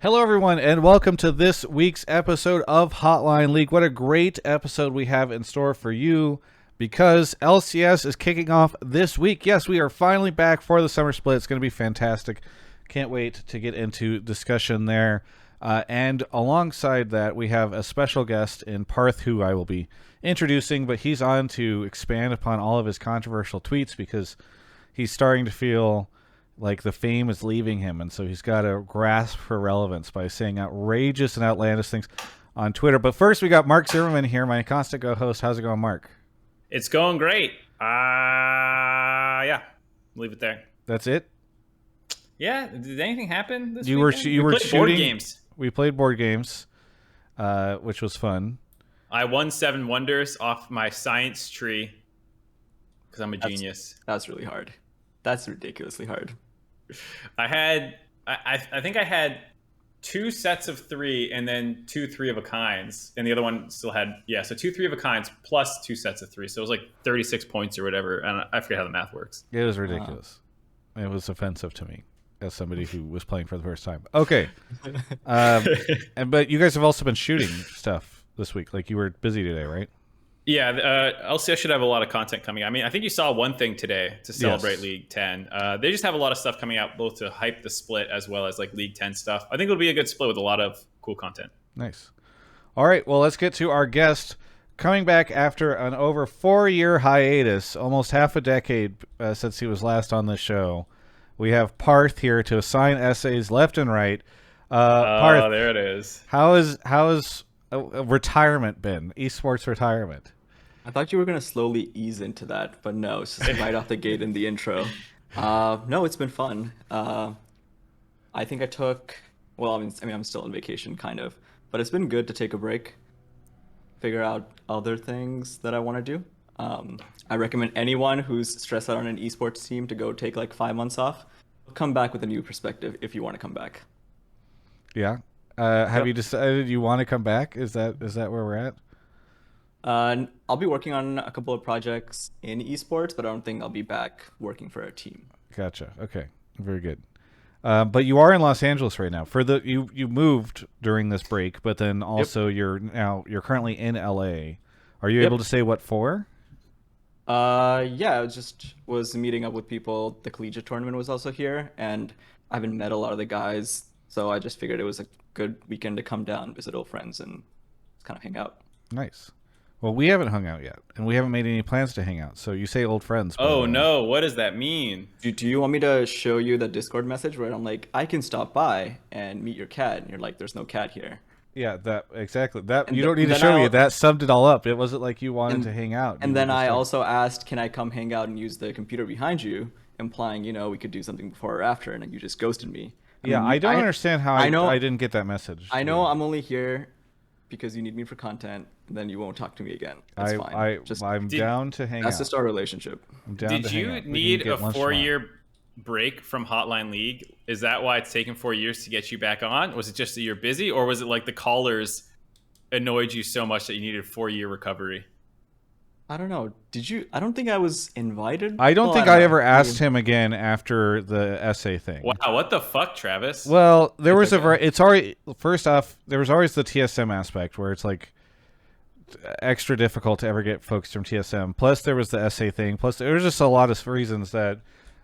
Hello, everyone, and welcome to this week's episode of Hotline League. What a great episode we have in store for you because LCS is kicking off this week. Yes, we are finally back for the summer split. It's going to be fantastic. Can't wait to get into discussion there. And alongside that, we have a special guest in Parth, who I will be introducing, but he's on to expand upon all of his controversial tweets because he's starting to feel like the fame is leaving him, and so he's got to grasp for relevance by saying outrageous and outlandish things on Twitter. But first, we got Mark Zimmerman here, my constant co-host. How's it going, Mark? It's going great. Yeah, leave it there. That's it? Yeah. Did anything happen this weekend? You were shooting board games. We played board games, which was fun. I won 7 wonders off my science tree because I'm a genius. That's really hard. That's ridiculously hard. I think I had 2 sets of 3 and then 2 3-of-a-kinds, and the other one still had so 2 3-of-a-kinds plus 2 sets of 3, so it was like 36 points or whatever, and I forget how the math works. It was ridiculous. It was offensive to me as somebody who was playing for the first time. Okay, but you guys have also been shooting stuff this week. Like, you were busy today, right? Yeah, LCS should have a lot of content coming out. I mean, I think you saw one thing today to celebrate League 10. They just have a lot of stuff coming out, both to hype the split as well as like League 10 stuff. I think it'll be a good split with a lot of cool content. Nice. All right, well, let's get to our guest. Coming back after an over 4-year hiatus, almost half a decade since he was last on the show, we have Parth here to assign essays left and right. Parth, there it is. How is retirement been? Esports retirement? I thought you were gonna slowly ease into that, but no, it's just right off the gate in the intro. No, it's been fun. I think I took. Well, I mean, I'm still on vacation, kind of, but it's been good to take a break, figure out other things that I want to do. I recommend anyone who's stressed out on an esports team to go take like 5 months off. Come back with a new perspective if you want to come back. Yeah. Have you decided you want to come back? Is that where we're at? I'll be working on a couple of projects in esports, but I don't think I'll be back working for a team. Gotcha. Okay. Very good. But you are in Los Angeles right now. You moved during this break, but then also you're currently in LA. Are you able to say what for? Yeah, I just was meeting up with people. The collegiate tournament was also here, and I haven't met a lot of the guys, so I just figured it was a good weekend to come down, visit old friends, and just kind of hang out. Nice. Well, we haven't hung out yet, and we haven't made any plans to hang out. So you say old friends. Oh, no. What does that mean? Do you want me to show you the Discord message where I'm like, I can stop by and meet your cat? And you're like, there's no cat here. Yeah, exactly. You don't need to show me. That summed it all up. It wasn't like you wanted to hang out. And then I also asked, can I come hang out and use the computer behind you, implying, we could do something before or after, and then you just ghosted me. I don't understand how I didn't get that message. I know I'm only here because you need me for content, and then you won't talk to me again. That's fine. I'm down to hang out. That's just our relationship. Did you need a 4-year break from Hotline League? Is that why it's taken 4 years to get you back on? Was it just that you're busy, or was it like the callers annoyed you so much that you needed a 4-year recovery? I don't know. I don't think I was invited. I don't think I ever asked him again after the essay thing. Wow, what the fuck, Travis? Well, there was first off, there was always the TSM aspect where it's like extra difficult to ever get folks from TSM. Plus there was the essay thing. Plus there was just a lot of reasons that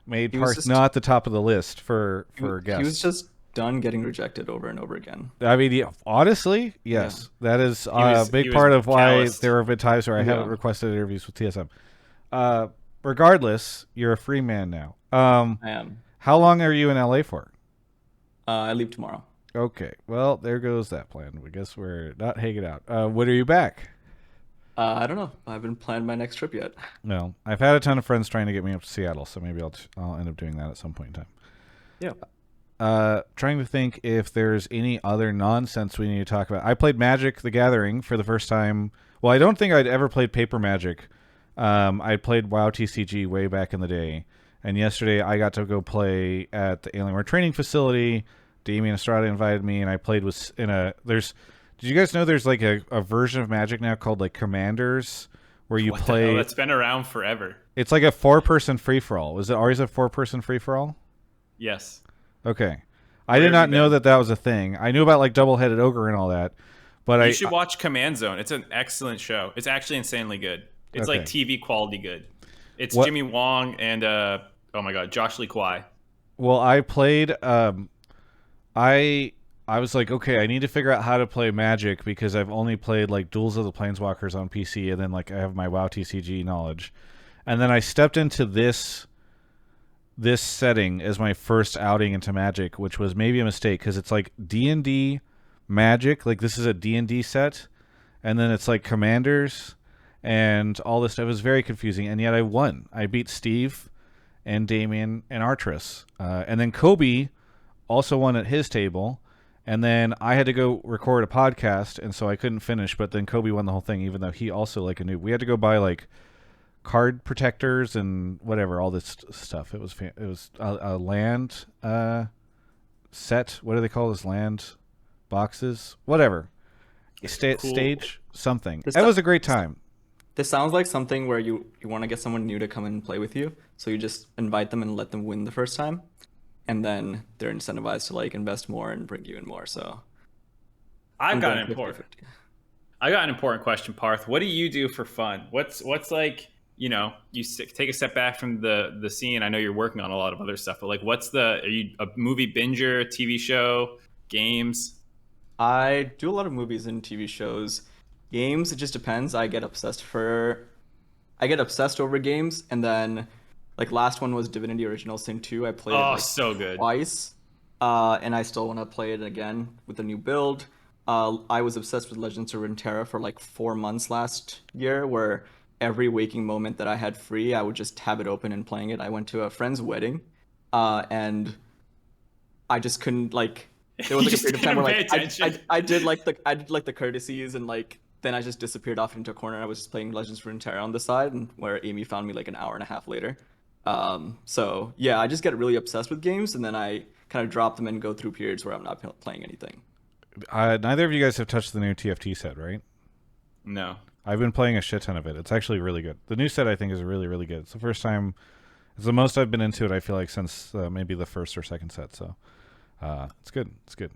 made Parth not the top of the list for guests. He was just done getting rejected over and over again. I mean, honestly, yes. Yeah. That is a big part of why there have been times where I haven't requested interviews with TSM. Regardless, you're a free man now. I am. How long are you in LA for? I leave tomorrow. Okay. Well, there goes that plan. I guess we're not hanging out. When are you back? I don't know. I haven't planned my next trip yet. No. I've had a ton of friends trying to get me up to Seattle, so maybe I'll end up doing that at some point in time. Yeah. Trying to think if there's any other nonsense we need to talk about. I played Magic: The Gathering for the first time. Well, I don't think I'd ever played Paper Magic. I played WoW TCG way back in the day, and yesterday I got to go play at the Alienware training facility. Damien Estrada invited me, and I played did you guys know there's like a version of Magic now called like Commanders, where you play? That's been around forever. It's like a 4-person free-for-all. Was it always a 4-person free-for-all? Yes. Okay. I did not know that that was a thing. I knew about like Double-Headed Ogre and all that, but you should watch Command Zone. It's an excellent show. It's actually insanely good. It's like TV quality good. It's Jimmy Wong and oh my god, Josh Lee Kwai. Well, I played. I was like, okay, I need to figure out how to play Magic because I've only played like Duels of the Planeswalkers on PC, and then like I have my WoW TCG knowledge, and then I stepped into this setting as my first outing into Magic, which was maybe a mistake because it's like D&D Magic, like this is a D&D set, and then it's like Commanders and all this stuff. It was very confusing, and yet I won. I beat Steve and Damien and Artris, and then Kobe also won at his table, and then I had to go record a podcast, and so I couldn't finish, but then Kobe won the whole thing, even though he also like a noob. We had to go buy like card protectors and whatever, all this stuff. It was a land set. What do they call this? Land boxes? Whatever. Cool. Stage something. That was a great time. This sounds like something where you want to get someone new to come and play with you, so you just invite them and let them win the first time, and then they're incentivized to like invest more and bring you in more. So I got an important question, Parth. What do you do for fun? What's like, you know, you take a step back from the scene. I know you're working on a lot of other stuff, but like, are you a movie binger, TV show, games? I do a lot of movies and TV shows. Games, it just depends. I get obsessed over games, and then like last one was Divinity Original Sin 2. I played it like so good twice, and I still want to play it again with a new build. I was obsessed with Legends of Runeterra for like 4 months last year, where every waking moment that I had free, I would just tab it open and playing it. I went to a friend's wedding, and I just couldn't like. There was like a period of time where like I did like the courtesies, and like then I just disappeared off into a corner. I was just playing Legends of Runeterra on the side, and where Amy found me like an hour and a half later. So yeah, I just get really obsessed with games, and then I kind of drop them and go through periods where I'm not playing anything. Neither of you guys have touched the new TFT set, right? No. I've been playing a shit ton of it. It's actually really good. The new set I think is really, really good. It's the first time, it's the most I've been into it, I feel like, since maybe the first or second set. So it's good. It's good.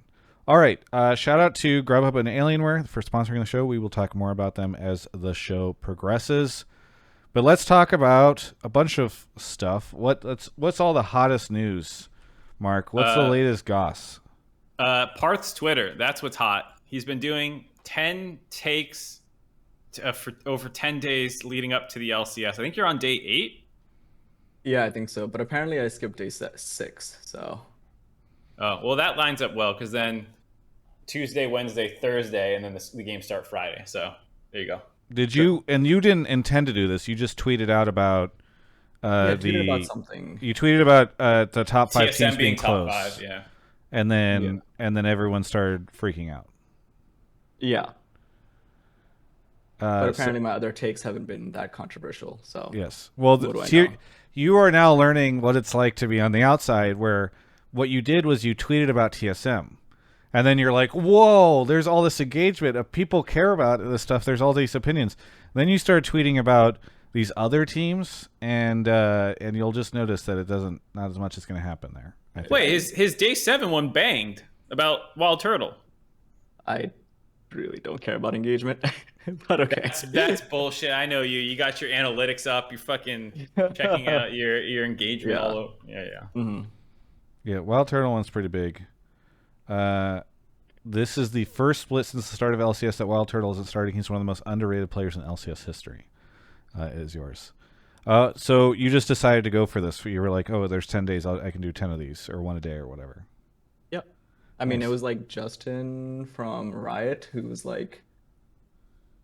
All right. Shout out to Grubhub and Alienware for sponsoring the show. We will talk more about them as the show progresses. But let's talk about a bunch of stuff. What's all the hottest news, Mark? What's the latest goss? Parth's Twitter. That's what's hot. He's been doing 10 takes for over 10 days leading up to the LCS. I think you're on day 8. Yeah, I think so. But apparently I skipped day 6. So. Oh, well, that lines up well because then Tuesday, Wednesday, Thursday, and then the games start Friday. So there you go. Did you? And you didn't intend to do this. You just tweeted out about tweeted about something. You tweeted about the top 5 TSM teams being top close. 5, yeah. And then everyone started freaking out. Yeah. But apparently my other takes haven't been that controversial. So yes. Well, you are now learning what it's like to be on the outside, where what you did was you tweeted about TSM. And then you're like, whoa, there's all this engagement of people care about this stuff. There's all these opinions. Then you start tweeting about these other teams, and you'll just notice that not as much is going to happen there. Wait, his day 7 one banged about Wild Turtle. I really don't care about engagement, but okay. That's bullshit. I know you. You got your analytics up. You're fucking checking out your engagement all over. Yeah. Mm-hmm. Yeah, Wild Turtle one's pretty big. This is the first split since the start of LCS that Wild Turtle isn't starting. He's one of the most underrated players in LCS history. Is yours. So you just decided to go for this. You were like, oh, there's 10 days. I can do 10 of these, or 1 a day, or whatever. Yep. I mean, it was like Justin from Riot who was like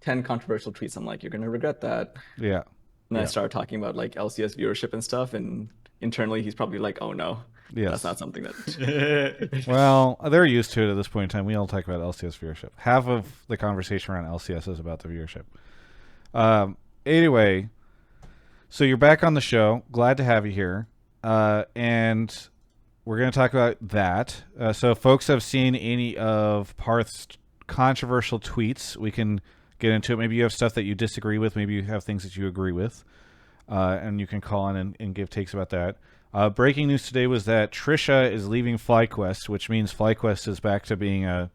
10 controversial tweets. I'm like, you're going to regret that. Yeah. And I started talking about like LCS viewership and stuff, and internally he's probably like, oh no. Yes. That's not something that... Well, they're used to it at this point in time. We all talk about LCS viewership. Half of the conversation around LCS is about the viewership. Anyway, so you're back on the show. Glad to have you here. And we're going to talk about that. So if folks have seen any of Parth's controversial tweets, we can get into it. Maybe you have stuff that you disagree with. Maybe you have things that you agree with. And you can call in and give takes about that. Breaking news today was that Trisha is leaving FlyQuest, which means FlyQuest is back to being a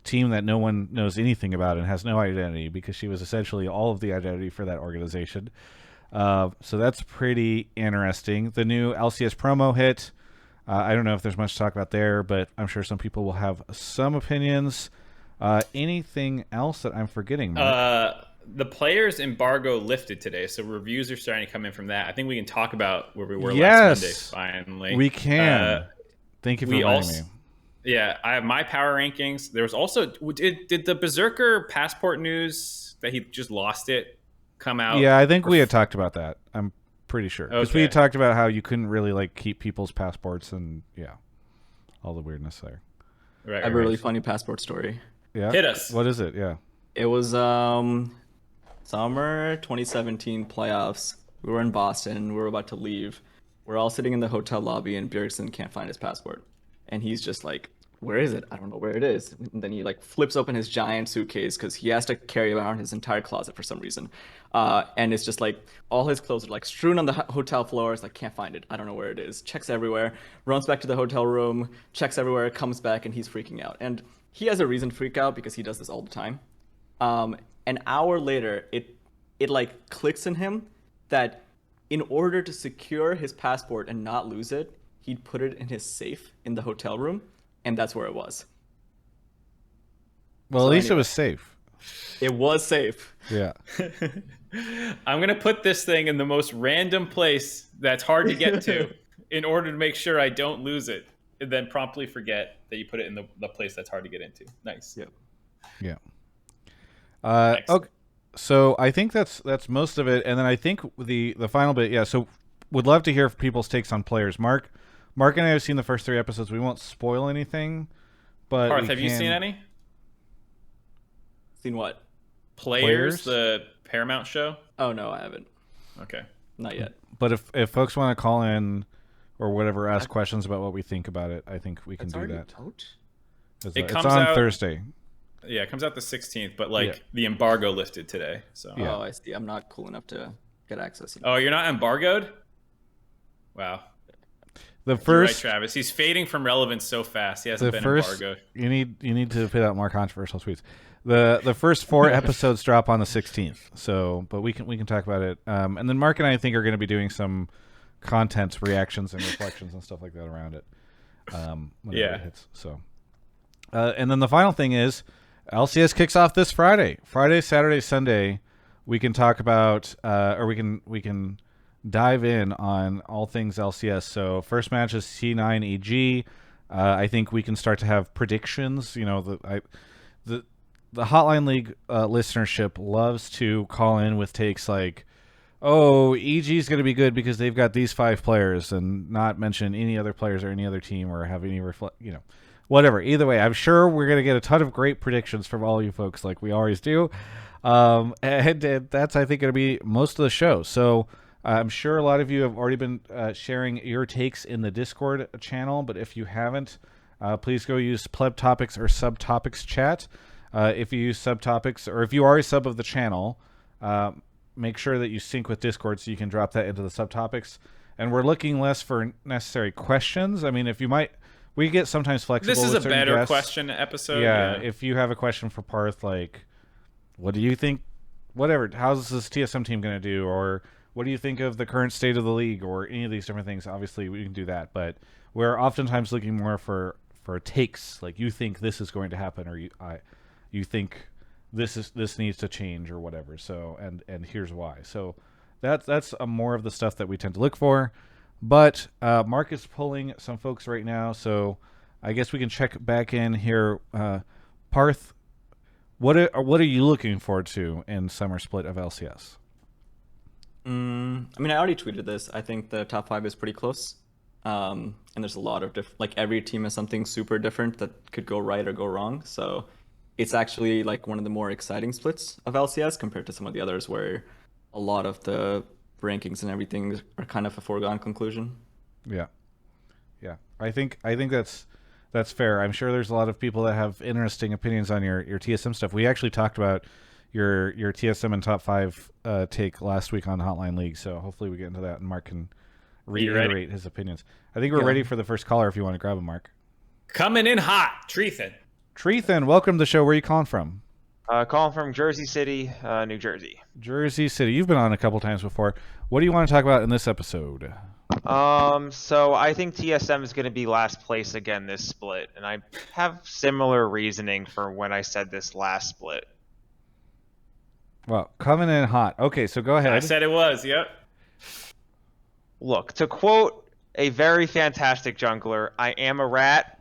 team that no one knows anything about and has no identity, because she was essentially all of the identity for that organization. So that's pretty interesting. The new LCS promo hit. I don't know if there's much to talk about there, but I'm sure some people will have some opinions. Anything else that I'm forgetting, Mark? The players' embargo lifted today, so reviews are starting to come in from that. I think we can talk about where we were last Monday, finally. We can. Thank you for reminding me. Yeah, I have my power rankings. There was also... Did the Berserker passport news that he just lost it come out? Yeah, I think we had talked about that. I'm pretty sure. Because we had talked about how you couldn't really like keep people's passports and, yeah, all the weirdness there. Right, I have a really funny passport story. Yeah? Hit us. What is it? Yeah. It was summer 2017 playoffs. We were in Boston. We were about to leave. We're all sitting in the hotel lobby, and Bjergsen can't find his passport. And he's just like, where is it? I don't know where it is. And then he like flips open his giant suitcase because he has to carry around his entire closet for some reason. And it's just like all his clothes are like strewn on the hotel floors. Like, can't find it. I don't know where it is. Checks everywhere. Runs back to the hotel room. Checks everywhere. Comes back, and he's freaking out. And he has a reason to freak out because he does this all the time. An hour later, it like clicks in him that in order to secure his passport and not lose it, he'd put it in his safe in the hotel room, and that's where it was. Well, at least it was safe. It was safe. Yeah. I'm going to put this thing in the most random place that's hard to get to in order to make sure I don't lose it, and then promptly forget that you put it in the place that's hard to get into. Nice. Yep. Yeah. Okay. So I think that's most of it, and then I think the final bit. Yeah. So would love to hear people's takes on players. Mark and I have seen the first 3 episodes. We won't spoil anything, but Parth, have you seen any? Seen what? Players, the Paramount show? Oh no, I haven't. Okay. Not yet. But if folks want to call in or whatever, ask questions about what we think about it, I think we can do that. It's on Thursday. Yeah, it comes out the 16th, but the embargo lifted today. So yeah. Oh, I see. I'm not cool enough to get access. Oh, you're not embargoed? Wow. The first, you're right, Travis. He's fading from relevance so fast. He hasn't been embargoed. You need to put out more controversial tweets. The first 4 episodes drop on the 16th. So, but we can talk about it. And then Mark and I think are going to be doing some content reactions and reflections and stuff like that around it. Whenever it hits. So, and then the final thing is, LCS kicks off this Friday. Friday, Saturday, Sunday. We can talk about, or we can dive in on all things LCS. So first match is C9 EG. I think we can start to have predictions. You know, the Hotline League listenership loves to call in with takes like, "Oh, EG is going to be good because they've got these 5 players," and not mention any other players or any other team or have any whatever. Either way, I'm sure we're going to get a ton of great predictions from all you folks like we always do. And that's, I think, going to be most of the show. So I'm sure a lot of you have already been sharing your takes in the Discord channel, but if you haven't, please go use Pleb Topics or Subtopics chat. If you use Subtopics, or if you are a sub of the channel, make sure that you sync with Discord so you can drop that into the Subtopics. And we're looking less for necessary questions. I mean, we get sometimes flexible. This is with a better guests. Question episode. Yeah, if you have a question for Parth, like, what do you think? Whatever. How's this TSM team going to do? Or what do you think of the current state of the league? Or any of these different things? Obviously, we can do that. But we're oftentimes looking more for takes. Like, you think this is going to happen, or you think this needs to change, or whatever. So and here's why. So that's more of the stuff that we tend to look for. But Mark is pulling some folks right now, so I guess we can check back in here. Parth, what are you looking forward to in summer split of LCS? I mean, I already tweeted this. I think the top 5 is pretty close, and there's a lot of like every team has something super different that could go right or go wrong. So it's actually like one of the more exciting splits of LCS compared to some of the others where a lot of the rankings and everything are kind of a foregone conclusion. Yeah. I think that's fair. I'm sure there's a lot of people that have interesting opinions on your TSM stuff. We actually talked about your TSM and top 5 take last week on Hotline League, so hopefully we get into that and Mark can reiterate his opinions. I think we're Yeah. ready for the first caller if you want to grab him, Mark. Coming in hot, treethan. Treethan, welcome to the show. Where are you calling from? Calling from Jersey City, New Jersey. Jersey City. You've been on a couple times before. What do you want to talk about in this episode? So I think TSM is going to be last place again this split, and I have similar reasoning for when I said this last split. Well, coming in hot. Okay, so go ahead. I said it was. Yep. Look, to quote a very fantastic jungler, I am a rat.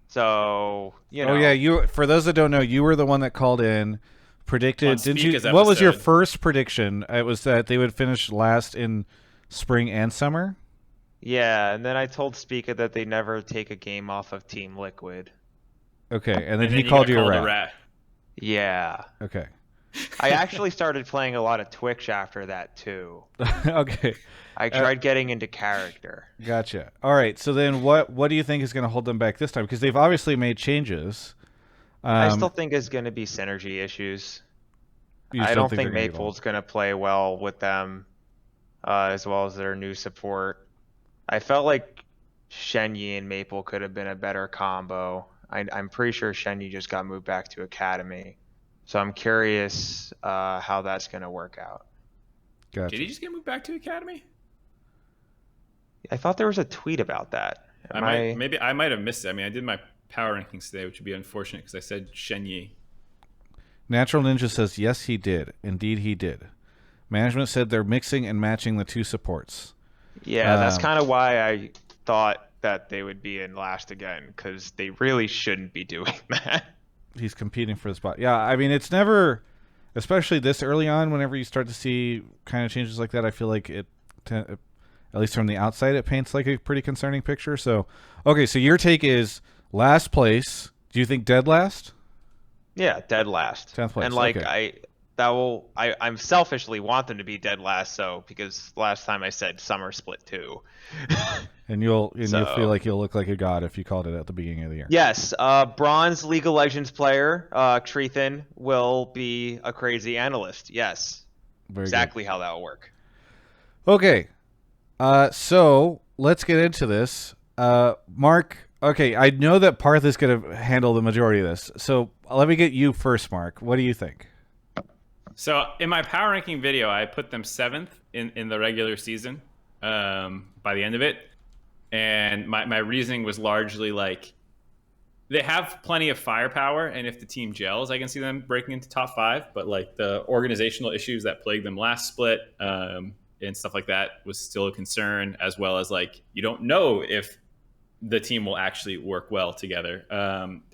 So, you know. Oh yeah, you. For those that don't know, you were the one that called in, predicted. On Did you? Spica's What was your episode. first prediction? It was that they would finish last in spring and summer. Yeah, and then I told Spica that they never take a game off of Team Liquid. Okay, and then And he then called got you a called rat. Yeah. Okay. I actually started playing a lot of Twitch after that, too. Okay. I tried getting into character. Gotcha. All right. So then, what do you think is going to hold them back this time? Because they've obviously made changes. I still think it's going to be synergy issues. you I still don't they're think gonna get Maple's going to play well with them, as well as their new support. I felt like Shenyi and Maple could have been a better combo. I'm pretty sure Shenyi just got moved back to Academy. So I'm curious how that's going to work out. Gotcha. Did he just get moved back to Academy? I thought there was a tweet about that. Maybe I might have missed it. I mean, I did my power rankings today, which would be unfortunate because I said Shenyi. Natural Ninja says yes, he did. Indeed, he did. Management said they're mixing and matching the two supports. Yeah, that's kind of why I thought that they would be in last again, because they really shouldn't be doing that. He's competing for the spot. Yeah, I mean, it's never, especially this early on, whenever you start to see kind of changes like that, I feel like at least from the outside, it paints like a pretty concerning picture. So, okay, so your take is last place. Do you think dead last? Yeah, dead last. 10th place, And like okay. I'm selfishly want them to be dead last, so because last time I said summer split too. And you'll So- feel like you'll look like a god if you called it at the beginning of the year. Yes, bronze League of Legends player, Treethan, will be a crazy analyst. Yes, Very exactly how that will work. good. Okay, so let's get into this. Mark, okay, I know that Parth is going to handle the majority of this. So let me get you first, Mark. What do you think? So in my power ranking video, I put them 7th in the regular season by the end of it. And my reasoning was largely like, they have plenty of firepower, and if the team gels, I can see them breaking into top 5. But like the organizational issues that plagued them last split and stuff like that was still a concern, as well as like you don't know if the team will actually work well together.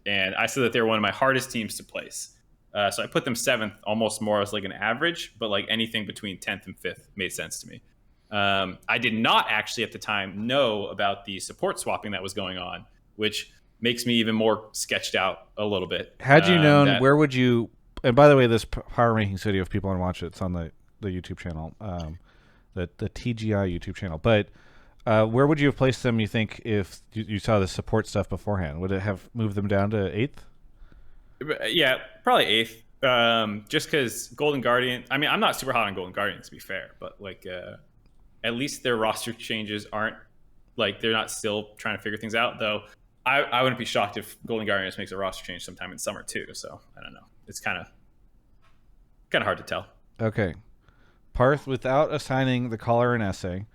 And I said that they're one of my hardest teams to place. So I put them 7th, almost more as like an average, but like anything between 10th and 5th made sense to me. I did not actually at the time know about the support swapping that was going on, which makes me even more sketched out a little bit. Had you known, where would you? And by the way, this power rankings video, if people want to watch it, it's on the YouTube channel, the TGI YouTube channel. But where would you have placed them? You think if you saw the support stuff beforehand, would it have moved them down to 8th? Yeah, probably 8th. Just because Golden Guardian. I mean, I'm not super hot on Golden Guardian to be fair, but like at least their roster changes aren't like they're not still trying to figure things out. Though I wouldn't be shocked if Golden Guardians makes a roster change sometime in summer too. So I don't know. It's kind of hard to tell. Okay, Parth, without assigning the caller an essay,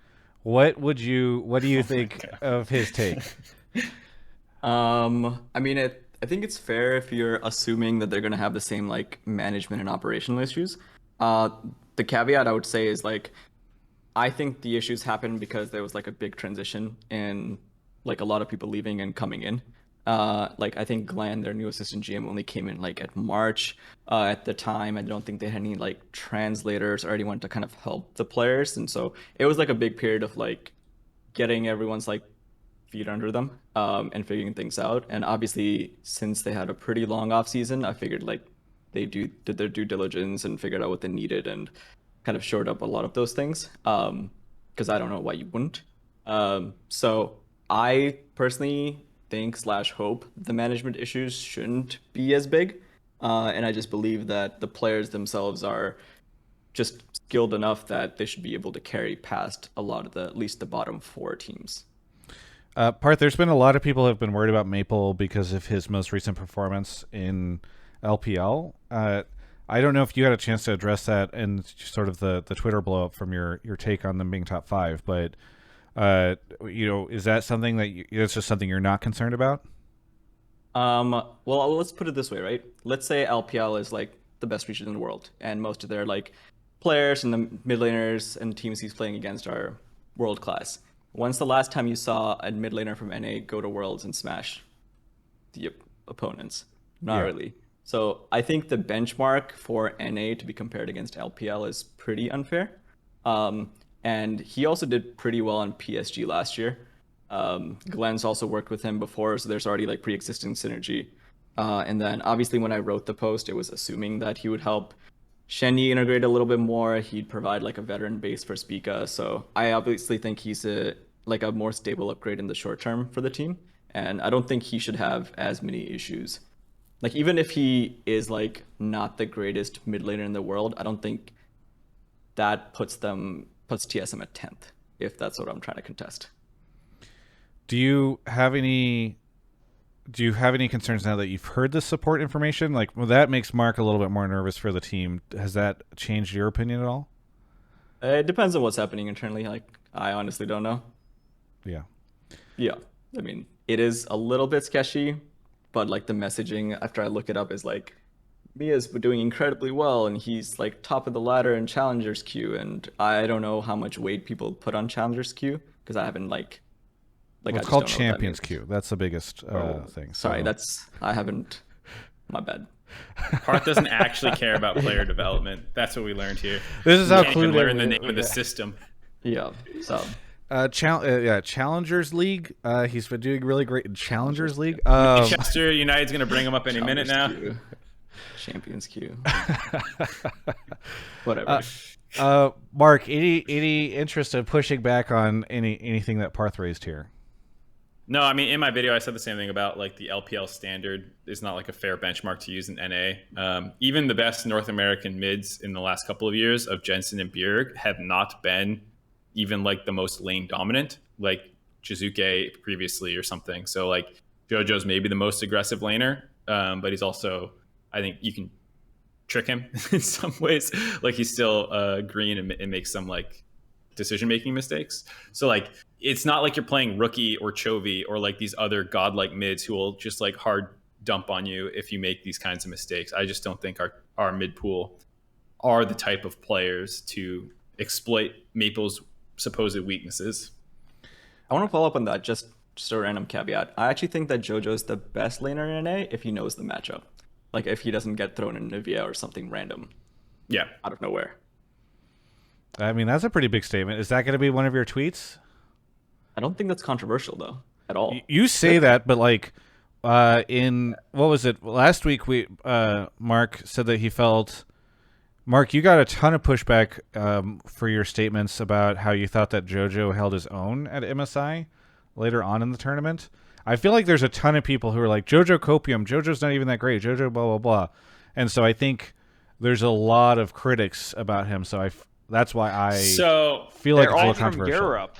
what do you think of his take? I mean, I think it's fair if you're assuming that they're going to have the same like management and operational issues. The caveat I would say is like, I think the issues happened because there was like a big transition in like a lot of people leaving and coming in. Like I think Glenn, their new assistant GM, only came in like at March. At the time, I don't think they had any like translators or anyone to kind of help the players, and so it was like a big period of like getting everyone's like feet under them and figuring things out. And obviously, since they had a pretty long off season, I figured like they did their due diligence and figured out what they needed and kind of shored up a lot of those things. Because I don't know why you wouldn't. So I personally think/hope the management issues shouldn't be as big. And I just believe that the players themselves are just skilled enough that they should be able to carry past a lot of at least the bottom 4 teams. Parth, there's been a lot of people who have been worried about Maple because of his most recent performance in LPL. I don't know if you had a chance to address that and sort of the Twitter blow up from your take on them being top 5, but is that something that it's just something you're not concerned about? Well, let's put it this way, right? Let's say LPL is like the best region in the world, and most of their like players and the mid laners and teams he's playing against are world class. When's the last time you saw a mid laner from NA go to Worlds and smash the opponents? Not really. So I think the benchmark for NA to be compared against LPL is pretty unfair. And he also did pretty well on PSG last year. Glenn's also worked with him before, so there's already like pre-existing synergy. And then obviously when I wrote the post, it was assuming that he would help Shenyi integrate a little bit more. He'd provide like a veteran base for Spica. So I obviously think he's a more stable upgrade in the short term for the team. And I don't think he should have as many issues. Like even if he is like not the greatest mid laner in the world, I don't think that puts TSM at 10th, if that's what I'm trying to contest. Do you have any concerns now that you've heard the support information? Like, well, that makes Mark a little bit more nervous for the team. Has that changed your opinion at all? It depends on what's happening internally. Like, I honestly don't know. Yeah. I mean, it is a little bit sketchy, but like the messaging after I look it up is like, Mia's doing incredibly well, and he's like top of the ladder in Challengers queue, and I don't know how much weight people put on Challengers queue because I haven't like it's called Champions queue. That's the biggest thing. So. Sorry, I haven't. My bad. Parth doesn't actually care about player development. That's what we learned here. This is how clued in. Learn the name of the system. Yeah. So. Challengers League. He's been doing really great in Challengers League. Manchester United's going to bring him up any minute now. Champions queue. Whatever. Mark, any interest in pushing back on anything that Parth raised here? No, I mean, in my video, I said the same thing about like the LPL standard is not like a fair benchmark to use in NA. Even the best North American mids in the last couple of years of Jensen and Bjerg have not been even like the most lane dominant, like Jizuke previously or something. So like JoJo's maybe the most aggressive laner, but he's also, I think you can trick him in some ways. Like he's still green and makes some like decision-making mistakes. So like, it's not like you're playing Rookie or Chovy or like these other godlike mids who will just like hard dump on you if you make these kinds of mistakes. I just don't think our mid pool are the type of players to exploit Maple's supposed weaknesses. I want to follow up on that, just a random caveat. I actually think that JoJo's the best laner in NA if he knows the matchup. Like if he doesn't get thrown in Nivea or something random. Yeah. Out of nowhere. I mean, that's a pretty big statement. Is that going to be one of your tweets? I don't think that's controversial though, at all. You say that, but like in, what was it? Last week, Mark said that he felt, Mark, you got a ton of pushback for your statements about how you thought that JoJo held his own at MSI later on in the tournament. I feel like there's a ton of people who are like, JoJo copium, JoJo's not even that great, JoJo blah, blah, blah. And so I think there's a lot of critics about him. So that's why I feel like it's a little controversial. From Europe.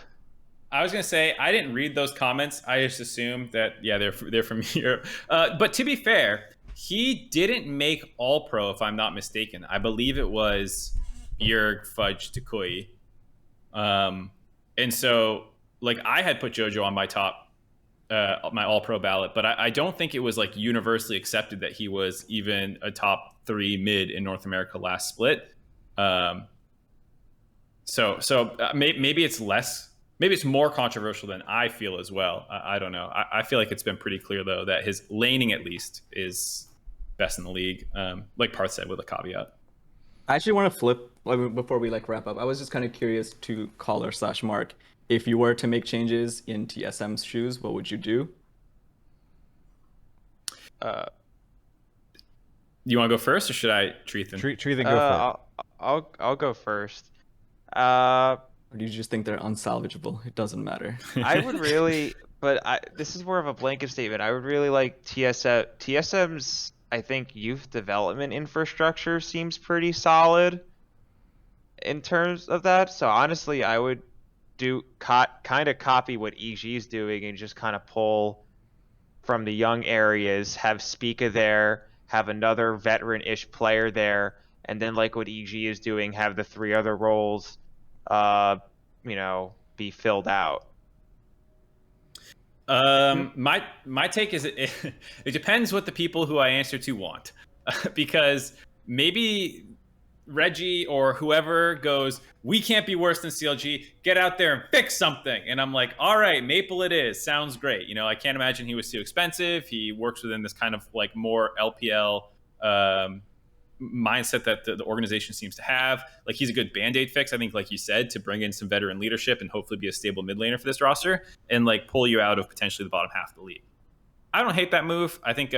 I was going to say, I didn't read those comments. I just assumed that, yeah, they're from Europe. But to be fair, he didn't make All-Pro, if I'm not mistaken. I believe it was Bjerg, Fudge, Takui. And so, like, I had put JoJo on my top, my All-Pro ballot, but I don't think it was, like, universally accepted that he was even a top 3 mid in North America last split. So maybe it's less... Maybe it's more controversial than I feel as well. I don't know. I feel like it's been pretty clear, though, that his laning, at least, is best in the league, like Parth said, with a caveat. I actually want to flip, before we wrap up, I was just kind of curious to caller/Mark, if you were to make changes in TSM's shoes, what would you do? You want to go first, or should I, Treethan? Treethan, go first. I'll go first. Or do you just think they're unsalvageable? It doesn't matter. I would really, but this is more of a blanket statement. I would really like TSM's, I think, youth development infrastructure seems pretty solid. in terms of that. So honestly, I would do kind of copy what EG is doing and just kind of pull from the young areas, have Spica there, have another veteran-ish player there, and then like what EG is doing, have the 3 other roles, be filled out. My take is it depends what the people who I answer to want, because maybe Reggie or whoever goes, we can't be worse than CLG, get out there and fix something. And I'm like, all right, Maple it is. Sounds great. I can't imagine he was too expensive. He works within this kind of like more LPL mindset that the organization seems to have. Like, he's a good Band-Aid fix, I think, like you said, to bring in some veteran leadership and hopefully be a stable mid laner for this roster and like pull you out of potentially the bottom half of the league. I don't hate that move. I think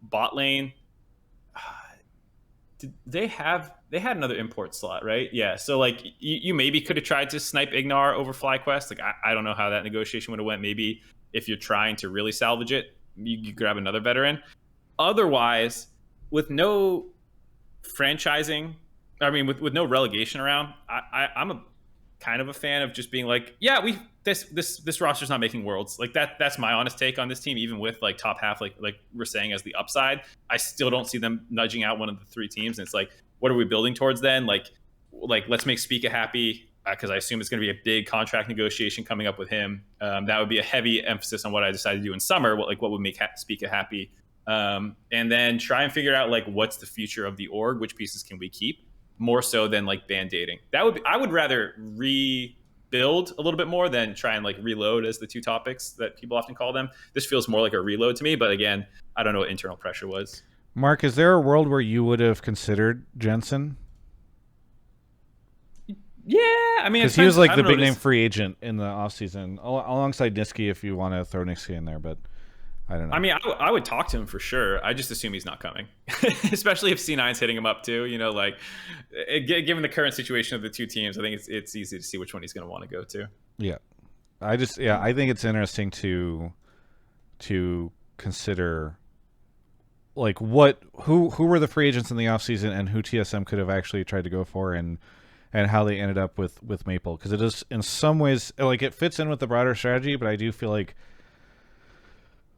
bot lane, they had another import slot, right? Yeah. So like you maybe could have tried to snipe Ignar over FlyQuest. Like I don't know how that negotiation would have went. Maybe if you're trying to really salvage it, you grab another veteran. Otherwise, with no franchising, I mean, with no relegation around, I'm a kind of a fan of just being like, yeah, this roster's not making worlds. Like that's my honest take on this team. Even with like top half, like we're saying as the upside, I still don't see them nudging out one of the 3 teams. And it's like, what are we building towards then? Like let's make Spica happy, because I assume it's going to be a big contract negotiation coming up with him. That would be a heavy emphasis on what I decided to do in summer. What would make Spica happy? And then try and figure out like what's the future of the org, which pieces can we keep, more so than like band-aiding. I would rather rebuild a little bit more than try and like reload, as the 2 topics that people often call them. This feels more like a reload to me, but again, I don't know what internal pressure was. Mark, is there a world where you would have considered Jensen? Yeah, I mean, because he was like the big name free agent in the offseason, alongside Niski, if you want to throw Niski in there, but I don't know. I mean, I would talk to him for sure. I just assume he's not coming, especially if C9's hitting him up too. Like given the current situation of the 2 teams, I think it's easy to see which one he's going to want to go to. Yeah, I think it's interesting to consider like who were the free agents in the offseason and who TSM could have actually tried to go for, and how they ended up with Maple, because it is in some ways like it fits in with the broader strategy, but I do feel like,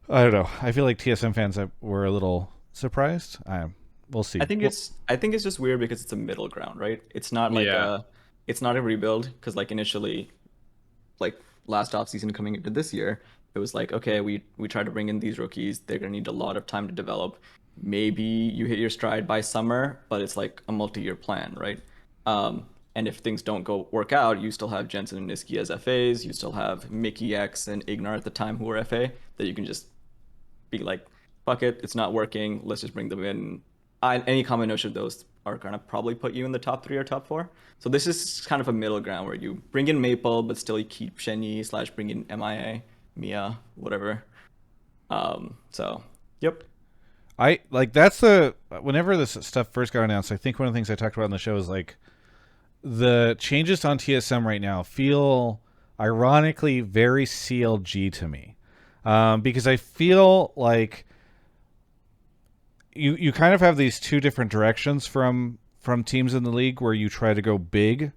I don't know, I feel like TSM fans were a little surprised. We'll see. I think it's just weird because it's a middle ground, right? It's not like it's not a rebuild, because like initially, like last offseason coming into this year, it was like, okay, we try to bring in these rookies, they're gonna need a lot of time to develop. Maybe you hit your stride by summer, but it's like a multi-year plan, right? And if things don't work out, you still have Jensen and Niski as FAs. You still have Mickey X and Ignar at the time who were FA, that you can just be like, fuck it, it's not working, let's just bring them in. Any combination of those are gonna probably put you in the top 3 or top 4. So this is kind of a middle ground where you bring in Maple, but still you keep Shenyi / bring in MIA, Mia, whatever. So, yep. I like that's the whenever this stuff first got announced, I think one of the things I talked about on the show is like the changes on TSM right now feel ironically very CLG to me, because I feel like you kind of have these 2 different directions from teams in the league, where you try to go big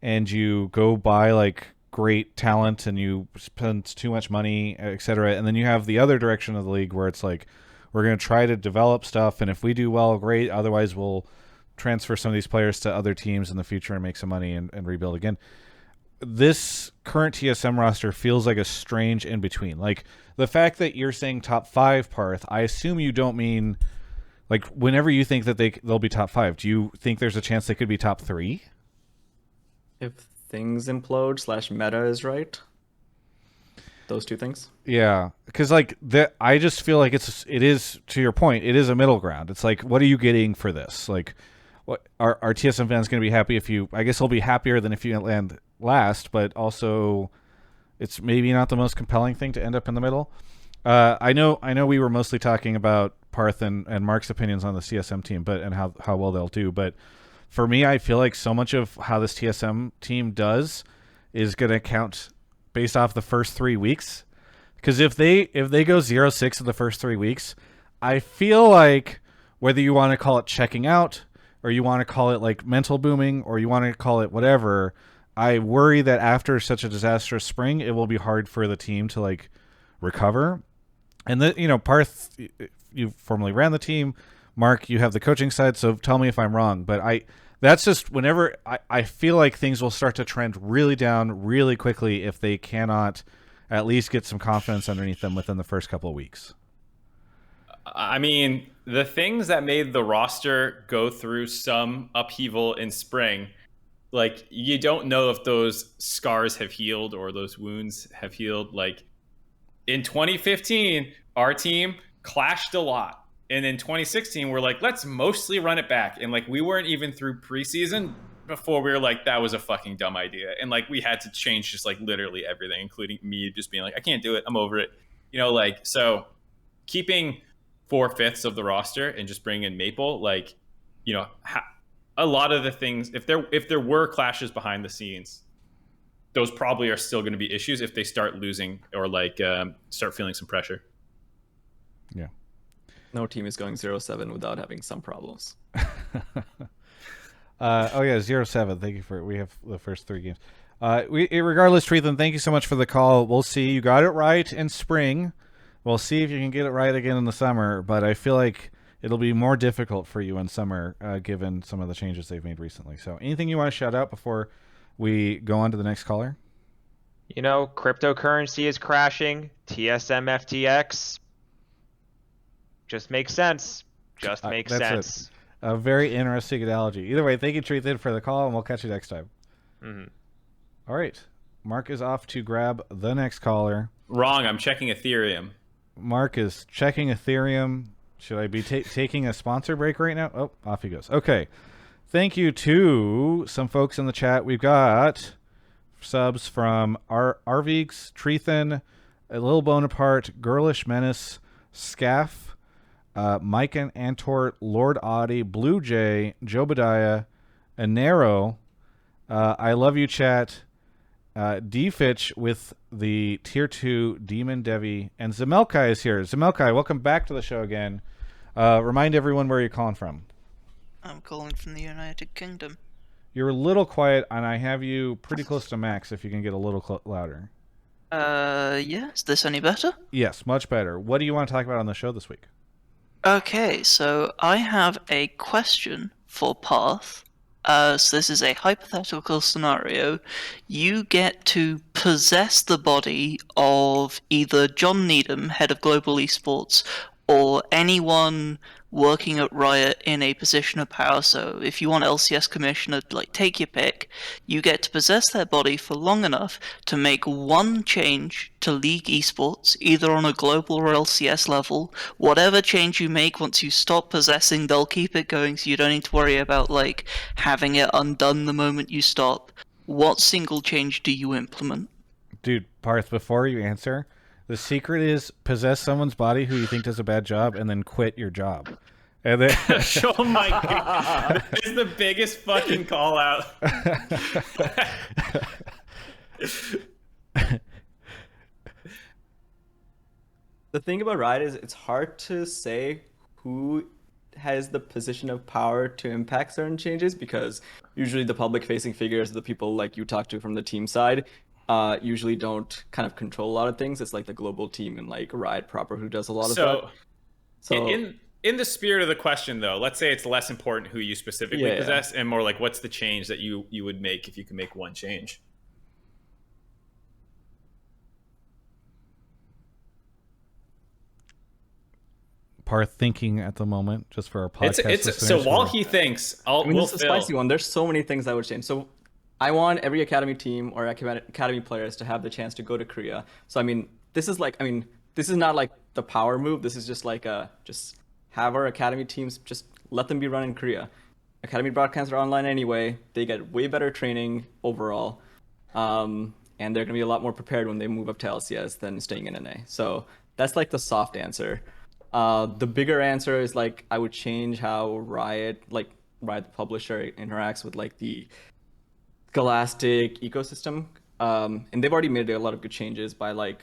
and you go buy like great talent and you spend too much money, etc. And then you have the other direction of the league where it's like, we're going to try to develop stuff, and if we do well, great. Otherwise, we'll transfer some of these players to other teams in the future and make some money and rebuild again. This current TSM roster feels like a strange in-between. Like, the fact that you're saying top 5, Parth, I assume you don't mean, like, whenever you think that they'll be top 5, do you think there's a chance they could be top 3? If things implode / meta is right. Those 2 things. Yeah, because like that, I just feel like it is, to your point, it is a middle ground. It's like, what are you getting for this? Like, what are TSM fans going to be happy if you? I guess they'll be happier than if you land last, but also it's maybe not the most compelling thing to end up in the middle. I know we were mostly talking about Parth and Mark's opinions on the CSM team, and how well they'll do. But for me, I feel like so much of how this TSM team does is going to count based off the first 3 weeks. Because if they go 0-6 in the first 3 weeks, I feel like whether you want to call it checking out, or you want to call it like mental booming, or you want to call it whatever, I worry that after such a disastrous spring, it will be hard for the team to like recover. And Parth, you formerly ran the team. Mark, you have the coaching side, so tell me if I'm wrong. But that's just whenever I feel like things will start to trend really down really quickly if they cannot at least get some confidence underneath them within the first couple of weeks. I mean, the things that made the roster go through some upheaval in spring, like, you don't know if those scars have healed or those wounds have healed. Like, in 2015, our team clashed a lot. And in 2016, we're like, let's mostly run it back. And like, we weren't even through preseason before we were like, that was a fucking dumb idea. And like, we had to change just like literally everything, including me just being like, I can't do it. I'm over it. So keeping 4/5 of the roster and just bringing in Maple, like, a lot of the things, if there were clashes behind the scenes, those probably are still going to be issues if they start losing or like start feeling some pressure. Yeah. No team is going 0-7 without having some problems. 0-7. Thank you we have the first 3 games. Regardless, treethan, thank you so much for the call. We'll see. You got it right in spring. We'll see if you can get it right again in the summer, but I feel like it'll be more difficult for you in summer, given some of the changes they've made recently. So anything you want to shout out before we go on to the next caller? Cryptocurrency is crashing. TSM FTX. Just makes sense. Just makes sense. A very interesting analogy. Either way, thank you, treethan, for the call, and we'll catch you next time. Mm-hmm. All right. Mark is off to grab the next caller. Wrong. I'm checking Ethereum. Mark is checking Ethereum. Should I be taking a sponsor break right now? Oh, off he goes. Okay. Thank you to some folks in the chat. We've got subs from Arvigs, treethan, A Little Bonaparte, Girlish Menace, Scaff, Mike and Antort, Lord Audie, Bluejay, Jobadiah, Anero, I Love You Chat, D-Fitch with the Tier 2 Demon Devi, and Zemelci is here. Zemelci, welcome back to the show again. Remind everyone where you're calling from. I'm calling from the United Kingdom. You're a little quiet, and I have you pretty close to max if you can get a little louder. Yeah, is this any better? Yes, much better. What do you want to talk about on the show this week? Okay, so I have a question for Parth. So this is a hypothetical scenario. You get to possess the body of either John Needham, head of Global Esports, or anyone working at Riot in a position of power. So if you want LCS commissioner, take your pick. You get to possess their body for long enough to make one change to League Esports, either on a global or LCS level. Whatever change you make, once you stop possessing, they'll keep it going, so you don't need to worry about having it undone the moment you stop. What single change do you implement? Dude, Parth, before you answer, the secret is possess someone's body who you think does a bad job and then quit your job. And then Oh my god. This is the biggest fucking call out. The thing about Riot is it's hard to say who has the position of power to impact certain changes, because usually the public facing figures, the people like you talk to from the team side, usually don't kind of control a lot of things. It's like the global team and Riot proper who does a lot of that. So in the spirit of the question, though, let's say it's less important who you specifically possess and more like what's the change that you would make if you could make one change. Parth thinking at the moment, just for our podcast. So while he thinks, this is a spicy one. There's so many things I would change. So I want every academy team or academy players to have the chance to go to Korea. So this is not like the power move. This is just just have our academy teams, just let them be run in Korea. Academy broadcasts are online anyway. They get way better training overall. And they're gonna be a lot more prepared when they move up to LCS than staying in NA. So that's the soft answer. The bigger answer is I would change how Riot the publisher interacts with the Scholastic ecosystem. And they've already made a lot of good changes by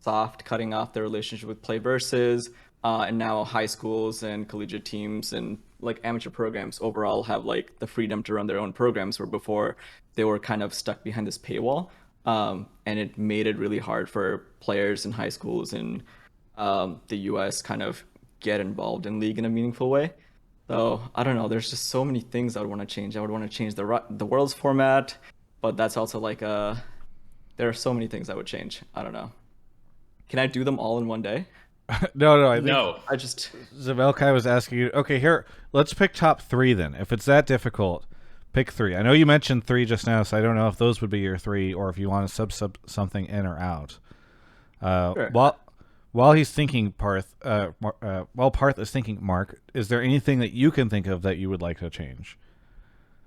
soft cutting off their relationship with Play Versus, And now high schools and collegiate teams and like amateur programs overall have like the freedom to run their own programs, where before they were kind of stuck behind this paywall. And it made it really hard for players in high schools in the US kind of get involved in League in a meaningful way. So I don't know. There's just so many things I would want to change. I would want to change the world's format, but that's also like there are so many things I would change. I don't know. Can I do them all in one day? No, I think No. I just Zemelci was asking you. Okay, here, let's pick top 3 then. If it's that difficult, pick 3. I know you mentioned 3 just now, so I don't know if those would be your 3 or if you want to sub something in or out. Sure. While he's thinking, Parth, while Parth is thinking, Mark, is there anything that you can think of that you would like to change?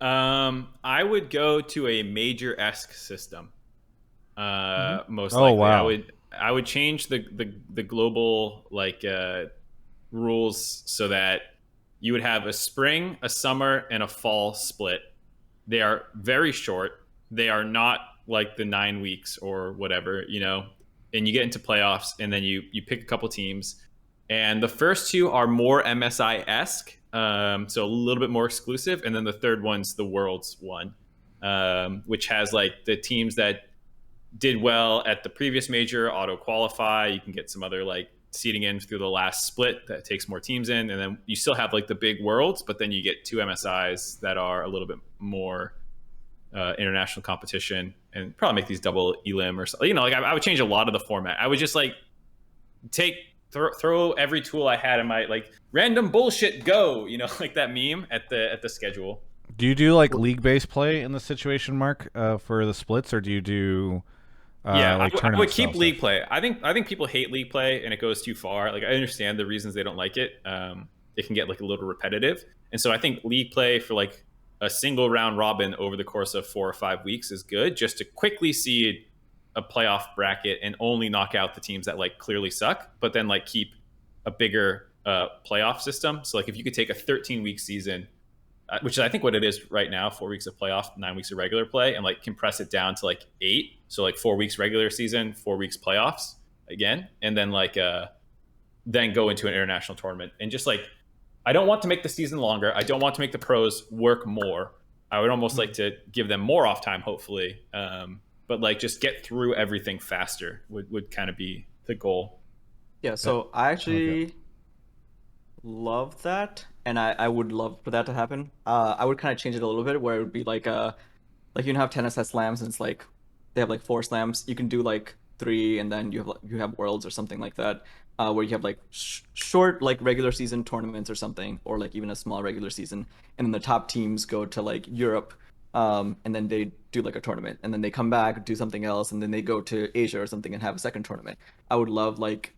I would go to a major-esque system. Most Oh, likely. wow. I would change the global rules so that you would have a spring, a summer, and a fall split. They are very short. They are not like the 9 weeks or whatever, and you get into playoffs, and then you pick a couple teams, and the first 2 are more MSI-esque, so a little bit more exclusive, and then the third one's the Worlds one, which has like the teams that did well at the previous major auto qualify. You can get some other like seeding in through the last split that takes more teams in, and then you still have like the big Worlds, but then you get 2 MSIs that are a little bit more international competition, and probably make these double elim or something. I would change a lot of the format. I would just like throw every tool I had in my like random bullshit go, like that meme at the schedule. Do you do like league-based play in the situation, Mark, for the splits, or do you do like I would keep tournament league play. I think people hate league play and it goes too far. Like I understand the reasons they don't like it. It can get like a little repetitive, and so I think league play for like a single round robin over the course of 4 or 5 weeks is good, just to quickly seed a playoff bracket and only knock out the teams that like clearly suck, but then like keep a bigger playoff system. So like if you could take a 13-week season, which is I think what it is right now, 4 weeks of playoff, 9 weeks of regular play, and like compress it down to like 8. So like 4 weeks regular season, 4 weeks playoffs again, and then like then go into an international tournament. And just like, I don't want to make the season longer. I don't want to make the pros work more. I would almost like to give them more off time, hopefully. But like just get through everything faster would kind of be the goal. Yeah, so I actually love that, and I would love for that to happen. I would kind of change it a little bit, where it would be like you can have tennis at slams, and it's like they have like 4 slams. You can do like 3, and then you have worlds or something like that, where you have like short like regular season tournaments or something, or like even a small regular season, and then the top teams go to like Europe, and then they do like a tournament, and then they come back, do something else, and then they go to Asia or something and have a second tournament. I would love like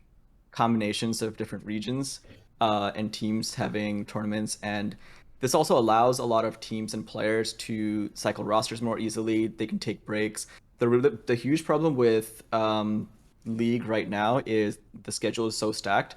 combinations of different regions and teams having tournaments, and this also allows a lot of teams and players to cycle rosters more easily. They can take breaks. The huge problem with League right now is the schedule is so stacked.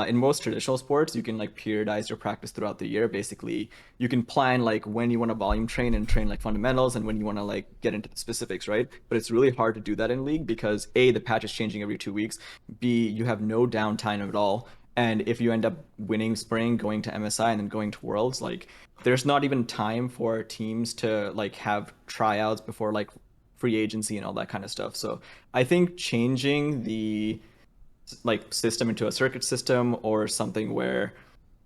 In most traditional sports, you can like periodize your practice throughout the year. Basically, you can plan like when you want to volume train and train like fundamentals, and when you want to like get into the specifics, right? But it's really hard to do that in League because A, the patch is changing every 2 weeks. B, you have no downtime at all. And if you end up winning spring, going to MSI, and then going to Worlds, like there's not even time for teams to like have tryouts before like free agency and all that kind of stuff. So I think changing the like system into a circuit system or something where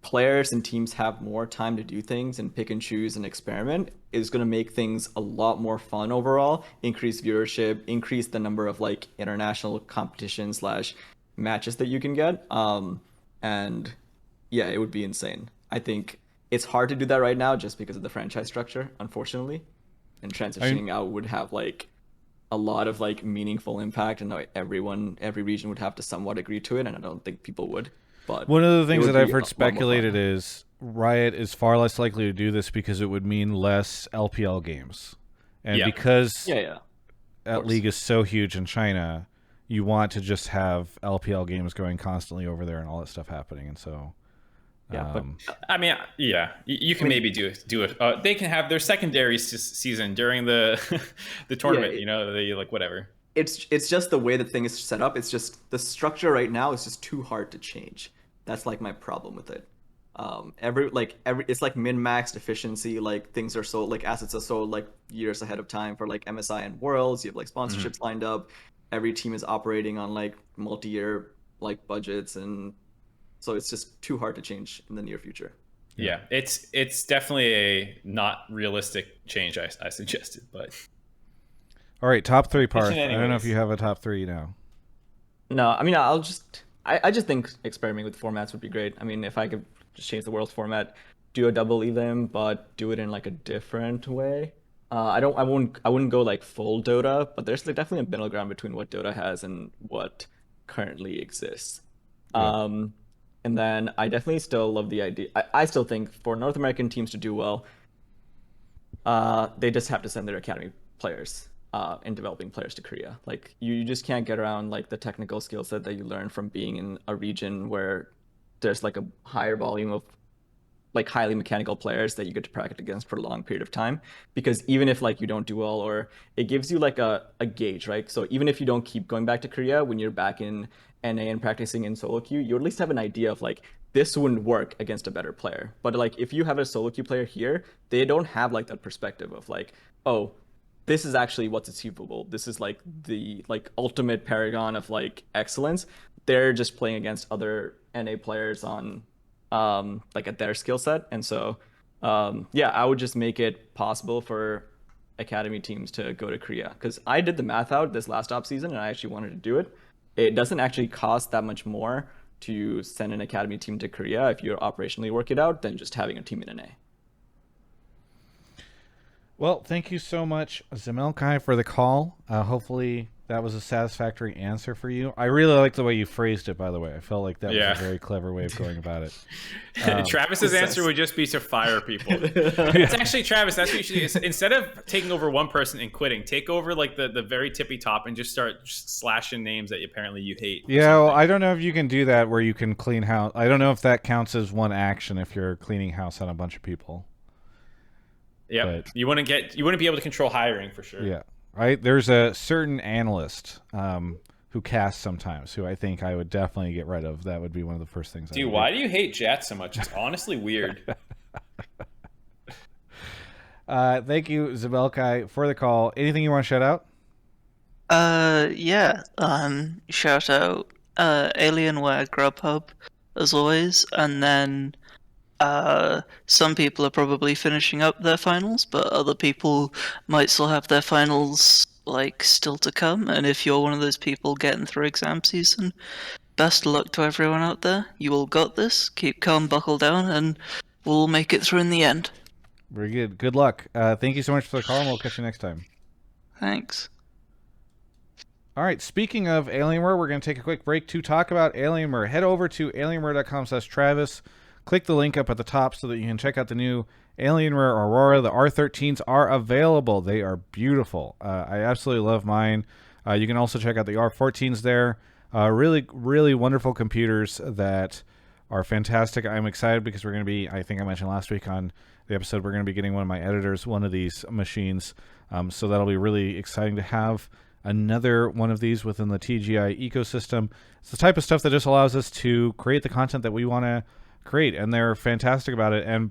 players and teams have more time to do things and pick and choose and experiment is going to make things a lot more fun overall, increase viewership, increase the number of like international competition / matches that you can get. And yeah, it would be insane. I think it's hard to do that right now just because of the franchise structure, unfortunately. And transitioning out would have like a lot of like meaningful impact, and every region would have to somewhat agree to it, and I don't think people would. But one of the things that I've heard speculated is Riot is far less likely to do this because it would mean less LPL games, and because that league is so huge in China, you want to just have LPL games going constantly over there and all that stuff happening, and so. But I mean, you can maybe do it. They can have their secondary season during the tournament. They like whatever. It's just the way the thing is set up. It's just the structure right now is just too hard to change. That's like my problem with it. Every it's like min-maxed efficiency. Like things are so like assets are so like years ahead of time for like MSI and Worlds. You have like sponsorships lined up. Every team is operating on like multi-year like budgets, and so it's just too hard to change in the near future. Yeah, it's definitely a not realistic change I suggested, but All right, top 3, Parth. I anyways. don't know if you have a top 3 now. No, I mean I just think experimenting with formats would be great. I mean, if I could just change the world's format, do a double elim, but do it in like a different way. I wouldn't go like full Dota, but there's like definitely a middle ground between what Dota has and what currently exists. Yeah. And then I definitely still love the idea. I still think for North American teams to do well, they just have to send their academy players and developing players to Korea. Like you just can't get around like the technical skill set that you learn from being in a region where there's like a higher volume of like highly mechanical players that you get to practice against for a long period of time. Because even if like you don't do well, or it gives you like a gauge, right? So even if you don't keep going back to Korea, when you're back in NA and practicing in solo queue, you at least have an idea of like, this wouldn't work against a better player. But like if you have a solo queue player here, they don't have like that perspective of like, oh, this is actually what's achievable. This is like the like ultimate paragon of like excellence. They're just playing against other NA players on like at their skill set. And so yeah, I would just make it possible for academy teams to go to Korea, because I did the math out this last off season and I actually wanted to do it. It doesn't actually cost that much more to send an academy team to Korea if you operationally work it out than just having a team in NA. Well, thank you so much, Zemelci, for the call. Hopefully that was a satisfactory answer for you. I really like the way you phrased it, by the way. I felt like that was a very clever way of going about it. Travis's answer would just be to fire people. It's actually, Travis, that's what you should do. Instead of taking over one person and quitting, take over like the very tippy top and just start slashing names that apparently you hate. Yeah, well, I don't know if you can do that where you can clean house. I don't know if that counts as one action if you're cleaning house on a bunch of people. Yeah, you wouldn't be able to control hiring for sure. Yeah, right. There's a certain analyst who casts sometimes who I think I would definitely get rid of. That would be one of the first things. Dude, why do you hate Jet so much? It's honestly weird. Thank you, Zemelci, for the call. Anything you want to shout out? Yeah. Shout out Alienware Grubhub as always, and then some people are probably finishing up their finals, but other people might still have their finals like still to come. And if you're one of those people getting through exam season, best of luck to everyone out there. You all got this. Keep calm, buckle down, and we'll make it through in the end. Very good. Good luck. Thank you so much for the call, and we'll catch you next time. Thanks. All right, speaking of Alienware, we're going to take a quick break to talk about Alienware. Head over to alienware.com/Travis. Click the link up at the top so that you can check out the new Alienware Aurora. The R13s are available. They are beautiful. I absolutely love mine. You can also check out the R14s there. Really, really wonderful computers that are fantastic. I'm excited because we're going to be, I think I mentioned last week on the episode, we're going to be getting one of my editors one of these machines. So that'll be really exciting to have another one of these within the TGI ecosystem. It's the type of stuff that just allows us to create the content that we want to create, and they're fantastic about it. And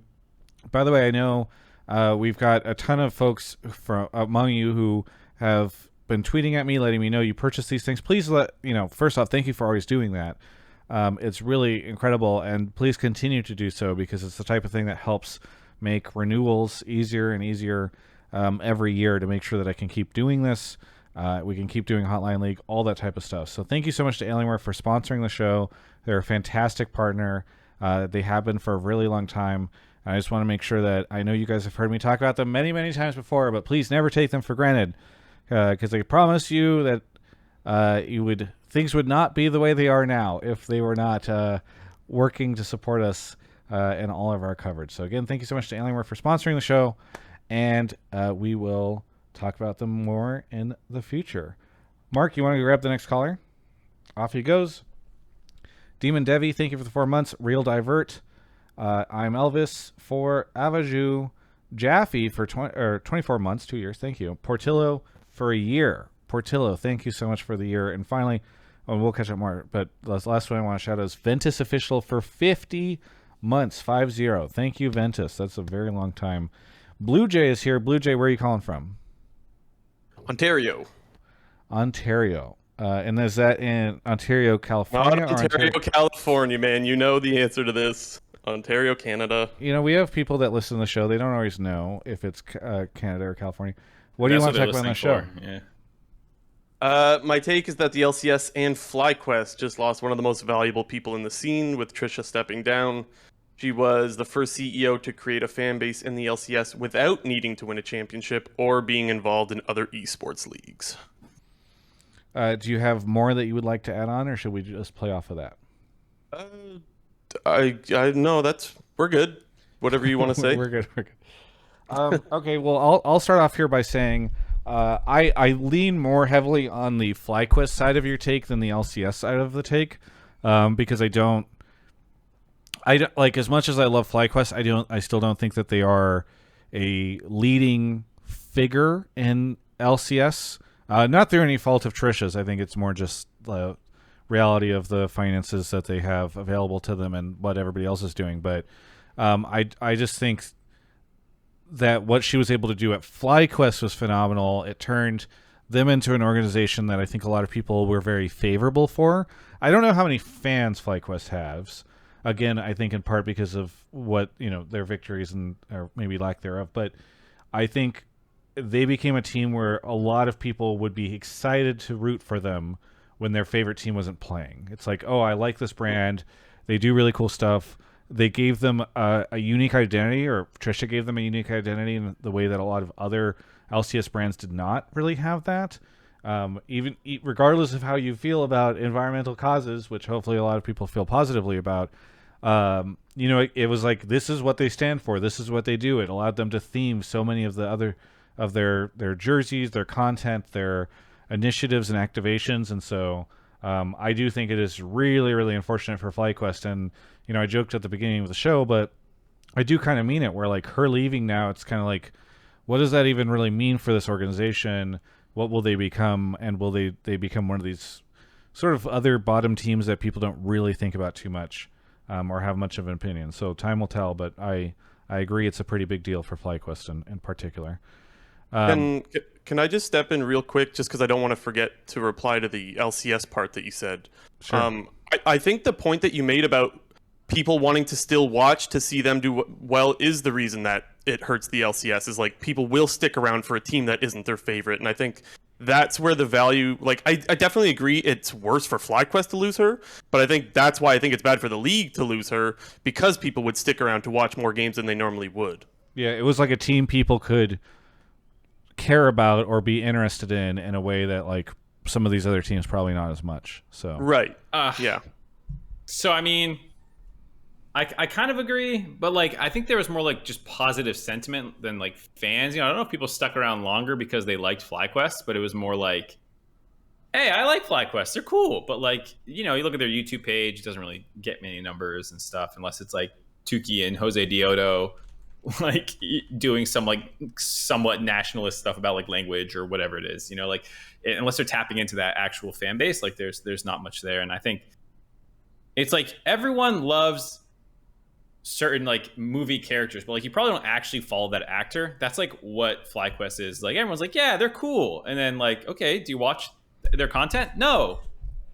by the way, I know we've got a ton of folks from among you who have been tweeting at me, letting me know you purchased these things. Please first off, thank you for always doing that. It's really incredible, and please continue to do so, because it's the type of thing that helps make renewals easier and easier every year to make sure that I can keep doing this. We can keep doing Hotline League, all that type of stuff. So thank you so much to Alienware for sponsoring the show. They're a fantastic partner. They have been for a really long time. I just want to make sure that I know you guys have heard me talk about them many, many times before, but please never take them for granted, because I promise you that things would not be the way they are now if they were not working to support us in all of our coverage. So again, thank you so much to Alienware for sponsoring the show, and we will talk about them more in the future. Mark, you want to grab the next caller? Off he goes. Demon Devi, thank you for the 4 months. Real Divert. I'm Elvis for Avaju. Jaffe for 24 months, 2 years. Thank you. Portillo for a year. Portillo, thank you so much for the year. And finally, and we'll catch up more. But the last one I want to shout out is Ventus Official for 50 months, 50. Thank you, Ventus. That's a very long time. Bluejay is here. Bluejay, where are you calling from? Ontario. And is that in Ontario, California? Not Ontario, California, man. You know the answer to this. Ontario, Canada. We have people that listen to the show. They don't always know if it's Canada or California. What do you want to talk about on the show? Yeah. My take is that the LCS and FlyQuest just lost one of the most valuable people in the scene, with Trisha stepping down. She was the first CEO to create a fan base in the LCS without needing to win a championship or being involved in other esports leagues. Do you have more that you would like to add on, or should we just play off of that? I no, we're good. Whatever you want to say. We're good. Okay, well, I'll start off here by saying I lean more heavily on the FlyQuest side of your take than the LCS side of the take, because I don't like, as much as I love FlyQuest, I still don't think that they are a leading figure in LCS. Not through any fault of Trisha's. I think it's more just the reality of the finances that they have available to them and what everybody else is doing. But I just think that what she was able to do at FlyQuest was phenomenal. It turned them into an organization that I think a lot of people were very favorable for. I don't know how many fans FlyQuest has. Again, I think in part because of what, their victories and or maybe lack thereof. But I think they became a team where a lot of people would be excited to root for them when their favorite team wasn't playing. It's like, oh, I like this brand. They do really cool stuff. They gave them a unique identity, or Trisha gave them a unique identity in the way that a lot of other LCS brands did not really have that. Even regardless of how you feel about environmental causes, which hopefully a lot of people feel positively about, it was like, this is what they stand for. This is what they do. It allowed them to theme so many of the other of their jerseys, their content, their initiatives and activations. And so I do think it is really, really unfortunate for FlyQuest. And, I joked at the beginning of the show, but I do kind of mean it, where like her leaving now, it's kind of like, what does that even really mean for this organization? What will they become? And will they become one of these sort of other bottom teams that people don't really think about too much, or have much of an opinion? So time will tell, but I agree it's a pretty big deal for FlyQuest in particular. Can I just step in real quick, just because I don't want to forget to reply to the LCS part that you said? Sure. I think the point that you made about people wanting to still watch to see them do well is the reason that it hurts the LCS, is like people will stick around for a team that isn't their favorite. And I think that's where the value, like, I definitely agree it's worse for FlyQuest to lose her, but I think that's why I think it's bad for the league to lose her, because people would stick around to watch more games than they normally would. Yeah, it was like a team people could care about or be interested in a way that like some of these other teams probably not as much. So right. Yeah. So I mean, I kind of agree, but like I think there was more like just positive sentiment than like fans. I don't know if people stuck around longer because they liked FlyQuest, but it was more like, hey, I like FlyQuest, they're cool. But like, you look at their YouTube page, it doesn't really get many numbers and stuff unless it's like Tuki and Jose Diodo like doing some like somewhat nationalist stuff about like language or whatever it is, like unless they're tapping into that actual fan base, like there's not much there. And I think it's like everyone loves certain like movie characters, but like you probably don't actually follow that actor. That's like what FlyQuest is. Like everyone's like, yeah, they're cool, and then like, okay, do you watch their content? No.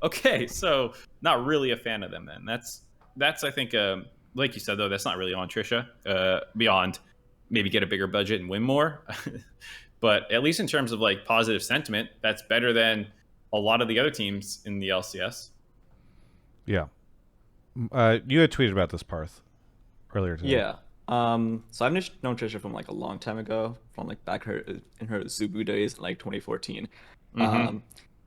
Okay, so not really a fan of them then. That's I think like you said, though, that's not really on Trisha, beyond maybe get a bigger budget and win more. But at least in terms of like positive sentiment, that's better than a lot of the other teams in the LCS. Yeah. You had tweeted about this, Parth, earlier today. Yeah. So I've known Trisha from like a long time ago, from like back in her Zubu days in like 2014. Mm-hmm.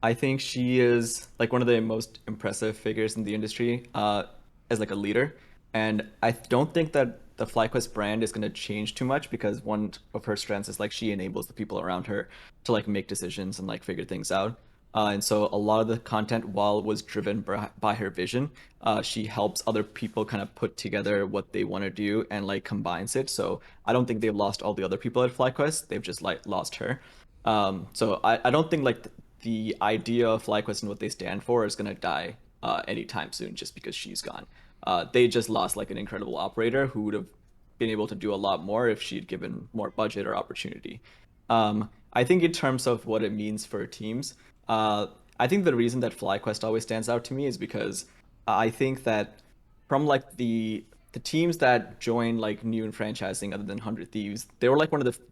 I think she is like one of the most impressive figures in the industry as like a leader. And I don't think that the FlyQuest brand is going to change too much, because one of her strengths is like she enables the people around her to like make decisions and like figure things out. And so a lot of the content, while it was driven by her vision, she helps other people kind of put together what they want to do and like combines it. So I don't think they've lost all the other people at FlyQuest. They've just like lost her. So I don't think like the idea of FlyQuest and what they stand for is going to die anytime soon just because she's gone. They just lost like an incredible operator who would have been able to do a lot more if she'd given more budget or opportunity. I think in terms of what it means for teams, I think the reason that FlyQuest always stands out to me is because I think that from like the teams that join like new in franchising other than 100 Thieves, they were like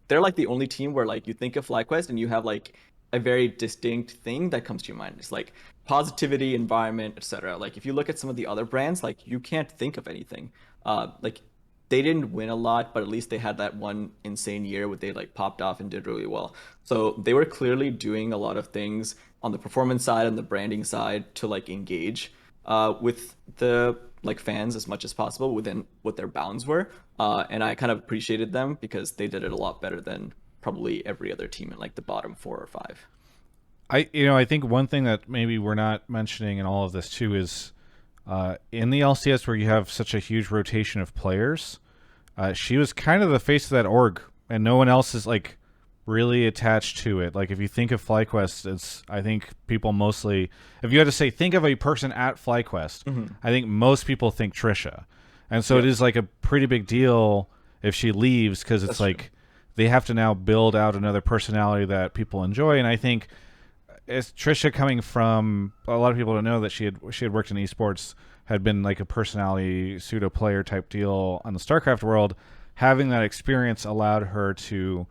they're like the only team where like you think of FlyQuest and you have like a very distinct thing that comes to your mind. It's like positivity, environment, etc. Like if you look at some of the other brands, like you can't think of anything. Like they didn't win a lot, but at least they had that one insane year where they like popped off and did really well. So they were clearly doing a lot of things on the performance side and the branding side to like engage with the like fans as much as possible within what their bounds were. And I kind of appreciated them because they did it a lot better than probably every other team in like the bottom 4 or 5. I think one thing that maybe we're not mentioning in all of this too is in the LCS where you have such a huge rotation of players, she was kind of the face of that org, and no one else is like really attached to it. Like if you think of FlyQuest, it's I think people mostly, if you had to say think of a person at FlyQuest, I think most people think Trisha, and so it is like a pretty big deal if she leaves because it's like they have to now build out another personality that people enjoy. And I think as Trisha coming from, a lot of people don't know that she had worked in esports, had been like a personality pseudo player type deal on the StarCraft world. Having that experience allowed her to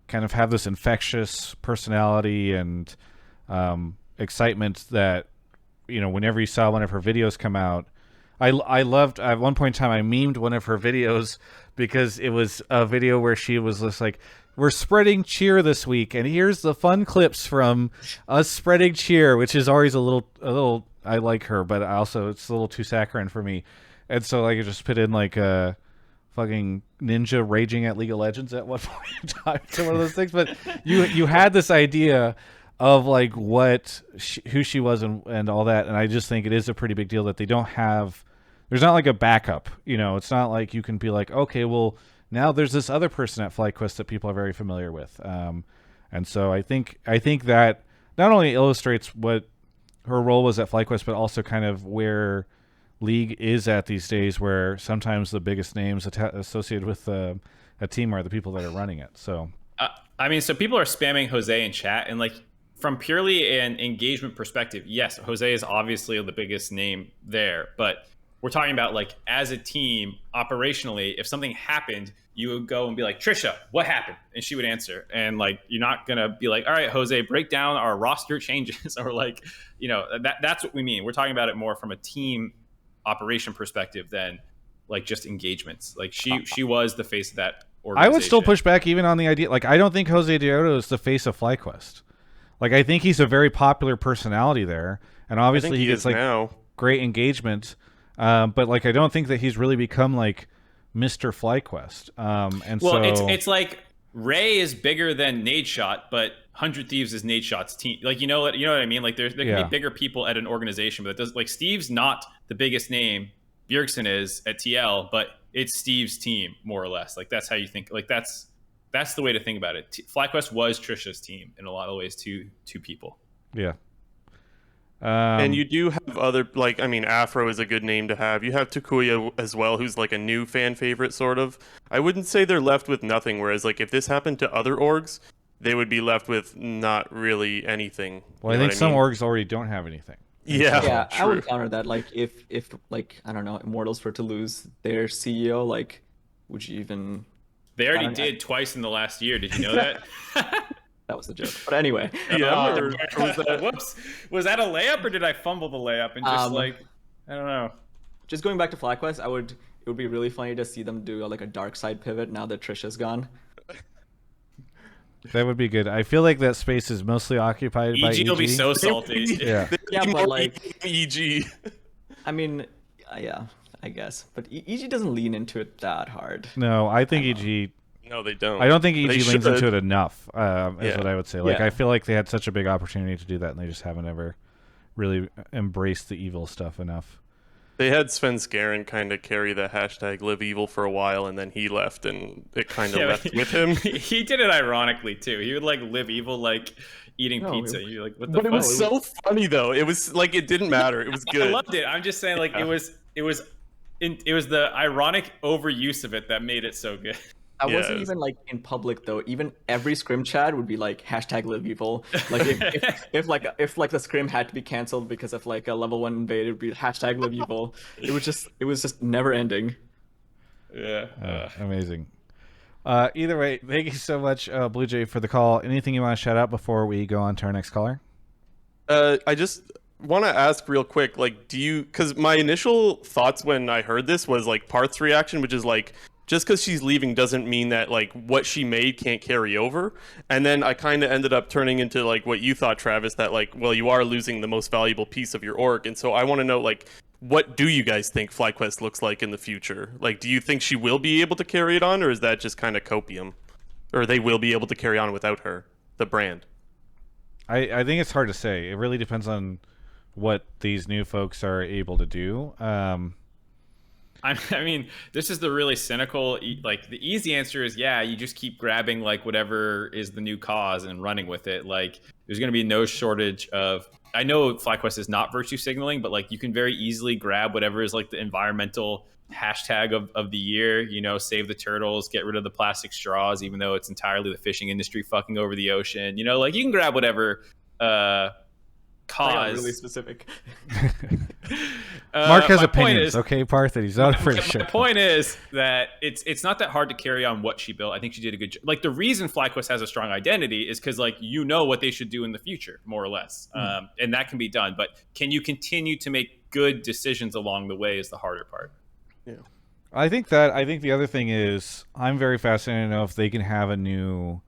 kind of have this infectious personality and excitement that, you know, whenever you saw one of her videos come out, I loved, at one point in time I memed one of her videos because it was a video where she was just like, we're spreading cheer this week, and here's the fun clips from us spreading cheer, which is always a little. I like her, but also it's a little too saccharine for me, and so like I just put in like a fucking ninja raging at League of Legends at one point in time to one of those things. But you had this idea of like who she was and all that, and I just think it is a pretty big deal that they don't have. There's not like a backup, you know. It's not like you can be like, okay, well, now there's this other person at FlyQuest that people are very familiar with, and so I think that not only illustrates what her role was at FlyQuest, but also kind of where League is at these days, where sometimes the biggest names associated with a team are the people that are running it. So, I mean, so people are spamming Jose in chat, and like from purely an engagement perspective, yes, Jose is obviously the biggest name there, but we're talking about like as a team operationally, if something happened, you would go and be like, Trisha, what happened? And she would answer. And like, you're not going to be like, all right, Jose, break down our roster changes or like, you know, that's what we mean. We're talking about it more from a team operation perspective than like just engagements. Like she was the face of that organization. I would still push back even on the idea. Like, I don't think Jose Deodo is the face of FlyQuest. Like, I think he's a very popular personality there. And obviously he gets like now great engagement. But like, I don't think that he's really become like Mr. FlyQuest. And well, so it's like Ray is bigger than Nadeshot, but 100 Thieves is Nadeshot's team. Like, you know what I mean? Like there can be bigger people at an organization, but it does, like Steve's not the biggest name. Bjergsen is at TL, but it's Steve's team more or less. Like that's how you think. Like that's the way to think about it. FlyQuest was Trisha's team in a lot of ways. Two people. Yeah. And you do have other, like, I mean, Afro is a good name to have. You have Takuya as well, who's like a new fan favorite, sort of. I wouldn't say they're left with nothing, whereas, like, if this happened to other orgs, they would be left with not really anything. Well, I think some orgs already don't have anything. Yeah, I would counter that. Like, if like, I don't know, Immortals were to lose their CEO, like, would you even... They already did twice in the last year. Did you know that? That was the joke. But anyway. Whoops. Was that a layup or did I fumble the layup and just like, I don't know. Just going back to FlyQuest, it would be really funny to see them do like a dark side pivot now that Trisha's gone. That would be good. I feel like that space is mostly occupied by EG. EG will be so salty. Yeah, but like EG. I mean, yeah, I guess. But EG doesn't lean into it that hard. No, I think EG... No, they don't. I don't think EG leans into it enough, is what I would say. Like, I feel like they had such a big opportunity to do that, and they just haven't ever really embraced the evil stuff enough. They had Sven Skaren kind of carry the hashtag live evil for a while, and then he left, and it kind of left with him. He did it ironically, too. He would, like, live evil, like, eating No, pizza. it- You're like, what the But fuck? it was so funny though. It was like it didn't matter. It was I good. loved it. I'm just saying, like, it was the ironic overuse of it that made it so good. I Yeah, wasn't it was- even like in public though. Even every scrim chat would be like hashtag live evil. Like if like the scrim had to be canceled because of like a level 1 invade, it would be hashtag live evil. It was just never ending. Yeah. Amazing. Either way, thank you so much, Bluejay, for the call. Anything you want to shout out before we go on to our next caller? I just want to ask real quick, like, because my initial thoughts when I heard this was like Parth's reaction, which is like, just because she's leaving doesn't mean that like what she made can't carry over. And then I kind of ended up turning into like what you thought, Travis, that like, well, you are losing the most valuable piece of your org. And so I want to know, like, what do you guys think FlyQuest looks like in the future? Like, do you think she will be able to carry it on, or is that just kind of copium? Or they will be able to carry on without her, the brand? I think it's hard to say. It really depends on what these new folks are able to do. I mean, this is the really cynical, like, the easy answer is, yeah, you just keep grabbing, like, whatever is the new cause and running with it. Like, there's going to be no shortage of, I know FlyQuest is not virtue signaling, but, like, you can very easily grab whatever is, like, the environmental hashtag of the year, you know, save the turtles, get rid of the plastic straws, even though it's entirely the fishing industry fucking over the ocean. You know, like, you can grab whatever I got cause. really specific. Mark has my point opinions, is- okay, Parth, and he's not afraid to My share. point is that it's not that hard to carry on what she built. I think she did a good job. Like, the reason FlyQuest has a strong identity is because, like, you know what they should do in the future, more or less, and that can be done. But can you continue to make good decisions along the way is the harder part. Yeah. I think the other thing is I'm very fascinated to know if they can have a new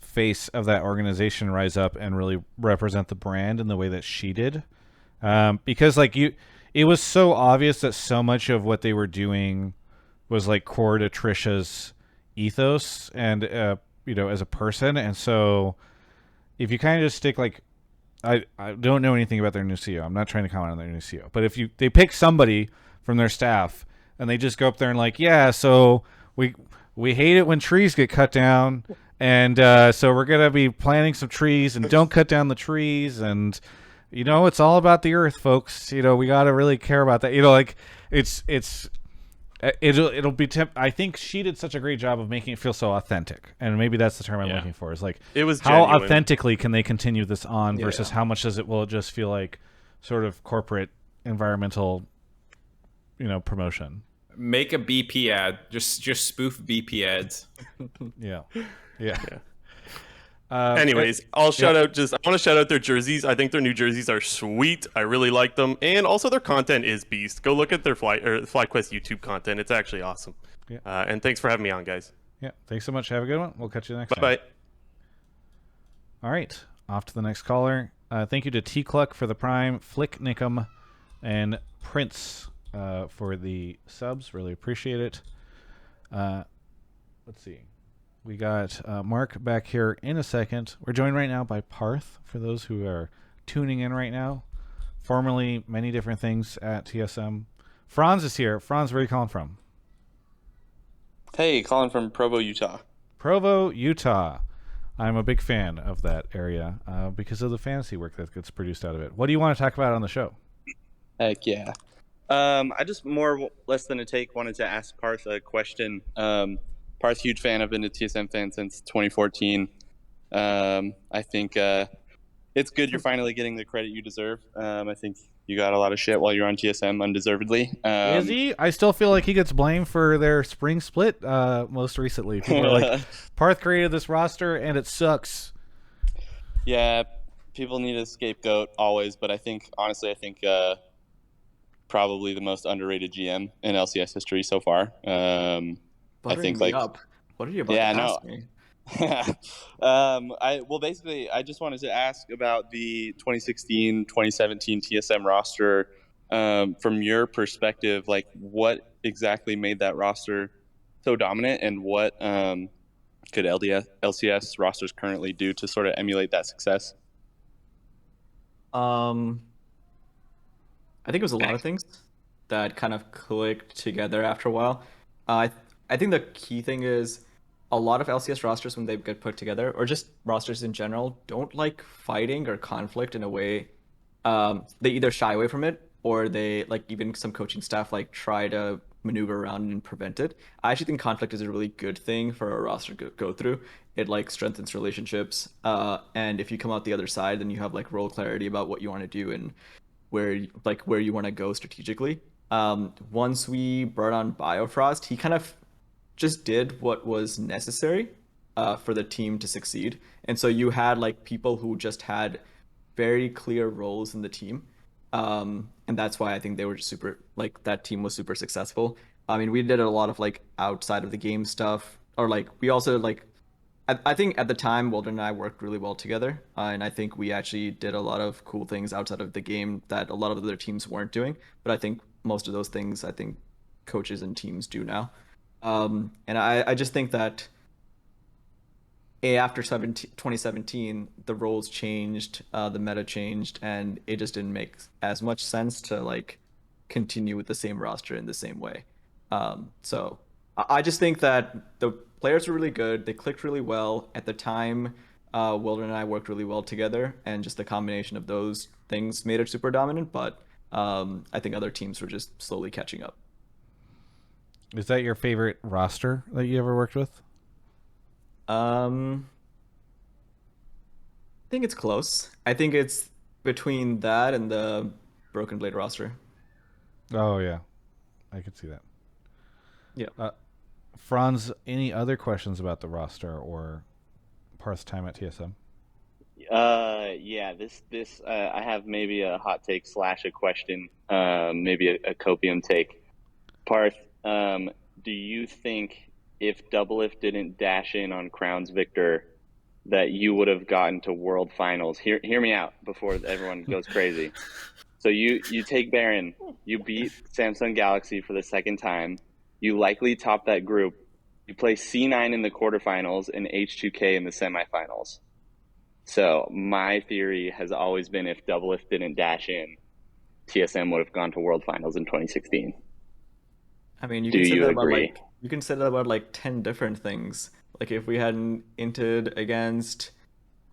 face of that organization rise up and really represent the brand in the way that she did, because like it was so obvious that so much of what they were doing was like core to Trisha's ethos and you know, as a person. And so if you kind of just stick like, I don't know anything about their new CEO. I'm not trying to comment on their new CEO, but if they pick somebody from their staff and they just go up there and like, yeah, so we hate it when trees get cut down. And so we're going to be planting some trees, and don't cut down the trees. And, you know, it's all about the earth, folks. You know, we got to really care about that. You know, like it'll be I think she did such a great job of making it feel so authentic. And maybe that's the term I'm looking for, is like, It was how genuine. authentically can they continue this on versus Yeah. how much will it just feel like sort of corporate environmental, you know, promotion. Make a BP ad. Just spoof BP ads. Yeah. Yeah. Anyways, I want to shout out their jerseys. I think their new jerseys are sweet. I really like them, and also their content is beast. Go look at their FlyQuest YouTube content. It's actually awesome. Yeah. And thanks for having me on, guys. Yeah. Thanks so much. Have a good one. We'll catch you next time. Bye bye. All right, off to the next caller. Thank you to T Cluck for the Prime, Flick Nickum, and Prince for the subs. Really appreciate it. Let's see. We got Mark back here in a second. We're joined right now by Parth, for those who are tuning in right now. Formerly many different things at TSM. Franz is here. Franz, where are you calling from? Hey, calling from Provo, Utah. Provo, Utah. I'm a big fan of that area because of the fantasy work that gets produced out of it. What do you want to talk about on the show? Heck yeah. I just more less than a take wanted to ask Parth a question. Parth, huge fan. I've been a TSM fan since 2014. I think it's good you're finally getting the credit you deserve. I think you got a lot of shit while you're on TSM undeservedly. Is he? I still feel like he gets blamed for their spring split most recently. People are like, Parth created this roster and it sucks. Yeah, people need a scapegoat always, but I think probably the most underrated GM in LCS history so far. I think Me up. What are you about to ask me? I just wanted to ask about the 2016-2017 TSM roster. From your perspective, like, what exactly made that roster so dominant, and what could LCS rosters currently do to sort of emulate that success? I think it was a lot of things that kind of clicked together after a while. I think the key thing is a lot of LCS rosters, when they get put together, or just rosters in general, don't like fighting or conflict in a way. They either shy away from it, or they, like, even some coaching staff like try to maneuver around and prevent it. I actually think conflict is a really good thing for a roster to go through. It like strengthens relationships, and if you come out the other side, then you have like role clarity about what you want to do and where you want to go strategically. Once we brought on Biofrost, he kind of just did what was necessary for the team to succeed. And so you had like people who just had very clear roles in the team. And that's why I think they were super, like, that team was super successful. I mean, we did a lot of like outside of the game stuff, or like we also like, I think at the time, Wildren and I worked really well together. And I think we actually did a lot of cool things outside of the game that a lot of other teams weren't doing. But I think most of those things, I think coaches and teams do now. And I just think that after 2017, the roles changed, the meta changed, and it just didn't make as much sense to like continue with the same roster in the same way. So I just think that the players were really good. They clicked really well at the time. Wildren and I worked really well together, and just the combination of those things made it super dominant. But I think other teams were just slowly catching up. Is that your favorite roster that you ever worked with? I think it's close. I think it's between that and the Broken Blade roster. Oh yeah, I could see that. Yeah. Franz, any other questions about the roster or Parth's time at TSM? Yeah, this I have maybe a hot take / a question, maybe a copium take. Parth, do you think if Doublelift didn't dash in on Crown's Victor, that you would have gotten to World Finals? Hear me out before everyone goes crazy. So you take Baron, you beat Samsung Galaxy for the second time, you likely top that group, you play C9 in the quarterfinals and H2K in the semifinals. So my theory has always been if Doublelift didn't dash in, TSM would have gone to World Finals in 2016. I mean, Do you agree? You can say that about like 10 different things. Like if we hadn't inted against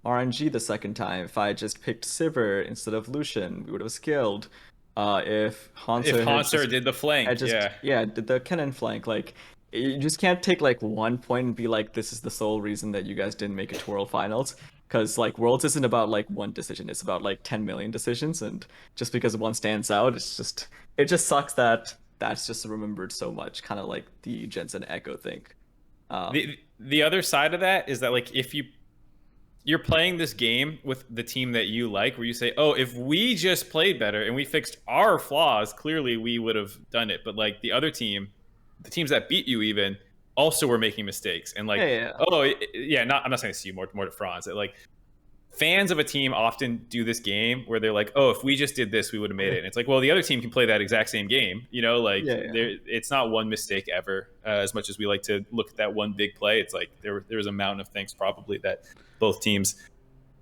RNG the second time, if I just picked Sivir instead of Lucian, we would have skilled. If Hanser did the flank, did the cannon flank. Like, you just can't take like one point and be like, this is the sole reason that you guys didn't make it to World Finals. Because like Worlds isn't about like one decision, it's about like 10 million decisions, and just because one stands out, it just sucks that that's just remembered so much, kind of like the Jensen Echo thing. The other side of that is that like if you're playing this game with the team that you like, where you say, oh, if we just played better and we fixed our flaws, clearly we would have done it. But like the other team, the teams that beat you even, also were making mistakes. And like, I'm not saying to see more to Franz. Like, fans of a team often do this game where they're like, oh, if we just did this, we would have made it. And it's like, well, the other team can play that exact same game. You know, like it's not one mistake ever. As much as we like to look at that one big play, it's like there's a mountain of things probably that both teams,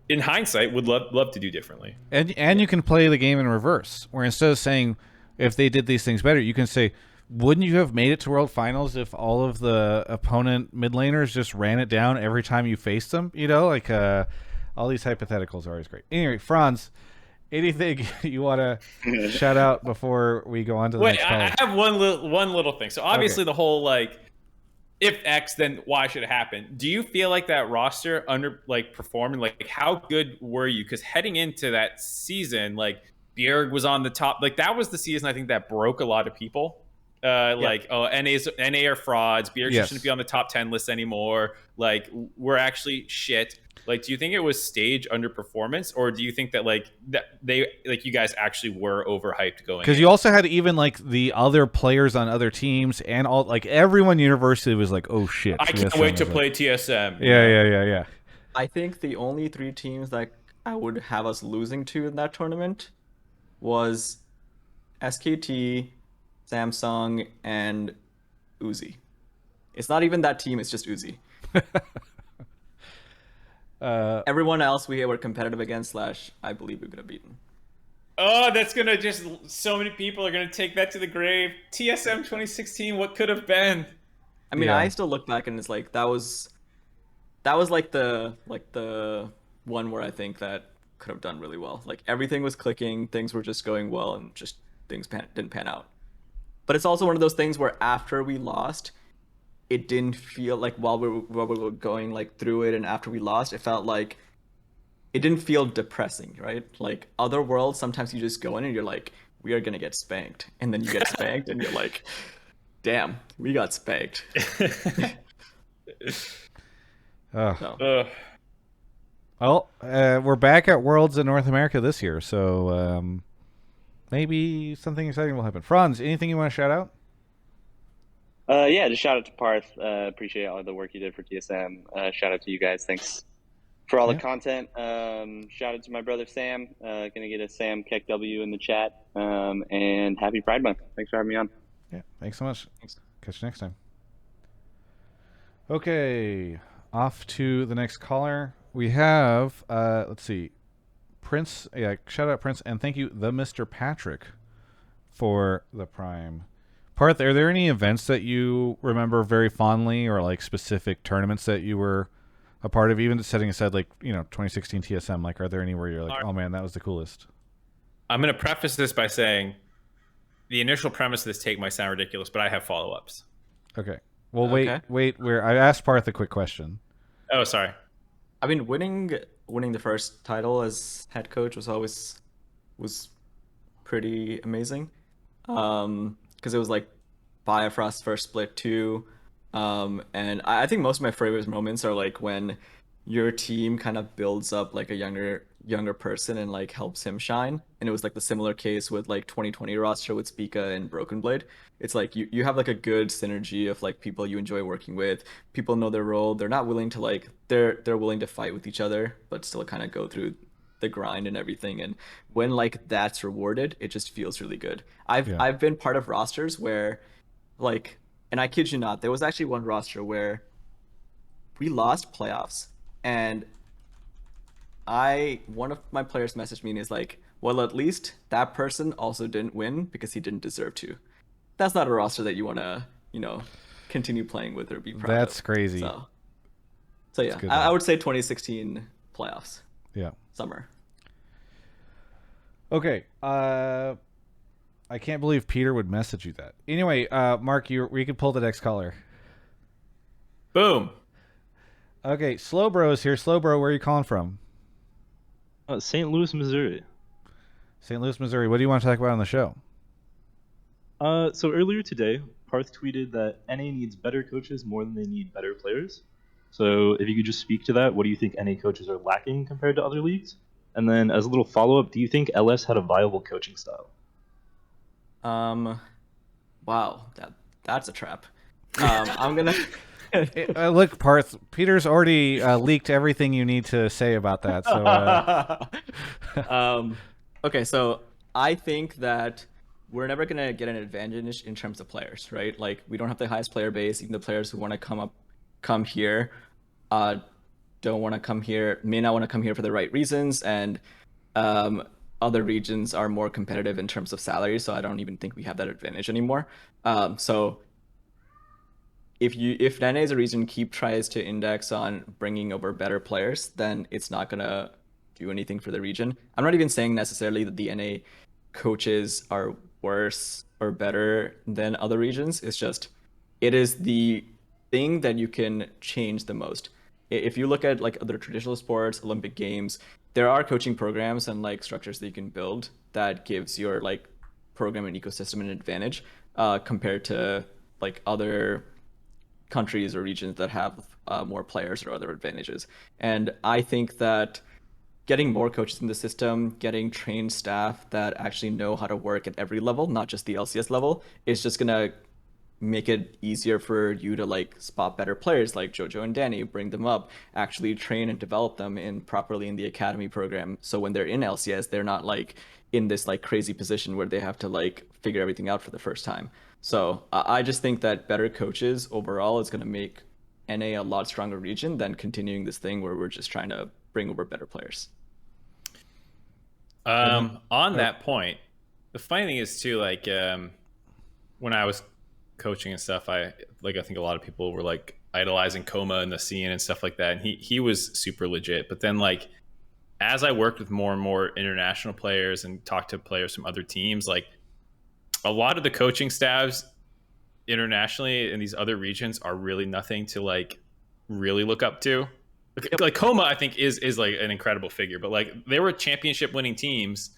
in hindsight, would love to do differently. And you can play the game in reverse, where instead of saying if they did these things better, you can say, wouldn't you have made it to World Finals if all of the opponent mid laners just ran it down every time you faced them? You know, like all these hypotheticals are always great. Anyway, Franz, anything you want to shout out before we go on to the next call? I have one little thing. So obviously the whole like, if X, then Y should happen. Do you feel like that roster performing? Like, how good were you? Because heading into that season, like Bjerg was on the top. Like that was the season I think that broke a lot of people. Like, oh, NA are frauds. Bjerg shouldn't be on the top 10 list anymore. Like, we're actually shit. Like, do you think it was stage underperformance, or do you think that you guys actually were overhyped going? Because you also had even like the other players on other teams and all, like everyone universally was like, oh shit, I can't wait to play TSM. Yeah. I think the only 3 teams that I would have us losing to in that tournament was SKT, Samsung, and Uzi. It's not even that team, it's just Uzi. Everyone else we were competitive against / I believe we could have beaten. Oh, that's gonna so many people are gonna take that to the grave. TSM 2016, what could have been? I mean, Yeah. I still look back and it's like that was like the one where I think that could have done really well. Like everything was clicking, things were just going well, and just things didn't pan out. But it's also one of those things where after we lost, it didn't feel like while we were going like through it, and after we lost, it felt like it didn't feel depressing, right? Like other worlds, sometimes you just go in and you're like, we are gonna get spanked, and then you get spanked, and you're like, damn, we got spanked. So, Well, we're back at Worlds in North America this year, so maybe something exciting will happen. Franz, anything you want to shout out? Yeah, just shout out to Parth. Appreciate all the work you did for TSM. Shout out to you guys. Thanks for all the content. Shout out to my brother Sam. Gonna get a Sam Keck W in the chat. And happy Pride Month. Thanks for having me on. Yeah, thanks so much. Thanks. Catch you next time. Okay, off to the next caller. We have, let's see, Prince. Yeah, shout out Prince, and thank you, the Mr. Patrick, for the Prime. Parth, are there any events that you remember very fondly, or like specific tournaments that you were a part of, even setting aside like 2016 TSM? Like, are there any where you're like, oh man, that was the coolest? I'm going to preface this by saying the initial premise of this take might sound ridiculous, but I have follow-ups. Okay. Well, wait. I asked Parth a quick question. Oh, sorry. I mean, winning the first title as head coach was pretty amazing. Because it was like Biafrost's first split too. And I think most of my favorite moments are like when your team kind of builds up like a younger person and like helps him shine. And it was like the similar case with like 2020 roster with Spica and Broken Blade. It's like you have like a good synergy of like people you enjoy working with. People know their role. They're not willing to like they're willing to fight with each other, but still kind of go through the grind and everything. And when like that's rewarded, it just feels really good. I've been part of rosters where like, and I kid you not, there was actually one roster where we lost playoffs, and one of my players messaged me and is like, well, at least that person also didn't win because he didn't deserve to. That's not a roster that you want to, continue playing with or be proud of. That's crazy. So yeah, I would say 2016 playoffs. Yeah. Summer. Okay. I can't believe Peter would message you that. Anyway, Mark, we can pull the next caller. Boom. Okay, Slowbro is here. Slowbro, where are you calling from? St. Louis, Missouri. St. Louis, Missouri. What do you want to talk about on the show? So earlier today, Parth tweeted that NA needs better coaches more than they need better players. So if you could just speak to that, what do you think NA coaches are lacking compared to other leagues? And then as a little follow-up, do you think LS had a viable coaching style? Wow, that's a trap. I'm gonna look, Parth. Peter's already leaked everything you need to say about that. So, okay, so I think that we're never gonna get an advantage in terms of players, right? Like we don't have the highest player base. Even the players who want to come here, don't want to come here. May not want to come here for the right reasons, and other regions are more competitive in terms of salary, so I don't even think we have that advantage anymore. So if NA as a region tries to index on bringing over better players, then it's not gonna do anything for the region. I'm not even saying necessarily that the NA coaches are worse or better than other regions. It's just it is the thing that you can change the most. If you look at like other traditional sports, Olympic Games, there are coaching programs and like structures that you can build that gives your like program and ecosystem an advantage compared to like other countries or regions that have more players or other advantages. And I think that getting more coaches in the system, getting trained staff that actually know how to work at every level, not just the LCS level, is just gonna make it easier for you to like spot better players like Jojo and Danny, bring them up, actually train and develop them properly in the academy program. So when they're in LCS, they're not like in this like crazy position where they have to like figure everything out for the first time. So I just think that better coaches overall is going to make NA a lot stronger region than continuing this thing where we're just trying to bring over better players. On that point, the funny thing is too, like when I was coaching and stuff, I think a lot of people were like idolizing Coma in the scene and stuff like that, and he was super legit. But then like as I worked with more and more international players and talked to players from other teams, like a lot of the coaching staffs internationally in these other regions are really nothing to like really look up to. Like Coma, I think is like an incredible figure, but like there were championship winning teams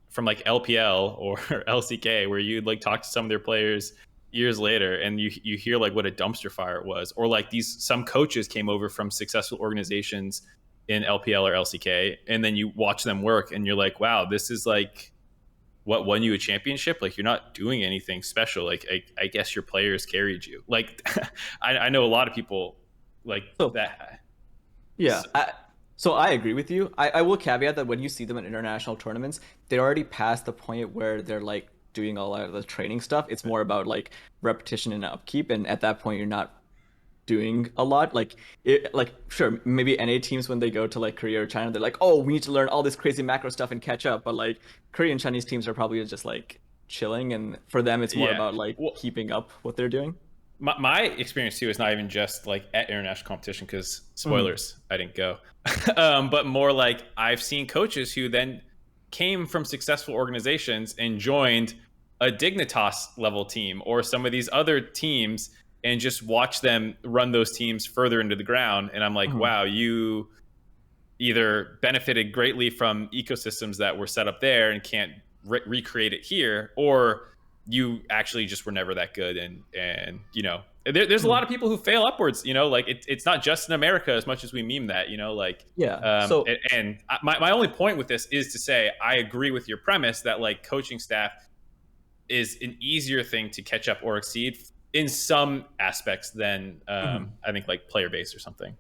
from like LPL or LCK where you'd like talk to some of their players years later and you hear like what a dumpster fire it was, or like some coaches came over from successful organizations in LPL or LCK, and then you watch them work and you're like, wow, this is like what won you a championship. Like you're not doing anything special. Like I guess your players carried you. Like I know a lot of people like that. Yeah. So I agree with you. I will caveat that when you see them in international tournaments, they're already past the point where they're like doing all of the training stuff. It's more about like repetition and upkeep. And at that point, you're not doing a lot. Like sure, maybe NA teams when they go to like Korea or China, they're like, oh, we need to learn all this crazy macro stuff and catch up. But like Korean Chinese teams are probably just like chilling. And for them, it's more about like keeping up what they're doing. My experience too is not even just like at international competition, because spoilers, I didn't go, but more like I've seen coaches who then came from successful organizations and joined a Dignitas level team or some of these other teams and just watch them run those teams further into the ground. And I'm like, wow, you either benefited greatly from ecosystems that were set up there and can't recreate it here, or you actually just were never that good. And you know, there's a lot of people who fail upwards, you know, like it's not just in America as much as we meme that, you know, like, and my only point with this is to say, I agree with your premise that like coaching staff is an easier thing to catch up or exceed in some aspects than I think like player base or something.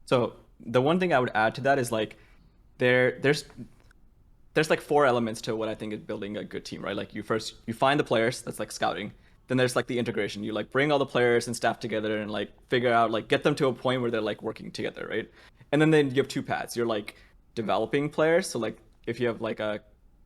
So the one thing I would add to that is like there's like 4 elements to what I think is building a good team, right? Like you find the players, that's like scouting. Then there's like the integration. You like bring all the players and staff together and like figure out, like get them to a point where they're like working together, right? And then you have 2 paths. You're like developing players. So like if you have like a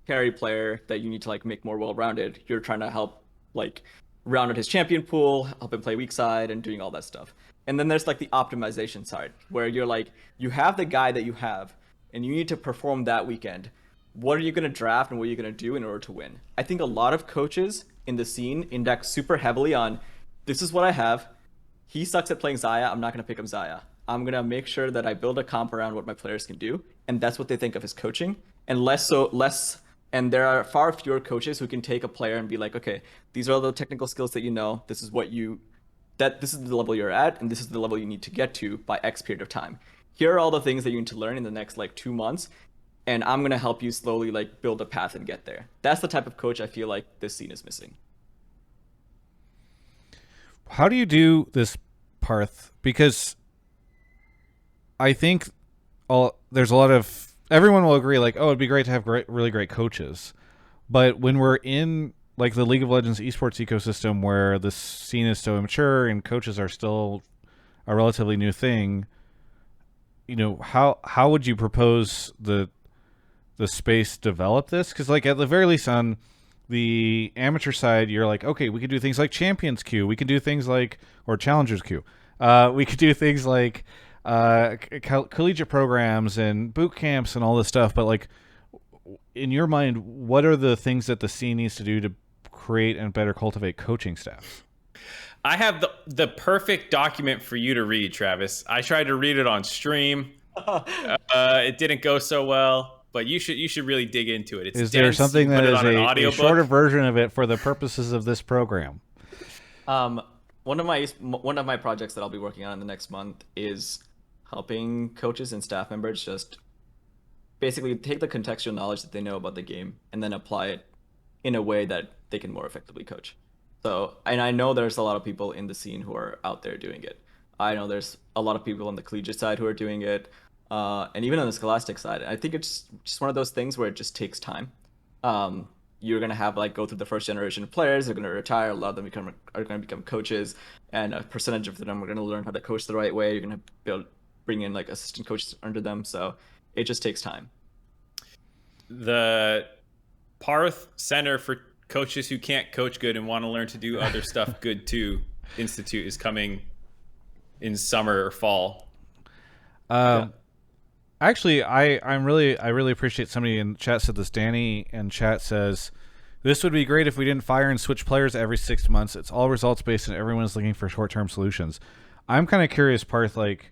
carry player that you need to like make more well-rounded, you're trying to help like round out his champion pool, help him play weak side and doing all that stuff. And then there's like the optimization side where you're like, you have the guy that you have and you need to perform that weekend. What are you going to draft and what are you going to do in order to win? I think a lot of coaches in the scene index super heavily on, this is what I have. He sucks at playing Xayah. I'm not going to pick up Xayah. I'm going to make sure that I build a comp around what my players can do. And that's what they think of as coaching. And and there are far fewer coaches who can take a player and be like, okay, these are all the technical skills that you know. This is this is the level you're at. And this is the level you need to get to by X period of time. Here are all the things that you need to learn in the next like 2 months. And I'm going to help you slowly like build a path and get there. That's the type of coach I feel like this scene is missing. How do you do this, Parth? Because I think there's a lot of, everyone will agree like, oh, it'd be great to have really great coaches. But when we're in like the League of Legends esports ecosystem where the scene is so immature and coaches are still a relatively new thing, you know, how would you propose the space develop this? Because like at the very least on the amateur side, you're like, okay, we could do things like Champions Queue, we could do things like, or Challengers Queue, we could do things like collegiate programs and boot camps and all this stuff. But like in your mind, what are the things that the scene needs to do to create and better cultivate coaching staff? I have the perfect document for you to read, Travis. I tried to read it on stream. It didn't go so well. But you should really dig into it. It's is there something that is a shorter book. version of it for the purposes of this program? One of my projects that I'll be working on in the next month is helping coaches and staff members just basically take the contextual knowledge that they know about the game and then apply it in a way that they can more effectively coach. So, and I know there's a lot of people in the scene who are out there doing it. I know there's a lot of people on the collegiate side who are doing it. And even on the scholastic side, I think it's just one of those things where it just takes time. You're going to have like go through the first generation of players, they're going to retire, a lot of them are going to become coaches, and a percentage of them are going to learn how to coach the right way. You're going to bring in like assistant coaches under them, so it just takes time. The Parth Center for coaches who can't coach good and want to learn to do other stuff good too. Institute is coming in summer or fall. Actually, I really appreciate somebody in chat said this. Danny in chat says, this would be great if we didn't fire and switch players every 6 months. It's all results based and everyone is looking for short-term solutions. I'm kind of curious, Parth, like,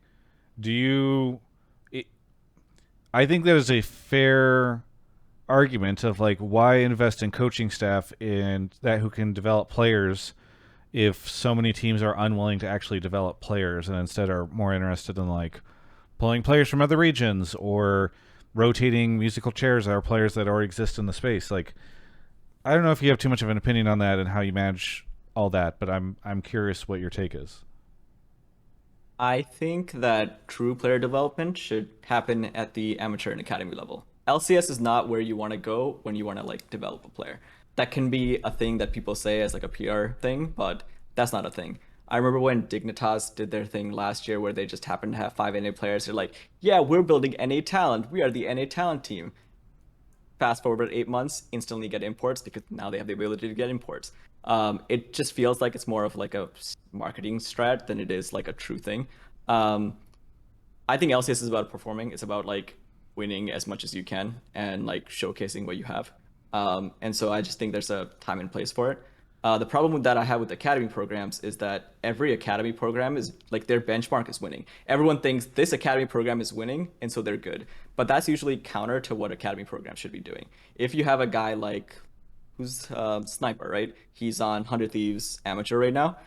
I think there's a fair argument of like, why invest in coaching staff in that who can develop players if so many teams are unwilling to actually develop players and instead are more interested in like pulling players from other regions or rotating musical chairs that are players that already exist in the space. Like, I don't know if you have too much of an opinion on that and how you manage all that, but I'm curious what your take is. I think that true player development should happen at the amateur and academy level. LCS is not where you want to go when you want to like develop a player. That can be a thing that people say as like a PR thing, but that's not a thing. I remember when Dignitas did their thing last year where they just happened to have 5 NA players. They're like, yeah, we're building NA talent. We are the NA talent team. Fast forward 8 months, instantly get imports because now they have the ability to get imports. It just feels like it's more of like a marketing strat than it is like a true thing. I think LCS is about performing. It's about like winning as much as you can and like showcasing what you have. And so I just think there's a time and place for it. The problem that I have with academy programs is that every academy program is like their benchmark is winning. Everyone thinks this academy program is winning, and so they're good. But that's usually counter to what academy programs should be doing. If you have a guy like who's Sniper, right? He's on 100 Thieves amateur right now.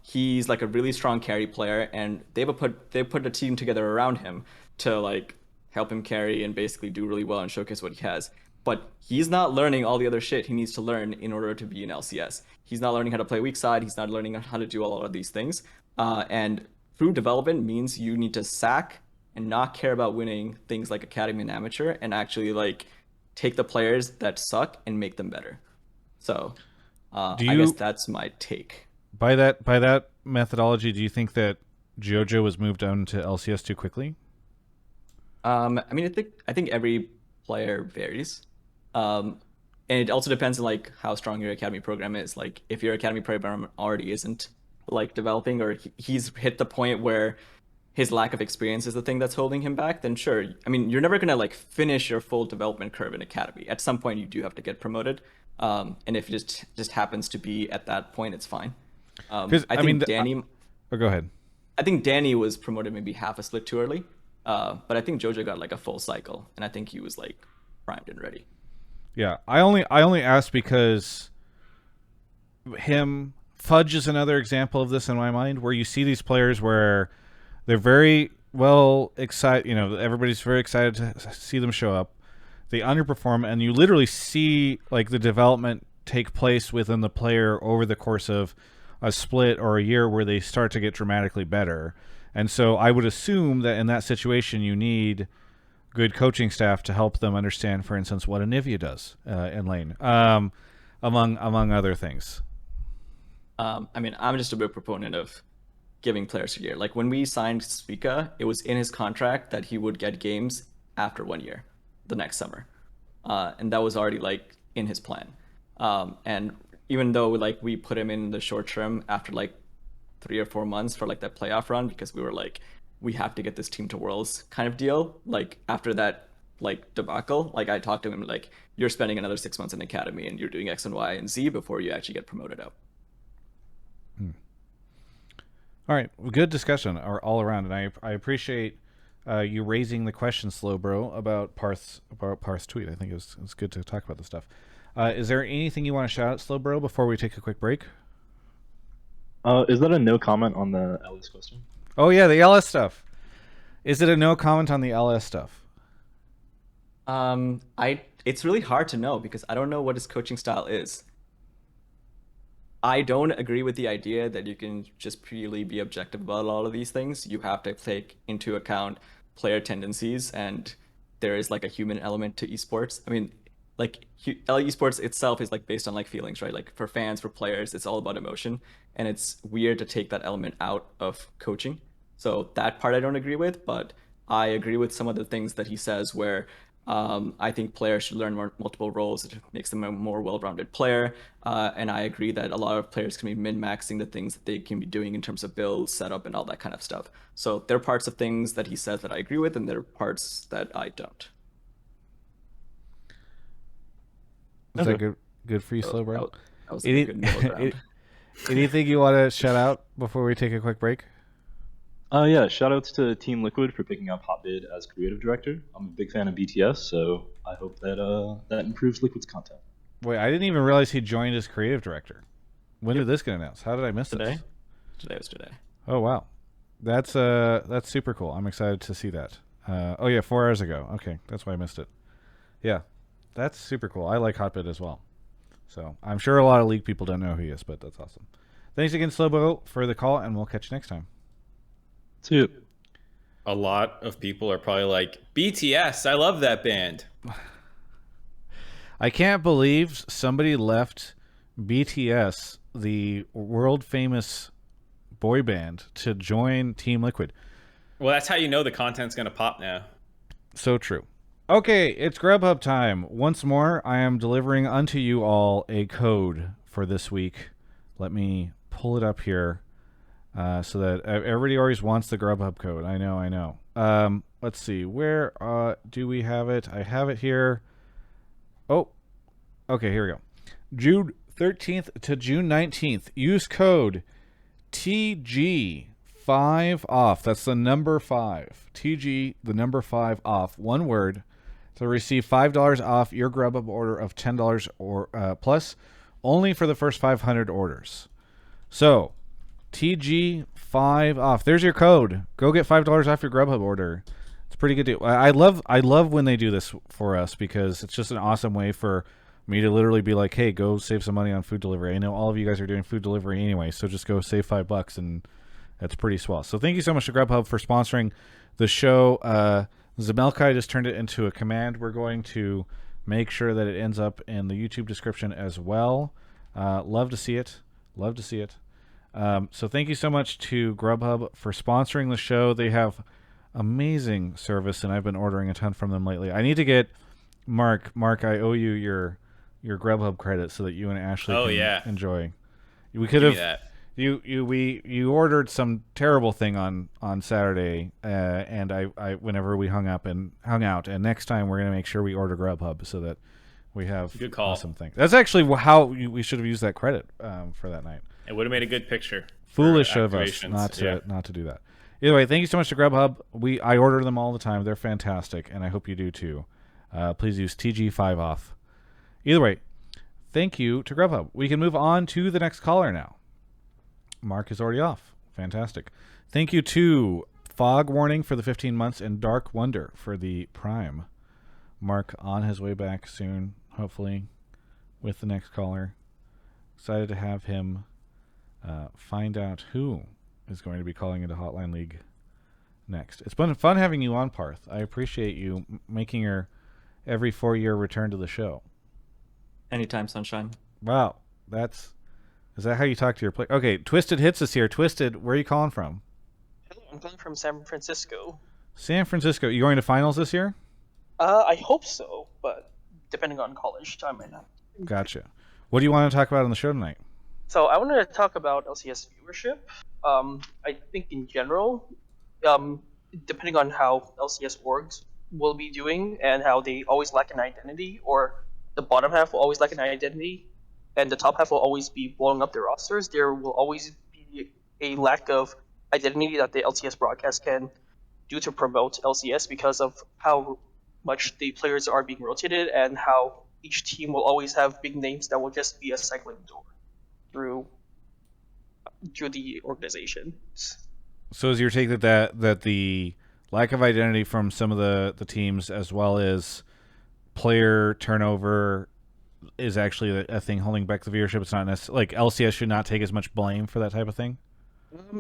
He's like a really strong carry player, and they put a team together around him to like help him carry and basically do really well and showcase what he has. But he's not learning all the other shit he needs to learn in order to be an LCS. He's not learning how to play weak side. He's not learning how to do all of these things. And true development means you need to sack and not care about winning things like academy and amateur and actually like take the players that suck and make them better. So I guess that's my take. By that methodology, do you think that JoJo was moved on to LCS too quickly? I mean, I think every player varies. And it also depends on like how strong your academy program is. Like if your academy program already isn't like developing, or he's hit the point where his lack of experience is the thing that's holding him back, then sure. I mean, you're never gonna like finish your full development curve in academy. At some point, you do have to get promoted. And if it just happens to be at that point, it's fine. I think Danny. Oh, go ahead. I think Danny was promoted maybe half a split too early. But I think JoJo got like a full cycle, and I think he was like primed and ready. Yeah, I only asked because Fudge is another example of this in my mind, where you see these players where they're very well excited. You know, everybody's very excited to see them show up. They underperform, and you literally see like the development take place within the player over the course of a split or a year, where they start to get dramatically better. And so I would assume that in that situation, you need good coaching staff to help them understand, for instance, what Anivia does in lane, among other things. I mean, I'm just a big proponent of giving players a year. Like when we signed Spica, it was in his contract that he would get games after 1 year, the next summer. And that was already like in his plan. And even though like we put him in the short term after like 3 or 4 months for like that playoff run, because we were like, we have to get this team to Worlds kind of deal. Like after that like debacle, like I talked to him like, you're spending another 6 months in academy and you're doing X and Y and Z before you actually get promoted out. All right, well, good discussion all around, and I appreciate you raising the question, Slow Bro, about Parth's tweet. I think it's good to talk about this stuff. Is there anything you want to shout out, Slow Bro, before we take a quick break? Is that a no comment on the LS question? Oh yeah, the LS stuff. Is it a no comment on the LS stuff? It's really hard to know because I don't know what his coaching style is. I don't agree with the idea that you can just purely be objective about all of these things. You have to take into account player tendencies, and there is like a human element to esports. I mean, like esports itself is like based on like feelings, right? Like for fans, for players, it's all about emotion, and it's weird to take that element out of coaching. So that part I don't agree with, but I agree with some of the things that he says where I think players should learn multiple roles. It makes them a more well-rounded player. And I agree that a lot of players can be min-maxing the things that they can be doing in terms of build, setup, and all that kind of stuff. So there are parts of things that he says that I agree with, and there are parts that I don't. Is that good for you, So Slowbro? that was a good middle ground. Anything you want to shout out before we take a quick break? Yeah, shoutouts to Team Liquid for picking up Hotbid as creative director. I'm a big fan of BTS, so I hope that that improves Liquid's content. Wait, I didn't even realize he joined as creative director. When did this get announced? How did I miss Today? this? Today was today. Oh wow, that's super cool. I'm excited to see that. Oh yeah, 4 hours ago. Okay, that's why I missed it. Yeah, that's super cool. I like Hotbit as well. So I'm sure a lot of League people don't know who he is, but that's awesome. Thanks again, Slowbo, for the call, and we'll catch you next time. See you. A lot of people are probably like, BTS, I love that band. I can't believe somebody left BTS, the world famous boy band, to join Team Liquid. Well, that's how you know the content's going to pop now. So true. Okay, it's Grubhub time. Once more, I am delivering unto you all a code for this week. Let me pull it up here so that everybody always wants the Grubhub code. I know. Let's see. Where do we have it? I have it here. Oh, okay, here we go. June 13th to June 19th. Use code TG5OFF. That's the number 5. TG, the number 5 off. One word. To receive $5 off your Grubhub order of $10 or plus, only for the first 500 orders. So, TG5 off. There's your code. Go get $5 off your Grubhub order. It's a pretty good deal. I love when they do this for us because it's just an awesome way for me to literally be like, hey, go save some money on food delivery. I know all of you guys are doing food delivery anyway, so just go save $5 and that's pretty swell. So thank you so much to Grubhub for sponsoring the show. Zemelci just turned it into a command. We're going to make sure that it ends up in the YouTube description as well. Love to see it. So thank you so much to Grubhub for sponsoring the show. They have amazing service, and I've been ordering a ton from them lately. I need to get Mark, I owe you your Grubhub credit so that you and Ashley can enjoy. We could have. You ordered some terrible thing on Saturday, and I whenever we hung out, and next time we're gonna make sure we order Grubhub so that we have good call. Awesome thing. That's actually how we should have used that credit for that night. It would have made a good picture. Foolish of us not to do that. Either way, thank you so much to Grubhub. I order them all the time. They're fantastic, and I hope you do too. Please use TG5 off. Either way, thank you to Grubhub. We can move on to the next caller now. Mark is already off. Fantastic. Thank you to Fog Warning for the 15 months and Dark Wonder for the Prime. Mark on his way back soon, hopefully, with the next caller. Excited to have him find out who is going to be calling into Hotline League next. It's been fun having you on, Parth. I appreciate you making your every 4-year return to the show. Anytime, sunshine. Wow, is that how you talk to your player? Okay, TwistedHitz is here. Twisted, where are you calling from? Hello, I'm calling from San Francisco. San Francisco. You going to finals this year? I hope so, but depending on college time right now. Gotcha. What do you want to talk about on the show tonight? So I wanted to talk about LCS viewership. I think in general, depending on how LCS orgs will be doing and how they always lack an identity, or the bottom half will always lack an identity, and the top half will always be blowing up their rosters, there will always be a lack of identity that the LCS broadcast can do to promote LCS because of how much the players are being rotated and how each team will always have big names that will just be a cycling door through the organization. So is your take that the lack of identity from some of the teams, as well as player turnover, is actually a thing holding back the viewership? It's not necessarily like LCS should not take as much blame for that type of thing.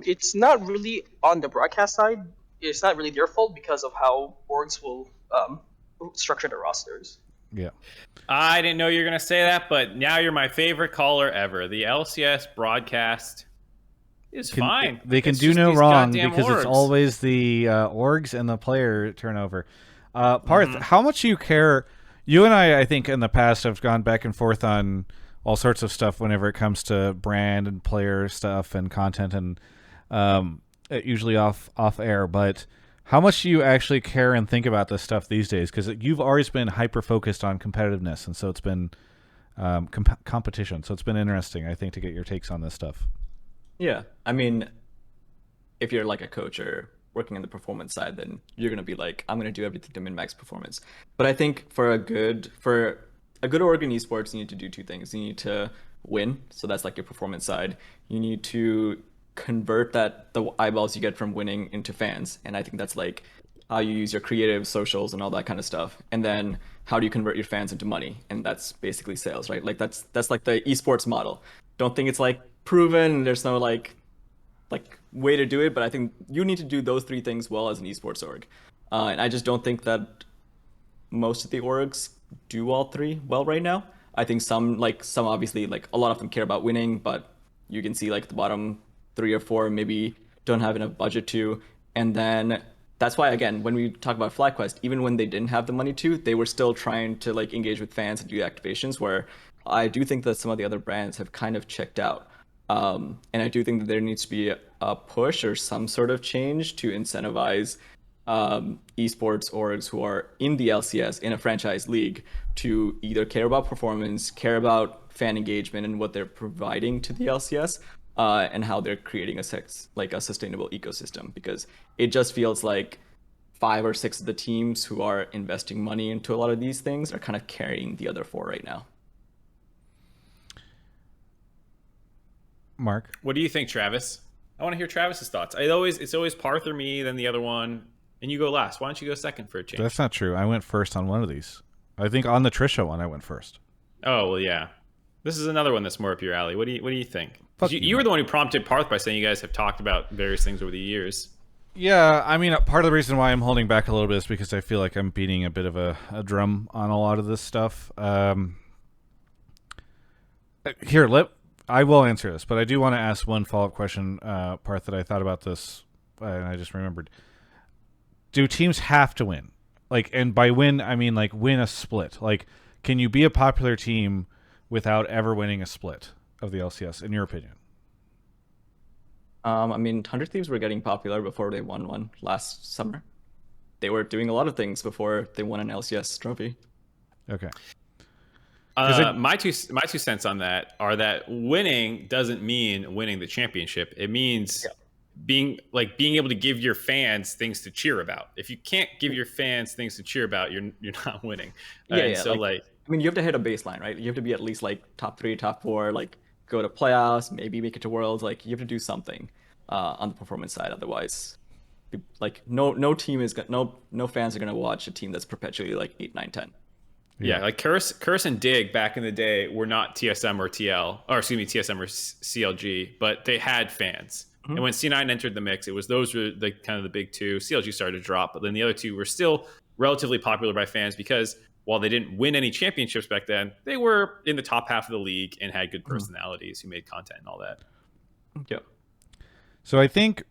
It's not really on the broadcast side. It's not really their fault because of how orgs will structure their rosters. Yeah. I didn't know you were going to say that, but now you're my favorite caller ever. The LCS broadcast is fine. They can It's do just no these wrong goddamn because orgs. it's always the orgs and the player turnover. Parth, how much do you care? You and I think in the past have gone back and forth on all sorts of stuff whenever it comes to brand and player stuff and content, and usually off air. But how much do you actually care and think about this stuff these days? Because you've always been hyper focused on competitiveness, and so it's been competition. So it's been interesting, I think, to get your takes on this stuff. Yeah, I mean, if you're like a coach or working on the performance side, then you're gonna be like, I'm gonna do everything to min-max performance. But I think for a good org in esports, you need to do two things. You need to win, so that's like your performance side. You need to convert the eyeballs you get from winning into fans, and I think that's like how you use your creative socials and all that kind of stuff. And then how do you convert your fans into money? And that's basically sales, right? Like that's like the esports model. Don't think it's like proven. There's no like way to do it, but I think you need to do those three things well as an esports org. And I just don't think that most of the orgs do all three well right now. I think some obviously, like a lot of them care about winning, but you can see like the bottom 3 or 4 maybe don't have enough budget to. And then that's why, again, when we talk about FlyQuest, even when they didn't have the money to, they were still trying to like engage with fans and do activations, where I do think that some of the other brands have kind of checked out. And I do think that there needs to be a push or some sort of change to incentivize esports orgs who are in the LCS, in a franchise league, to either care about performance, care about fan engagement and what they're providing to the LCS, and how they're creating a sustainable ecosystem. Because it just feels like 5 or 6 of the teams who are investing money into a lot of these things are kind of carrying the other 4 right now. Mark, what do you think, Travis? I want to hear Travis's thoughts. It's always Parth or me, then the other one, and you go last. Why don't you go second for a change? That's not true. I went first on one of these. I think on the Trisha one, I went first. Oh well, yeah. This is another one that's more up your alley. What do you think? You were man. the one who prompted Parth by saying you guys have talked about various things over the years. Yeah, I mean, part of the reason why I'm holding back a little bit is because I feel like I'm beating a bit of a drum on a lot of this stuff. I will answer this, but I do want to ask one follow-up question, Parth, that I thought about this, and I just remembered. Do teams have to win? Like, and by win, I mean, like, win a split. Like, can you be a popular team without ever winning a split of the LCS, in your opinion? I mean, 100 Thieves were getting popular before they won one last summer. They were doing a lot of things before they won an LCS trophy. Okay. My two cents on that are that winning doesn't mean winning the championship. It means being able to give your fans things to cheer about. If you can't give your fans things to cheer about, you're not winning. So I mean, you have to hit a baseline, right? You have to be at least like top 3, top 4, like go to playoffs, maybe make it to Worlds. Like you have to do something on the performance side. Otherwise, like no team is no fans are gonna watch a team that's perpetually like 8, 9, 10. Yeah, like Curse and Dig back in the day were not TSM or TSM or CLG, but they had fans. Mm-hmm. And when C9 entered the mix, those were the kind of the big two. CLG started to drop, but then the other two were still relatively popular by fans because while they didn't win any championships back then, they were in the top half of the league and had good personalities who made content and all that. Yeah. So I think,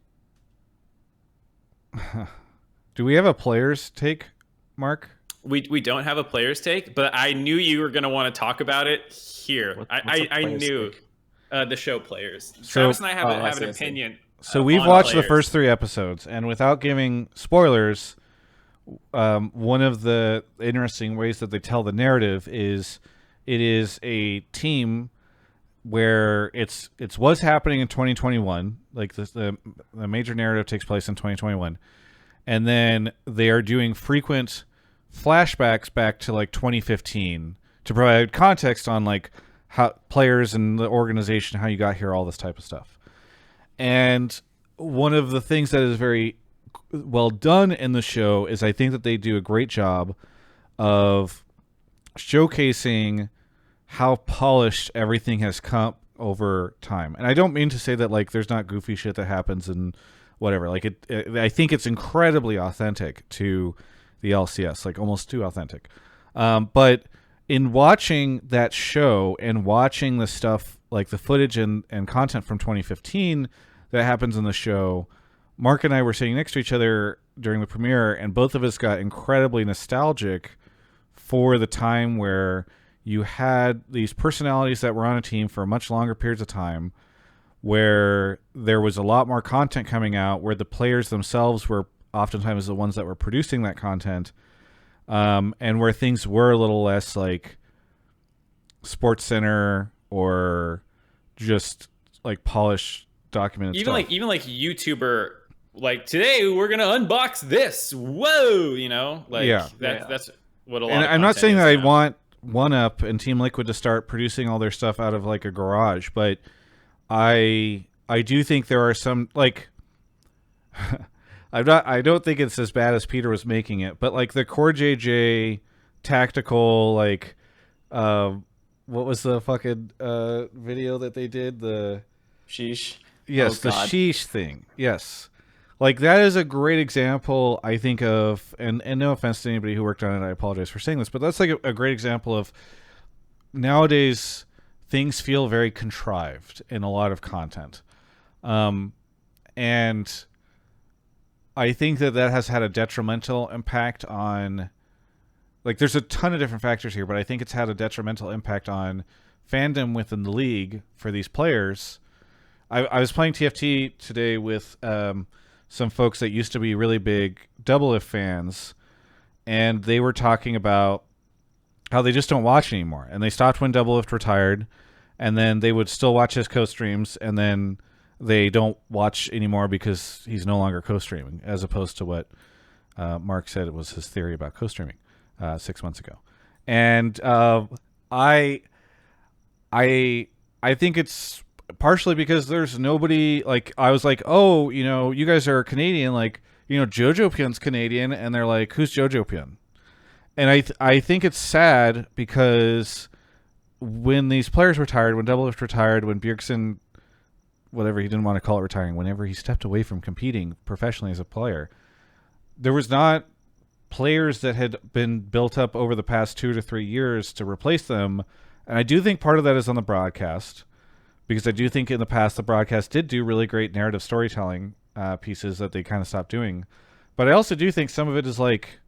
do we have a player's take, Mark? We don't have a player's take, but I knew you were going to want to talk about it here. I knew the show players. Travis and I have an opinion. So we've watched the first 3 episodes, and without giving spoilers, one of the interesting ways that they tell the narrative is it is a team where it's what's happening in 2021. Like the major narrative takes place in 2021, and then they are doing frequent flashbacks back to like 2015 to provide context on like how players and the organization, how you got here, all this type of stuff. And one of the things that is very well done in the show is I think that they do a great job of showcasing how polished everything has come over time. And I don't mean to say that like there's not goofy shit that happens and whatever. Like I think it's incredibly authentic to the LCS, like almost too authentic. But in watching that show and watching the stuff, like the footage and content from 2015 that happens in the show, Mark and I were sitting next to each other during the premiere, and both of us got incredibly nostalgic for the time where you had these personalities that were on a team for much longer periods of time, where there was a lot more content coming out, where the players themselves were oftentimes the ones that were producing that content, and where things were a little less like Sports Center or just like polished documented stuff. Even like YouTuber, like today we're gonna unbox this. Whoa, you know, like that's what a lot. And of I'm not content saying is that I now. want OneUp and Team Liquid to start producing all their stuff out of like a garage, but I do think there are some like I don't think it's as bad as Peter was making it, but like the Core JJ tactical like what was the fucking video that they did? The Sheesh. Yes, Oh, the God. sheesh thing. Yes. Like that is a great example, I think, of and no offense to anybody who worked on it, I apologize for saying this, but that's like a great example of nowadays things feel very contrived in a lot of content. And I think that has had a detrimental impact on, like, there's a ton of different factors here, but I think it's had a detrimental impact on fandom within the league for these players. I was playing TFT today with some folks that used to be really big Double If fans, and they were talking about how they just don't watch anymore, and they stopped when Double If retired, and then they would still watch his co-streams, and then they don't watch anymore because he's no longer co-streaming, as opposed to what Mark said it was his theory about co-streaming 6 months ago. And I think it's partially because there's nobody, like, I was like, oh, you know, you guys are Canadian, like, you know, Jojo Pyun's Canadian, and they're like, who's Jojo Pyun? And I think it's sad because when these players retired, when Double Lift retired, when Bjergsen, whatever, he didn't want to call it retiring, whenever he stepped away from competing professionally as a player, there was not players that had been built up over the past 2 to 3 years to replace them. And I do think part of that is on the broadcast, because I do think in the past the broadcast did do really great narrative storytelling pieces that they kind of stopped doing. But I also do think some of it is like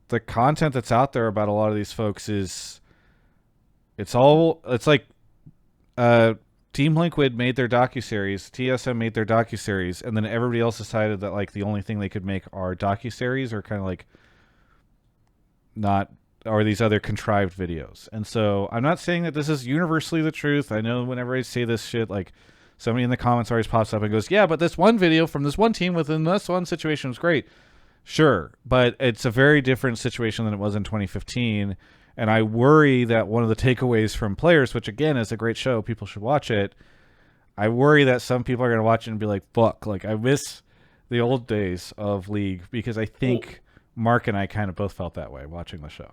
the content that's out there about a lot of these folks is it's like Team Liquid made their docuseries, TSM made their docuseries, and then everybody else decided that like the only thing they could make are docuseries or kind of like not, or these other contrived videos. And so I'm not saying that this is universally the truth. I know whenever I say this shit, like somebody in the comments always pops up and goes, yeah, but this one video from this one team within this one situation was great. Sure, but it's a very different situation than it was in 2015. And I worry that one of the takeaways from players, which again is a great show, people should watch it. I worry that some people are going to watch it and be like, fuck, like I miss the old days of League, because I think Mark and I kind of both felt that way watching the show.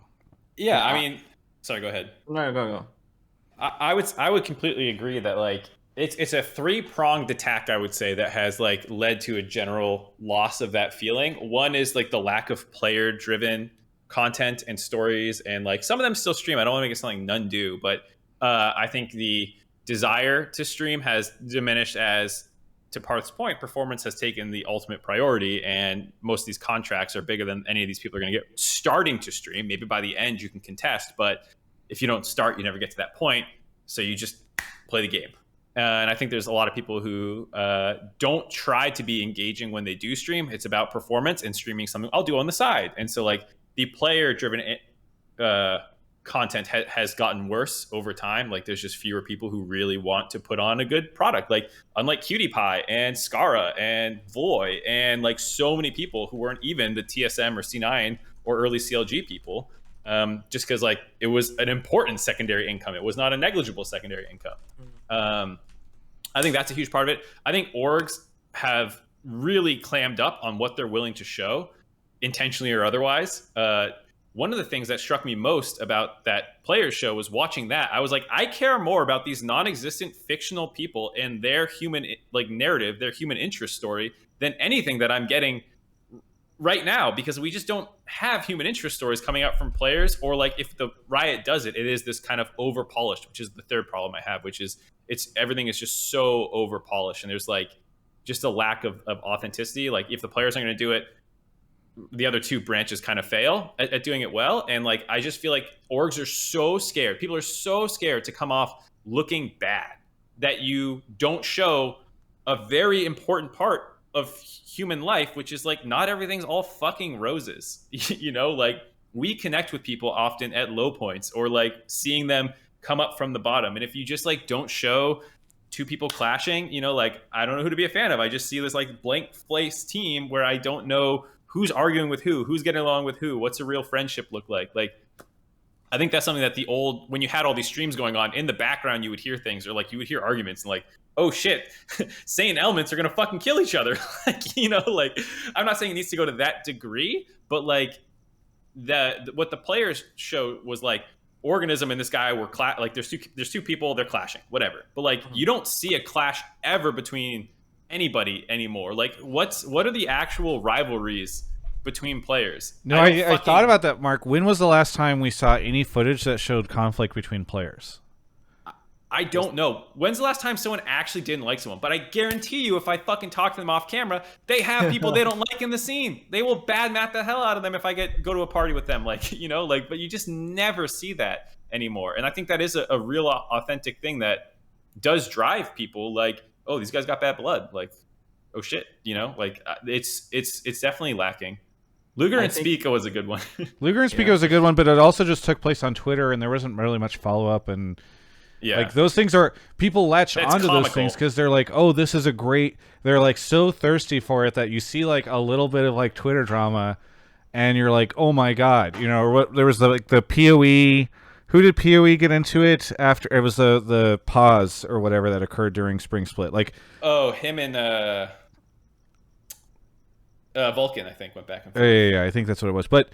Yeah, I mean, sorry, go ahead. No, go. I would completely agree that like it's a 3-pronged attack, I would say, that has like led to a general loss of that feeling. One is like the lack of player driven content and stories, and like some of them still stream. I don't want to make it sound like none do, but I think the desire to stream has diminished as, to Parth's point, performance has taken the ultimate priority, and most of these contracts are bigger than any of these people are going to get starting to stream. Maybe by the end you can contest, but if you don't start, you never get to that point. So you just play the game. And I think there's a lot of people who don't try to be engaging when they do stream. It's about performance and streaming something I'll do on the side. And so like the player-driven content has gotten worse over time. Like there's just fewer people who really want to put on a good product. Like unlike Cutie Pie and Skara and Voy and like so many people who weren't even the TSM or C9 or early CLG people, just because like it was an important secondary income. It was not a negligible secondary income. I think that's a huge part of it. I think orgs have really clammed up on what they're willing to show, intentionally or otherwise. One of the things that struck me most about that players show was watching that. I was like, I care more about these non-existent fictional people and their human like narrative, their human interest story, than anything that I'm getting right now, because we just don't have human interest stories coming out from players. Or like if the Riot does it, it is this kind of over polished, which is the third problem I have, which is everything is just so over polished, and there's like just a lack of authenticity. Like if the players are going to do it, the other two branches kind of fail at doing it well. And like, I just feel like orgs are so scared. People are so scared to come off looking bad that you don't show a very important part of human life, which is like, not everything's all fucking roses. You know, like we connect with people often at low points or like seeing them come up from the bottom. And if you just like don't show two people clashing, you know, like I don't know who to be a fan of. I just see this like blank face team where I don't know who's arguing with who's getting along with who, what's a real friendship look like. Like, I think that's something that when you had all these streams going on, in the background, you would hear things, or like you would hear arguments and like, oh shit, Saiyan elements are going to fucking kill each other. Like, you know, like I'm not saying it needs to go to that degree, but like what the players showed was like organism and this guy were like there's two people, they're clashing, whatever. But like you don't see a clash ever between anybody anymore. Like what are the actual rivalries between players? No, I thought about that, Mark. When was the last time we saw any footage that showed conflict between players? I don't know. When's the last time someone actually didn't like someone? But I guarantee you, if I fucking talk to them off camera, they have people they don't like in the scene. They will badmouth the hell out of them if I go to a party with them. Like, you know, like, but you just never see that anymore. And I think that is a real authentic thing that does drive people. Like, oh, these guys got bad blood. Like, oh shit, you know, like it's definitely lacking. Luger and Spica was a good one. Luger and Spica was a good one, but it also just took place on Twitter, and there wasn't really much follow up. And like those things are, people latch onto those things because they're like, oh, this is a great. They're like so thirsty for it that you see like a little bit of like Twitter drama, and you're like, oh my god, you know. Or what there was the PoE. Who did PoE get into it after? It was the pause or whatever that occurred during Spring Split. Like, oh, him and Vulcan, I think, went back and forth. Yeah, I think that's what it was. But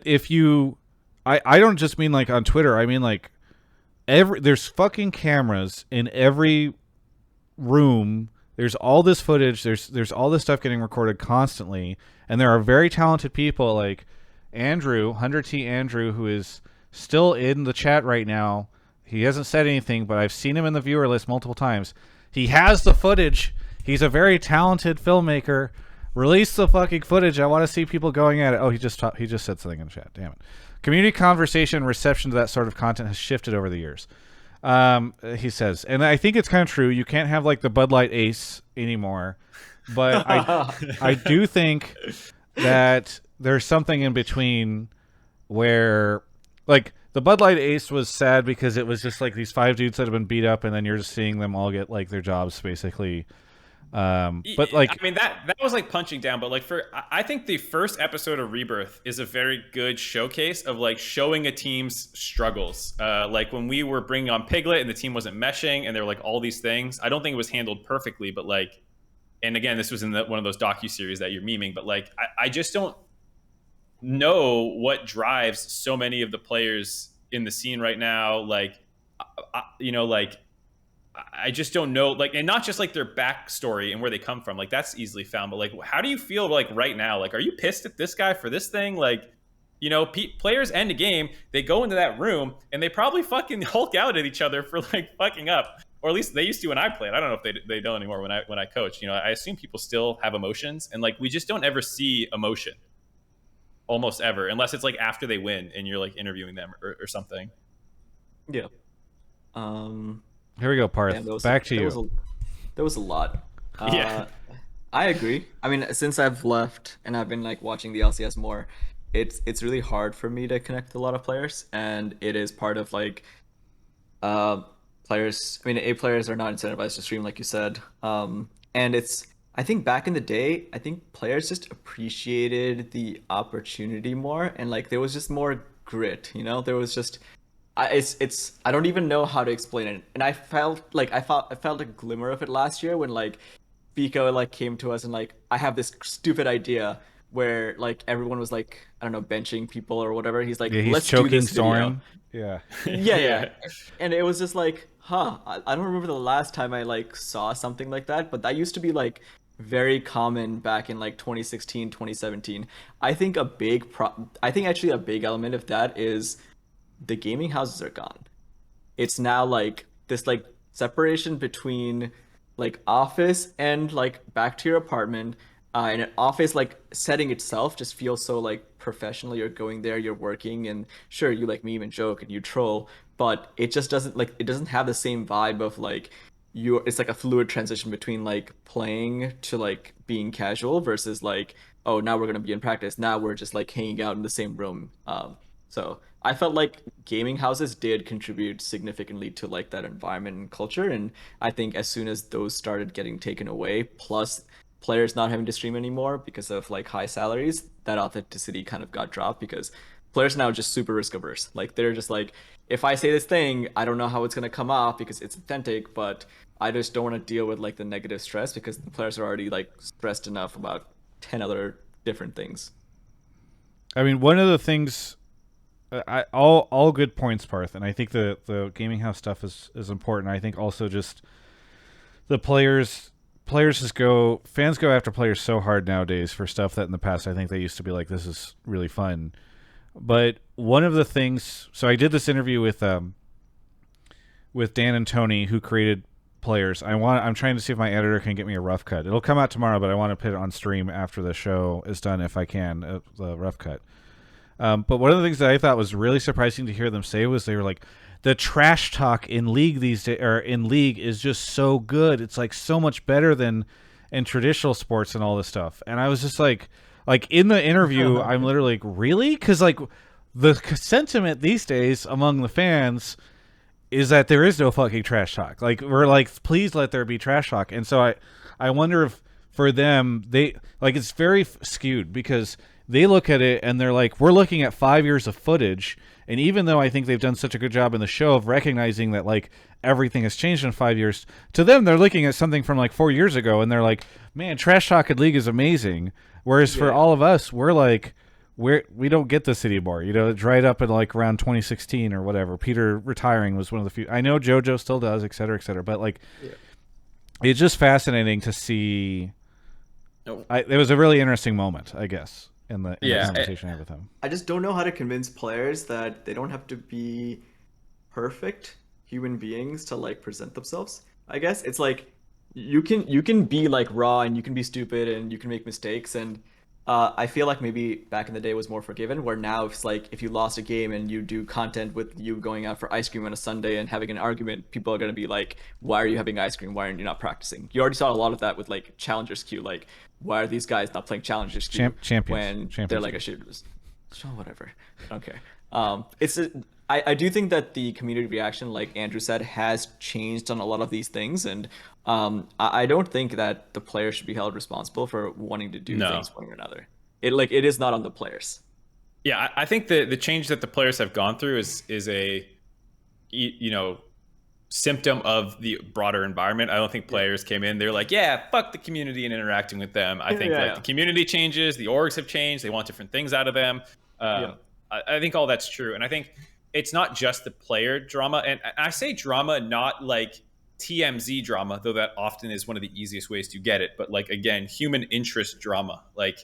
if you, I don't just mean like on Twitter. I mean like there's fucking cameras in every room. There's all this footage. There's all this stuff getting recorded constantly, and there are very talented people like Andrew, 100T Andrew, who is still in the chat right now. He hasn't said anything, but I've seen him in the viewer list multiple times. He has the footage. He's a very talented filmmaker. Release the fucking footage. I want to see people going at it. Oh, he just said something in the chat. Damn it. Community conversation and reception to that sort of content has shifted over the years. He says, and I think it's kind of true. You can't have like the Bud Light Ace anymore, but I do think that there's something in between where like the Bud Light Ace was sad because it was just like these 5 dudes that have been beat up, and then you're just seeing them all get like their jobs basically. But like, I mean, that was like punching down, but like I think the first episode of Rebirth is a very good showcase of like showing a team's struggles. Like when we were bringing on Piglet and the team wasn't meshing and there were like all these things. I don't think it was handled perfectly, but like, and again, this was in one of those docuseries that you're memeing, but like, I just don't know what drives so many of the players in the scene right now. Like, you know, like, I just don't know, like, and not just like their backstory and where they come from, like that's easily found, but like, how do you feel like right now? Like, are you pissed at this guy for this thing? Like, you know, players end a game, they go into that room and they probably fucking Hulk out at each other for like fucking up, or at least they used to when I played. I don't know if they don't anymore when I coach. You know, I assume people still have emotions, and like we just don't ever see emotion, almost ever, unless it's like after they win and you're like interviewing them or something. Yeah. Here we go, Parth. Yeah, back to you. There was a lot. Yeah. I agree. I mean, since I've left and I've been like watching the LCS more, it's really hard for me to connect with a lot of players, and it is part of like players. I mean, A players are not incentivized to stream, like you said. And I think back in the day, I think players just appreciated the opportunity more, and like there was just more grit. You know, there was just. I don't even know how to explain it, and I felt a glimmer of it last year when like Pico like came to us and like I have this stupid idea where like everyone was like, I don't know, benching people or whatever. He's like, he's let's choking do this Storm. Video. Yeah. And it was just like, I don't remember the last time I like saw something like that, but that used to be like very common back in like 2016, 2017. I think actually a big element of that is the gaming houses are gone. It's now like this like separation between like office and like back to your apartment. And an office like setting itself just feels so like professional. You're going there, you're working, and sure, you like meme and joke and you troll, but it just doesn't like it doesn't have the same vibe of like it's like a fluid transition between like playing to like being casual versus like, oh, now we're gonna be in practice. Now we're just like hanging out in the same room. So I felt like gaming houses did contribute significantly to like that environment and culture. And I think as soon as those started getting taken away, plus players not having to stream anymore because of like high salaries, that authenticity kind of got dropped because players now are just super risk averse. Like they're just like, if I say this thing, I don't know how it's gonna come off because it's authentic, but I just don't want to deal with like the negative stress because the players are already like stressed enough about 10 other different things. I mean, one of the things, all good points, Parth, and I think the gaming house stuff is important. I think also just the fans go after players so hard nowadays for stuff that in the past I think they used to be like, this is really fun. But one of the things, so I did this interview with Dan and Tony, who created players. I'm trying to see if my editor can get me a rough cut. It'll come out tomorrow, but I want to put it on stream after the show is done if I can, the rough cut. But one of the things that I thought was really surprising to hear them say was they were like, the trash talk in League these days, or in League, is just so good. It's like so much better than in traditional sports and all this stuff. And I was just like in the interview, I'm literally like, really? Because like the sentiment these days among the fans is that there is no fucking trash talk. Like we're like, please let there be trash talk. And so I wonder if for them they like it's very skewed because they look at it and they're like, we're looking at 5 years of footage. And even though I think they've done such a good job in the show of recognizing that like everything has changed in 5 years, to them they're looking at something from like 4 years ago and they're like, man, trash talk in League is amazing. Whereas for all of us, we're like, we don't get this anymore. You know, it dried up in like around 2016 or whatever. Peter retiring was one of the few. I know JoJo still does, et cetera, et cetera. But like, it's just fascinating to see. It was a really interesting moment, I guess, in the conversation I had with him. I just don't know how to convince players that they don't have to be perfect human beings to like present themselves. I guess it's like you can be like raw and you can be stupid and you can make mistakes, and I feel like maybe back in the day was more forgiven, where now it's like if you lost a game and you do content with you going out for ice cream on a Sunday and having an argument, people are going to be like, why are you having ice cream? Why are you not practicing? You already saw a lot of that with like Challengers Queue. Like, why are these guys not playing Challengers Queue when they're like, I should just whatever. Okay. I do think that the community reaction, like Andrew said, has changed on a lot of these things, and I don't think that the players should be held responsible for wanting to do things one or another. It is not on the players. Yeah, I think the change that the players have gone through is a symptom of the broader environment. I don't think players came in, they're like, yeah, fuck the community and interacting with them. I think the community changes, the orgs have changed, they want different things out of them. I think all that's true, and I think it's not just the player drama, and I say drama not like TMZ drama, though that often is one of the easiest ways to get it, but like, again, human interest drama. Like,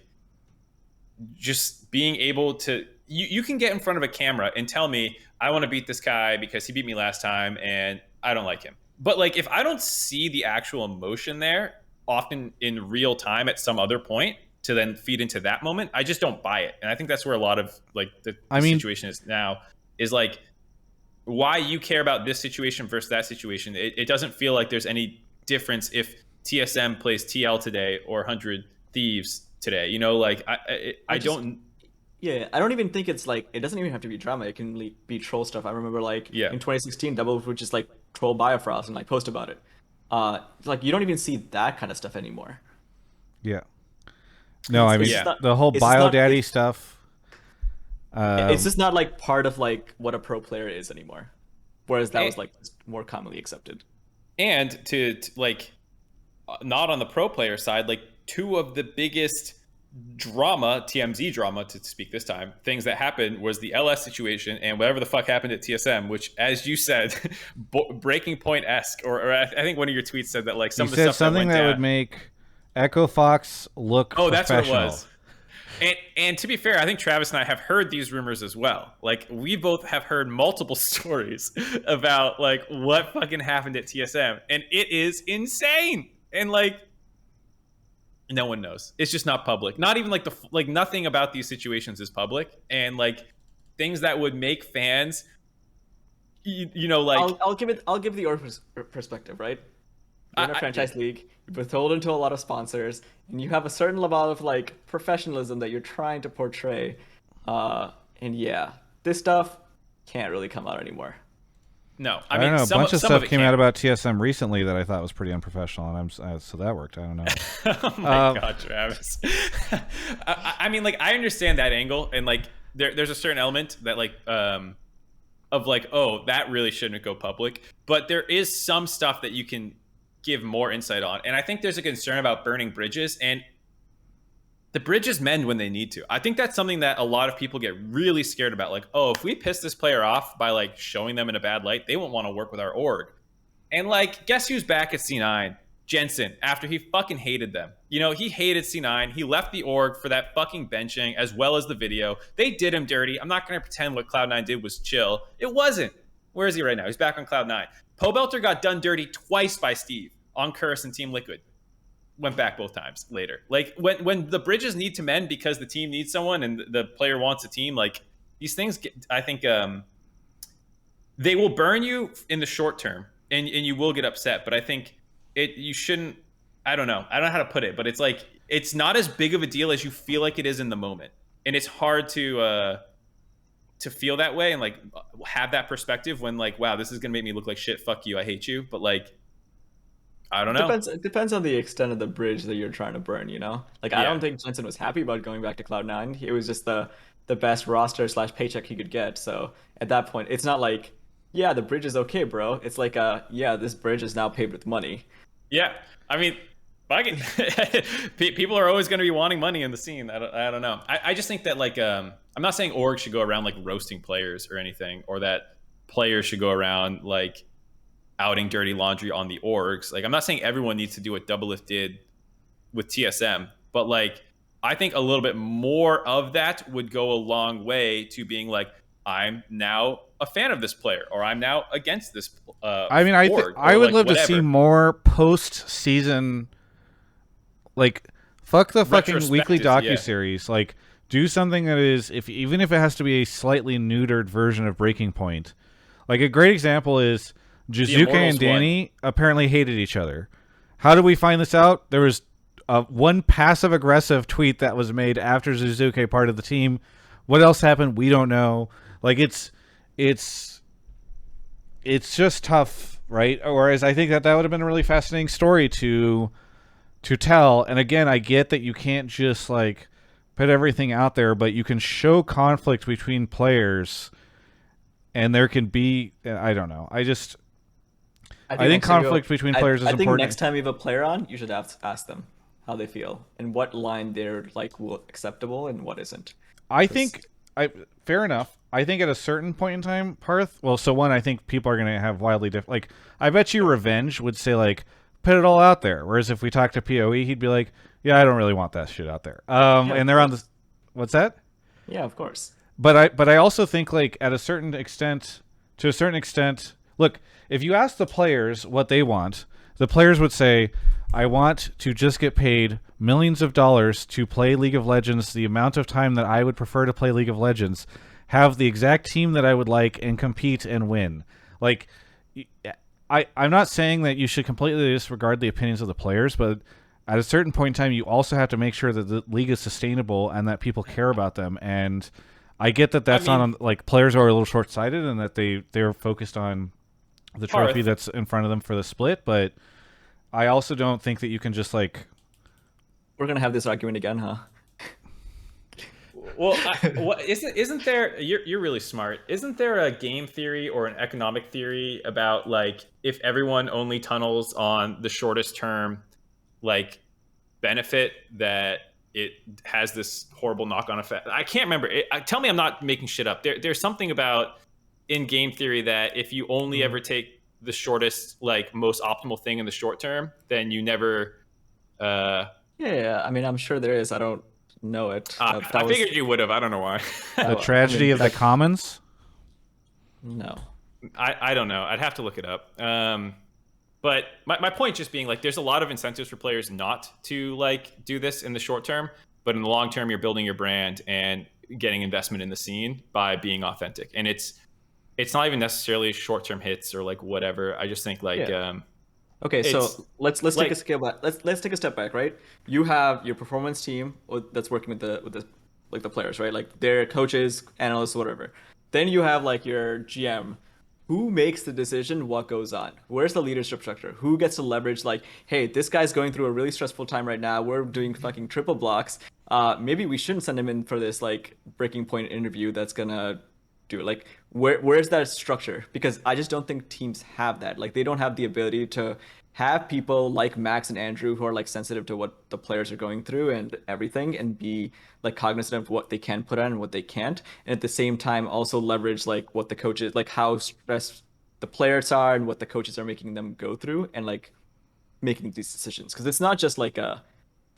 just being able to you can get in front of a camera and tell me, I want to beat this guy because he beat me last time and I don't like him. But like, if I don't see the actual emotion there, often in real time at some other point, to then feed into that moment, I just don't buy it. And I think that's where a lot of like the situation is now, is like, why you care about this situation versus that situation. It doesn't feel like there's any difference if TSM plays TL today or 100 Thieves today. You know, like I don't even think it's like, it doesn't even have to be drama. It can be troll stuff. I remember like in 2016, Double would just like troll Biofrost and like post about it. Like you don't even see that kind of stuff anymore. Yeah. No, I mean the whole BioDaddy stuff. It's just not like part of like what a pro player is anymore, whereas that was like more commonly accepted. And to like, not on the pro player side, like two of the biggest drama, TMZ drama to speak this time, things that happened was the LS situation and whatever the fuck happened at TSM, which, as you said, breaking point-esque, or I think one of your tweets said that like some of the stuff something that would make Echo Fox look professional. That's what it was. And to be fair, I think Travis and I have heard these rumors as well. Like, we both have heard multiple stories about like what fucking happened at TSM, and it is insane. And like, no one knows. It's just not public. Not even like nothing about these situations is public, and like things that would make fans, you know, like I'll give the org perspective, right? You're in a franchise league, you're beholden to a lot of sponsors, and you have a certain level of like professionalism that you're trying to portray. And yeah, this stuff can't really come out anymore. No, I don't know. A bunch of stuff came out about TSM recently that I thought was pretty unprofessional, and so that worked. I don't know. Oh my god, Travis. I mean, like, I understand that angle, and like, there's a certain element that like, of like, oh, that really shouldn't go public. But there is some stuff that you can give more insight on, and I think there's a concern about burning bridges, and the bridges mend when they need to. I think that's something that a lot of people get really scared about. Like, oh, if we piss this player off by like showing them in a bad light, they won't want to work with our org. And like, guess who's back at C9? Jensen, after he fucking hated them. You know, he hated C9. He left the org for that fucking benching as well as the video. They did him dirty. I'm not going to pretend what Cloud9 did was chill. It wasn't. Where is he right now? He's back on Cloud9. Pobelter got done dirty twice by Steve on Curse and Team Liquid. Went back both times later. Like, when the bridges need to mend because the team needs someone and the player wants a team, like, these things, I think, they will burn you in the short term, and you will get upset. But I think you shouldn't. I don't know how to put it, but it's like, it's not as big of a deal as you feel like it is in the moment, and it's hard to feel that way and like have that perspective when like, wow, this is gonna make me look like shit. Fuck you, I hate you. But like, I don't know. It depends on the extent of the bridge that you're trying to burn, you know? Like, I don't think Jensen was happy about going back to Cloud9. It was just the best roster / paycheck he could get. So at that point, it's not like, yeah, the bridge is okay, bro. It's like, yeah, this bridge is now paid with money. Yeah. I mean, people are always going to be wanting money in the scene. I don't know. I just think that, like, I'm not saying orgs should go around, like, roasting players or anything, or that players should go around, like, outing dirty laundry on the orgs. Like, I'm not saying everyone needs to do what Doublelift did with TSM, but like, I think a little bit more of that would go a long way to being like, I'm now a fan of this player, or I'm now against this I mean, I would love to see more post-season, like, fuck the fucking weekly docuseries. Like, do something that is, even if it has to be a slightly neutered version of Breaking Point. Like, a great example is Jizuke and Danny apparently hated each other. How did we find this out? There was one passive-aggressive tweet that was made after Jizuke parted the team. What else happened? We don't know. Like, it's just tough, right? Whereas I think that would have been a really fascinating story to tell. And again, I get that you can't just like put everything out there, but you can show conflict between players, and there can be, I don't know. I think conflict between players is important. I think next time you have a player on, you should ask them how they feel and what line they're like acceptable and what isn't. Fair enough. I think at a certain point in time, Parth. Well, so one, I think people are going to have wildly different. Like, I bet you Revenge would say like, put it all out there. Whereas if we talk to PoE, he'd be like, yeah, I don't really want that shit out there. And they're on the, what's that? Yeah, of course. But I also think like to a certain extent, look, if you ask the players what they want, the players would say, I want to just get paid millions of dollars to play League of Legends, the amount of time that I would prefer to play League of Legends, have the exact team that I would like, and compete and win. Like, I'm not saying that you should completely disregard the opinions of the players, but at a certain point in time, you also have to make sure that the league is sustainable and that people care about them. And I get that that's not on, like, players are a little short-sighted and that they're focused on the trophy that's in front of them for the split, but I also don't think that you can just like... We're going to have this argument again, huh? Well, isn't there... You're really smart. Isn't there a game theory or an economic theory about, like, if everyone only tunnels on the shortest term, like, benefit, that it has this horrible knock-on effect? I can't remember. Tell me I'm not making shit up. There's something about in game theory that if you only ever take the shortest, like, most optimal thing in the short term, then you never... Yeah, I mean, I'm sure there is. I don't know it. I figured you would have. I don't know why. The tragedy of the commons. No. I don't know. I'd have to look it up. But my point just being like, there's a lot of incentives for players not to like do this in the short term, but in the long term, you're building your brand and getting investment in the scene by being authentic. And it's not even necessarily short-term hits or like whatever. I just think like, okay, so let's take a scale back. Let's take a step back, right? You have your performance team that's working with the players, right? Like their coaches, analysts, whatever. Then you have like your GM. Who makes the decision what goes on? Where's the leadership structure? Who gets to leverage like, hey, this guy's going through a really stressful time right now. We're doing fucking triple blocks. Maybe we shouldn't send him in for this like breaking point interview that's gonna do it. Like where's that structure? Because I just don't think teams have that. Like they don't have the ability to have people like Max and Andrew who are like sensitive to what the players are going through and everything, and be like cognizant of what they can put on and what they can't, and at the same time also leverage like what the coaches, like how stressed the players are and what the coaches are making them go through, and like making these decisions. Because it's not just like the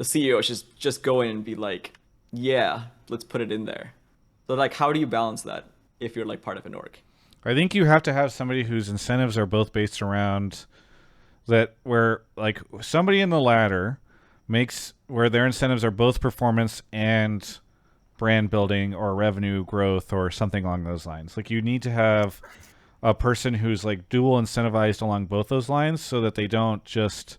CEO should just go in and be like, yeah, let's put it in there. So like, how do you balance that if you're like part of an org? I think you have to have somebody whose incentives are both based around that, where like somebody in the ladder makes where their incentives are both performance and brand building or revenue growth or something along those lines. Like you need to have a person who's like dual incentivized along both those lines, so that they don't just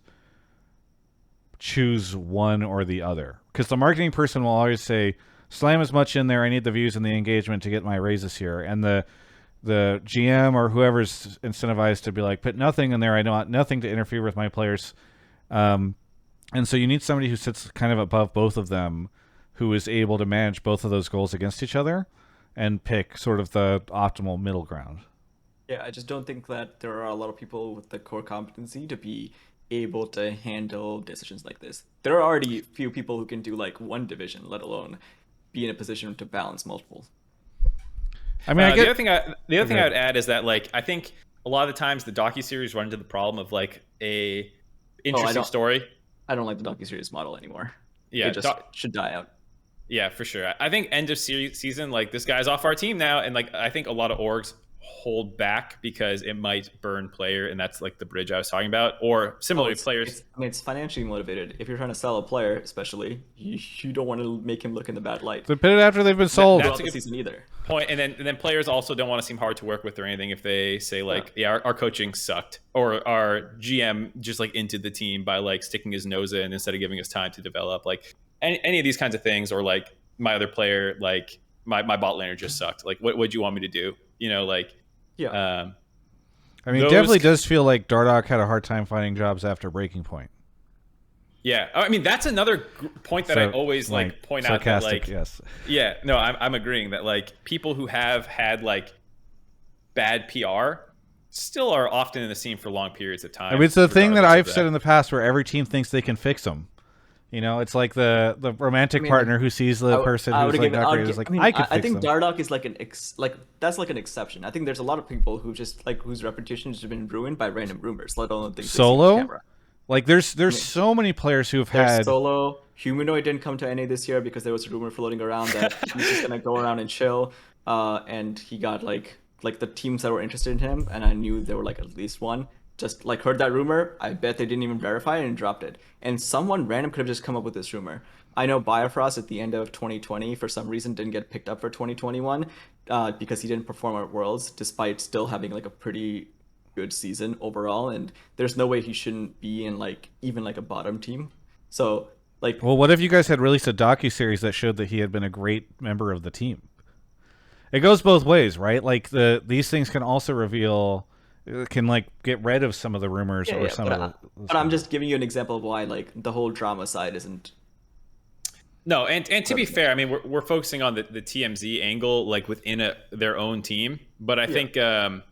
choose one or the other. Because the marketing person will always say, slam as much in there, I need the views and the engagement to get my raises here. And the GM or whoever's incentivized to be like, put nothing in there, I want nothing to interfere with my players. And so you need somebody who sits kind of above both of them, who is able to manage both of those goals against each other and pick sort of the optimal middle ground. Yeah, I just don't think that there are a lot of people with the core competency to be able to handle decisions like this. There are already few people who can do like one division, let alone be in a position to balance multiple. I mean, the other thing I would add is that like I think a lot of the times the docuseries run into the problem of like a interesting story. I don't like the docuseries model anymore. Yeah, it just should die out. Yeah, for sure. I think end of season, like this guy's off our team now, and like I think a lot of orgs hold back because it might burn player, and that's like the bridge I was talking about. Or similarly, players. It's financially motivated. If you're trying to sell a player, especially, you don't want to make him look in the bad light. But put it after they've been sold. That's a good season either. Point. And then players also don't want to seem hard to work with or anything if they say like, our coaching sucked, or our GM just like into the team by like sticking his nose in instead of giving us time to develop. Like any of these kinds of things, or like my other player, like my bot laner just sucked. Like what would you want me to do? You know, like. Yeah. I mean, it definitely does feel like Dardoch had a hard time finding jobs after Breaking Point. Yeah, I mean that's another point that I always like point out. That, like, yes. Yeah, no, I'm agreeing that like people who have had like bad PR still are often in the scene for long periods of time. I mean, it's the thing that I've said in the past, where every team thinks they can fix them. You know, it's like the romantic partner who sees the person who's like not great is like, I can fix them. I think Dardoch is like that's like an exception. I think there's a lot of people who just like whose reputations have been ruined by random rumors, let alone things. Solo, like there's so many players who have had Solo. Humanoid didn't come to NA this year because there was a rumor floating around that he's just gonna go around and chill. And he got like the teams that were interested in him, and I knew there were like at least one. Just like heard that rumor, I bet they didn't even verify it and dropped it. And someone random could have just come up with this rumor. I know Biofrost at the end of 2020 for some reason didn't get picked up for 2021 because he didn't perform at Worlds despite still having like a pretty good season overall. And there's no way he shouldn't be in like even like a bottom team. So like, well, what if you guys had released a docuseries that showed that he had been a great member of the team? It goes both ways, right? Like these things can also reveal. It can like get rid of some of the rumors or some of the. But I'm just giving you an example of why like the whole drama side isn't. No, and to be fair, I mean we're focusing on the TMZ angle like within their own team, but I think I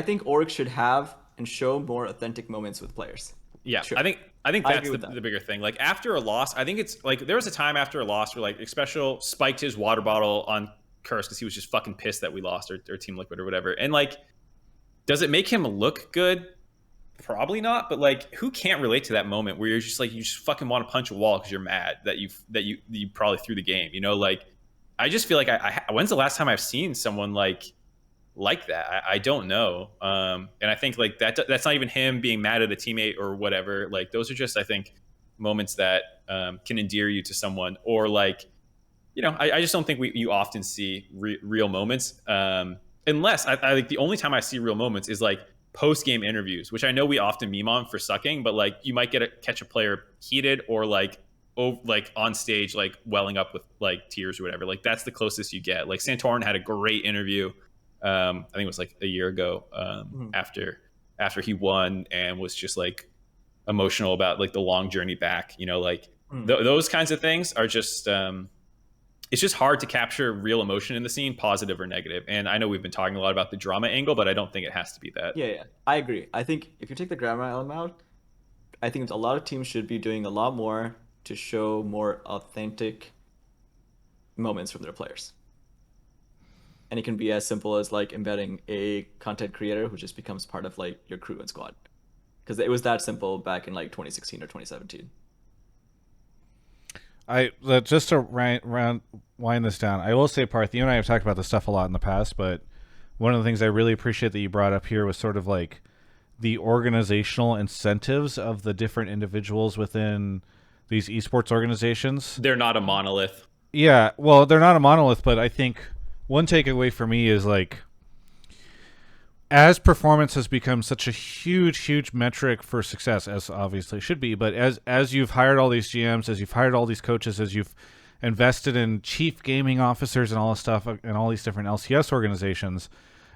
think orgs should have and show more authentic moments with players. Yeah, sure. I think that's the bigger thing. Like after a loss, I think it's like there was a time after a loss where like Special spiked his water bottle on Curse because he was just fucking pissed that we lost or Team Liquid or whatever. And like, does it make him look good? probably not, but like, who can't relate to that moment where you're just like, you just fucking want to punch a wall because you're mad that you probably threw the game, you know? Like, I just feel like when's the last time I've seen someone like that? I don't know. And I think like that's not even him being mad at a teammate or whatever. Like, those are just, I think, moments that can endear you to someone, or like, you know, I just don't think you often see real moments. Unless I like, the only time I see real moments is like post-game interviews, which I know we often meme on for sucking, but like, you might catch a player heated or like on stage, like welling up with like tears or whatever. Like, that's the closest you get. Like, Santorin had a great interview. I think it was like a year ago, after he won, and was just like emotional about like the long journey back, you know, like those kinds of things are just, it's just hard to capture real emotion in the scene, positive or negative. And I know we've been talking a lot about the drama angle, but I don't think it has to be that. Yeah, I agree. I think if you take the drama element out, I think a lot of teams should be doing a lot more to show more authentic moments from their players. And it can be as simple as like embedding a content creator who just becomes part of like your crew and squad. Because it was that simple back in like 2016 or 2017. Just to wind this down, I will say, Parth, you and I have talked about this stuff a lot in the past, but one of the things I really appreciate that you brought up here was sort of like the organizational incentives of the different individuals within these esports organizations. They're not a monolith. Yeah, well, they're not a monolith, but I think one takeaway for me is like, as performance has become such a huge metric for success, as obviously should be, but as you've hired all these GMs, as you've hired all these coaches, as you've invested in chief gaming officers and all this stuff and all these different LCS organizations,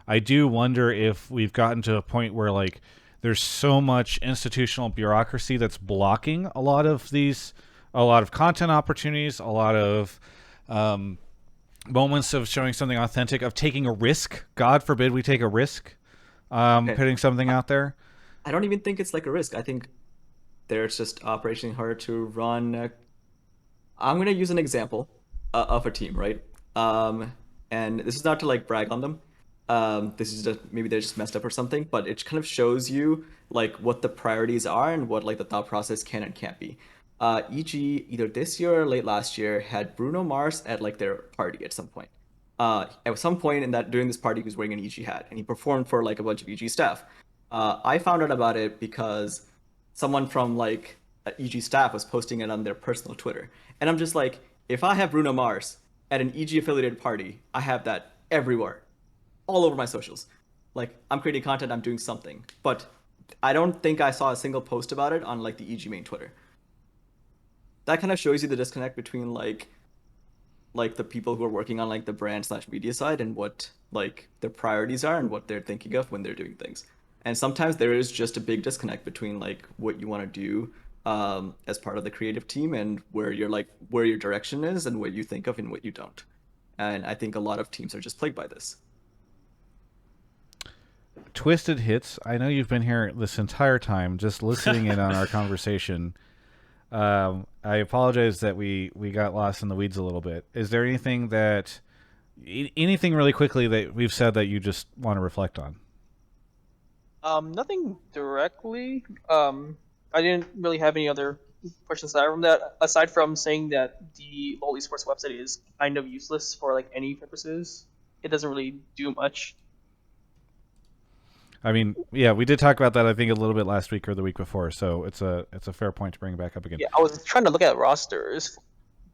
I do wonder if we've gotten to a point where like there's so much institutional bureaucracy that's blocking a lot of content opportunities, a lot of moments of showing something authentic, of taking a risk. God forbid we take a risk. Putting something out there. I don't even think it's like a risk. I think they're just operationally hard to run. I'm going to use an example of a team, right? And this is not to like brag on them. This is just, maybe they're just messed up or something, but it kind of shows you like what the priorities are and what like the thought process can and can't be. EG, either this year or late last year, had Bruno Mars at like their party at some point. At some point during this party, he was wearing an EG hat, and he performed for like a bunch of EG staff. I found out about it because someone from like EG staff was posting it on their personal Twitter, and I'm just like, if I have Bruno Mars at an EG affiliated party, I have that everywhere, all over my socials. Like, I'm creating content, I'm doing something, but I don't think I saw a single post about it on like the EG main Twitter. That kind of shows you the disconnect between like the people who are working on like the brand/media side and what like their priorities are and what they're thinking of when they're doing things. And sometimes there is just a big disconnect between like what you want to do as part of the creative team and where your direction is and what you think of and what you don't. And I think a lot of teams are just plagued by this. TwistedHitz, I know you've been here this entire time just listening in on our conversation. I apologize that we got lost in the weeds a little bit. Is there anything really quickly that we've said that you just want to reflect on? Nothing directly. I didn't really have any other questions aside from saying that the LoL Esports website is kind of useless for like any purposes. It doesn't really do much. I mean, yeah, we did talk about that, I think, a little bit last week or the week before, so it's a fair point to bring it back up again. Yeah, I was trying to look at rosters,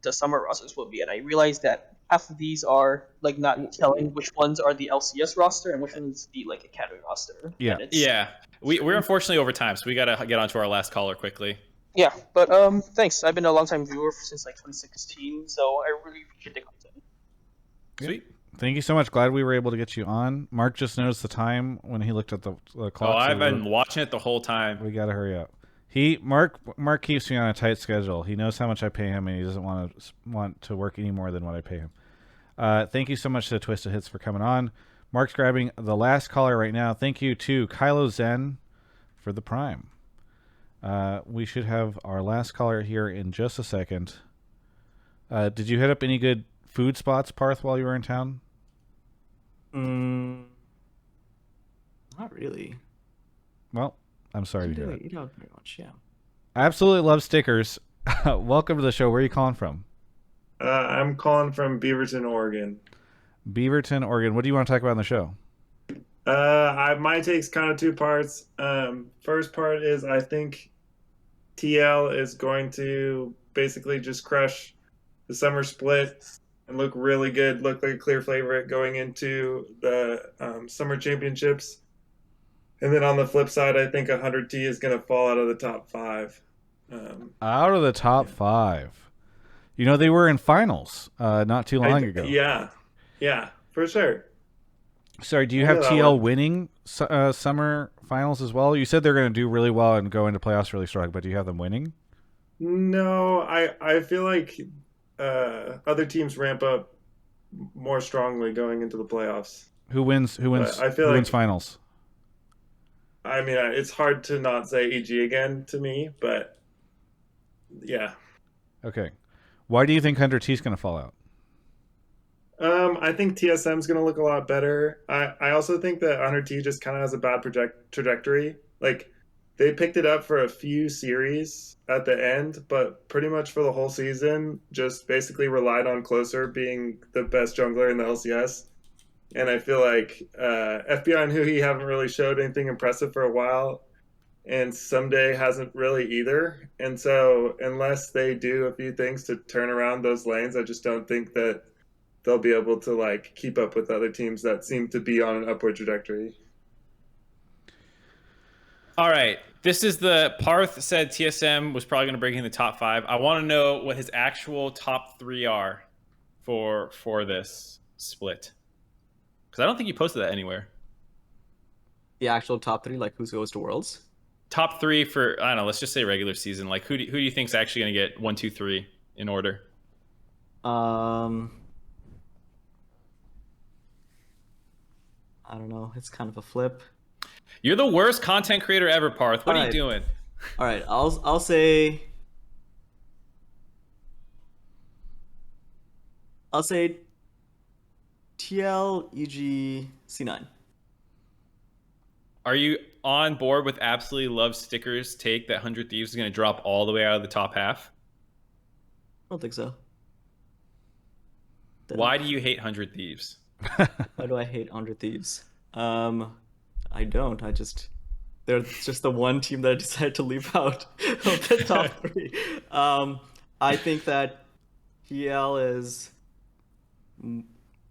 the summer rosters will be, and I realized that half of these are like not telling which ones are the LCS roster and which one's the like academy roster. Yeah, yeah. We're unfortunately over time, so we gotta get on to our last caller quickly. Yeah, but thanks. I've been a long-time viewer since like 2016, so I really appreciate the content. Sweet. Thank you so much. Glad we were able to get you on. Mark just noticed the time when he looked at the clock. Oh, I've been watching it the whole time. We gotta hurry up. Mark keeps me on a tight schedule. He knows how much I pay him, and he doesn't want to work any more than what I pay him. Thank you so much to TwistedHitz for coming on. Mark's grabbing the last caller right now. Thank you to Kylo Zen for the Prime. We should have our last caller here in just a second. Did you hit up any good food spots, Parth, while you were in town? Not really. Well, I'm sorry to hear that. You don't very much, yeah. Absolutely love stickers. Welcome to the show. Where are you calling from? I'm calling from Beaverton, Oregon. Beaverton, Oregon. What do you want to talk about on the show? My take's kind of two parts. First part is I think TL is going to basically just crush the summer split and look really good, look like a clear favorite going into the summer championships. And then on the flip side, I think 100T is going to fall out of the top 5. Out of the top 5. You know, they were in finals not too long ago. Yeah, for sure. Sorry, do you have TL winning summer finals as well? You said they're going to do really well and go into playoffs really strong, but do you have them winning? No, I feel like other teams ramp up more strongly going into the playoffs. Who wins? Who wins? I feel who like, wins finals? I mean, it's hard to not say EG again to me, but yeah. Okay, why do you think 100T is going to fall out? I think TSM is going to look a lot better. I also think that 100T just kind of has a bad trajectory. Like, they picked it up for a few series at the end, but pretty much for the whole season, just basically relied on Closer being the best jungler in the LCS. And I feel like FBI and Hui haven't really showed anything impressive for a while, and Someday hasn't really either. And so unless they do a few things to turn around those lanes, I just don't think that they'll be able to like keep up with other teams that seem to be on an upward trajectory. All right. This is the Parth said TSM was probably going to break in the top 5. I want to know what his actual top 3 are for this split. Because I don't think you posted that anywhere. The actual top 3, like who goes to Worlds? Top 3 for, I don't know, let's just say regular season. Like who do you think is actually going to get 1, 2, 3 in order? I don't know. It's kind of a flip. You're the worst content creator ever, Parth. What are you doing? All right, I'll say TL, EG, C9. Are you on board with absolutely love stickers take that 100 Thieves is going to drop all the way out of the top half? I don't think so. Why do you hate 100 Thieves? Why do I hate 100 Thieves? I don't. They're just the one team that I decided to leave out of the top 3. I think that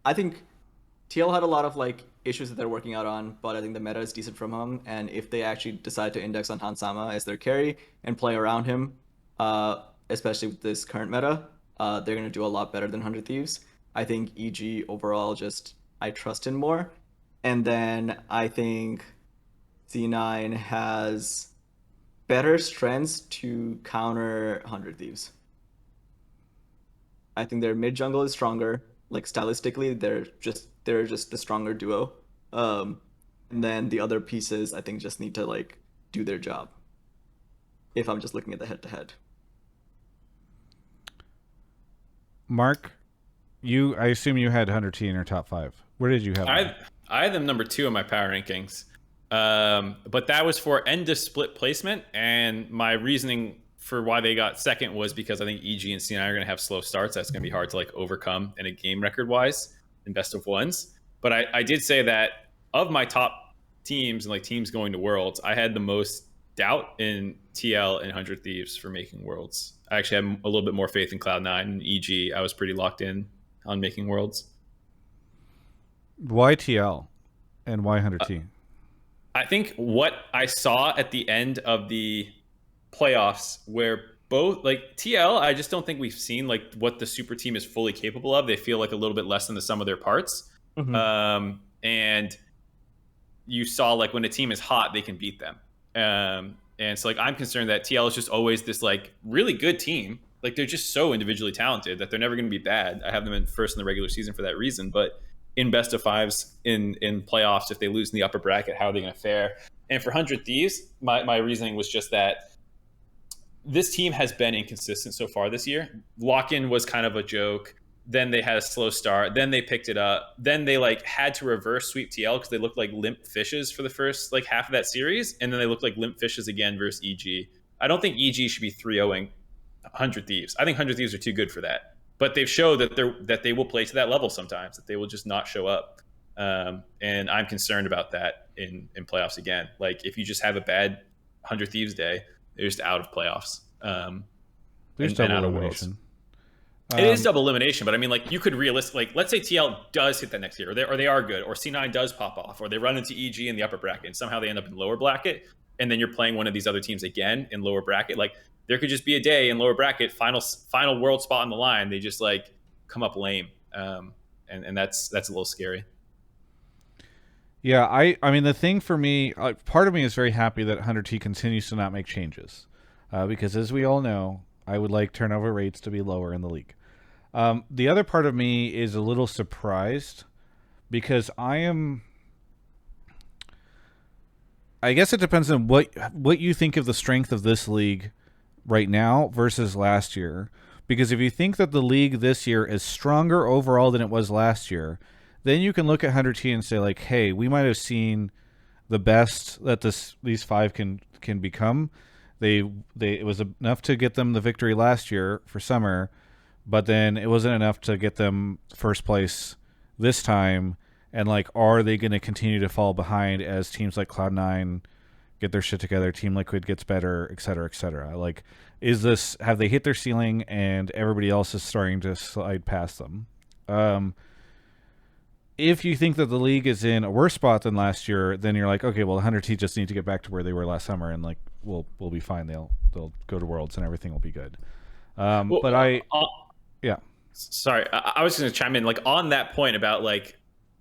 I think TL had a lot of like issues that they're working out on, but I think the meta is decent from him. And if they actually decide to index on Hansama as their carry and play around him, especially with this current meta, they're going to do a lot better than 100 Thieves. I think EG overall I trust in more. And then I think C9 has better strengths to counter 100 Thieves. I think their mid jungle is stronger. Like stylistically, they're just the stronger duo. And then the other pieces I think just need to like do their job. If I'm just looking at the head to head. Mark, I assume you had 100T in your top 5. Where did you have them? I had them number 2 in my power rankings. But that was for end of split placement, and my reasoning for why they got second was because I think EG and C9 are going to have slow starts. That's going to be hard to like overcome in a game record wise in best of ones. But I did say that of my top teams and like teams going to Worlds, I had the most doubt in TL and 100 Thieves for making Worlds. I actually had a little bit more faith in Cloud9 and EG. I was pretty locked in on making Worlds. Why TL and why 100T? I think what I saw at the end of the playoffs where both like TL, I just don't think we've seen like what the super team is fully capable of. They feel like a little bit less than the sum of their parts. Mm-hmm. And you saw like when a team is hot, they can beat them. And so like I'm concerned that TL is just always this like really good team. Like they're just so individually talented that they're never going to be bad. I have them in first in the regular season for that reason, but in best of 5s in playoffs, if they lose in the upper bracket, how are they going to fare? And for 100 Thieves, my reasoning was just that this team has been inconsistent so far this year. Lock-in was kind of a joke. Then they had a slow start. Then they picked it up. Then they like had to reverse sweep TL because they looked like limp fishes for the first like half of that series, and then they looked like limp fishes again versus EG. I don't think EG should be 3-0ing 100 Thieves. I think 100 Thieves are too good for that. But they've showed that they will play to that level sometimes. That they will just not show up, and I'm concerned about that in playoffs again. Like if you just have a bad 100 Thieves day, they're just out of playoffs. There's and double out of elimination. Worlds. It is double elimination, but I mean, like you could like let's say TL does hit that next year, or they are good, or C9 does pop off, or they run into EG in the upper bracket, and somehow they end up in lower bracket, and then you're playing one of these other teams again in lower bracket. Like there could just be a day in lower bracket, final world spot on the line, they just like come up lame, and that's a little scary. Yeah, I mean the thing for me, part of me is very happy that 100T continues to not make changes, because as we all know, I would like turnover rates to be lower in the league. The other part of me is a little surprised because I guess it depends on what you think of the strength of this league right now versus last year. Because if you think that the league this year is stronger overall than it was last year, then you can look at 100T and say like, hey, we might have seen the best that these five can become. It was enough to get them the victory last year for summer, but then it wasn't enough to get them first place this time. And like, are they going to continue to fall behind as teams like Cloud9 get their shit together, Team Liquid gets better, et cetera, et cetera? Like, have they hit their ceiling and everybody else is starting to slide past them? If you think that the league is in a worse spot than last year, then you're like, okay, well, 100T just need to get back to where they were last summer, and like we'll be fine. They'll go to Worlds and everything will be good. Yeah. Sorry, I was going to chime in like on that point about like,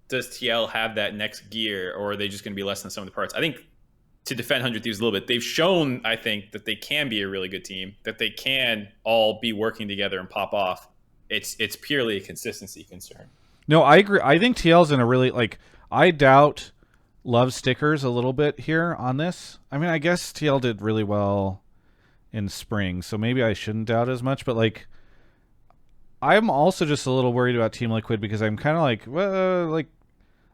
does TL have that next gear, or are they just going to be less than some of the parts? I think to defend 100 Thieves a little bit, they've shown, I think, that they can be a really good team, that they can all be working together and pop off. It's purely a consistency concern. No, I agree. I think TL's in a really, like, I doubt Love Stickers a little bit here on this. I mean, I guess TL did really well in spring, so maybe I shouldn't doubt as much, but like, I'm also just a little worried about Team Liquid because I'm kind of like, well, like,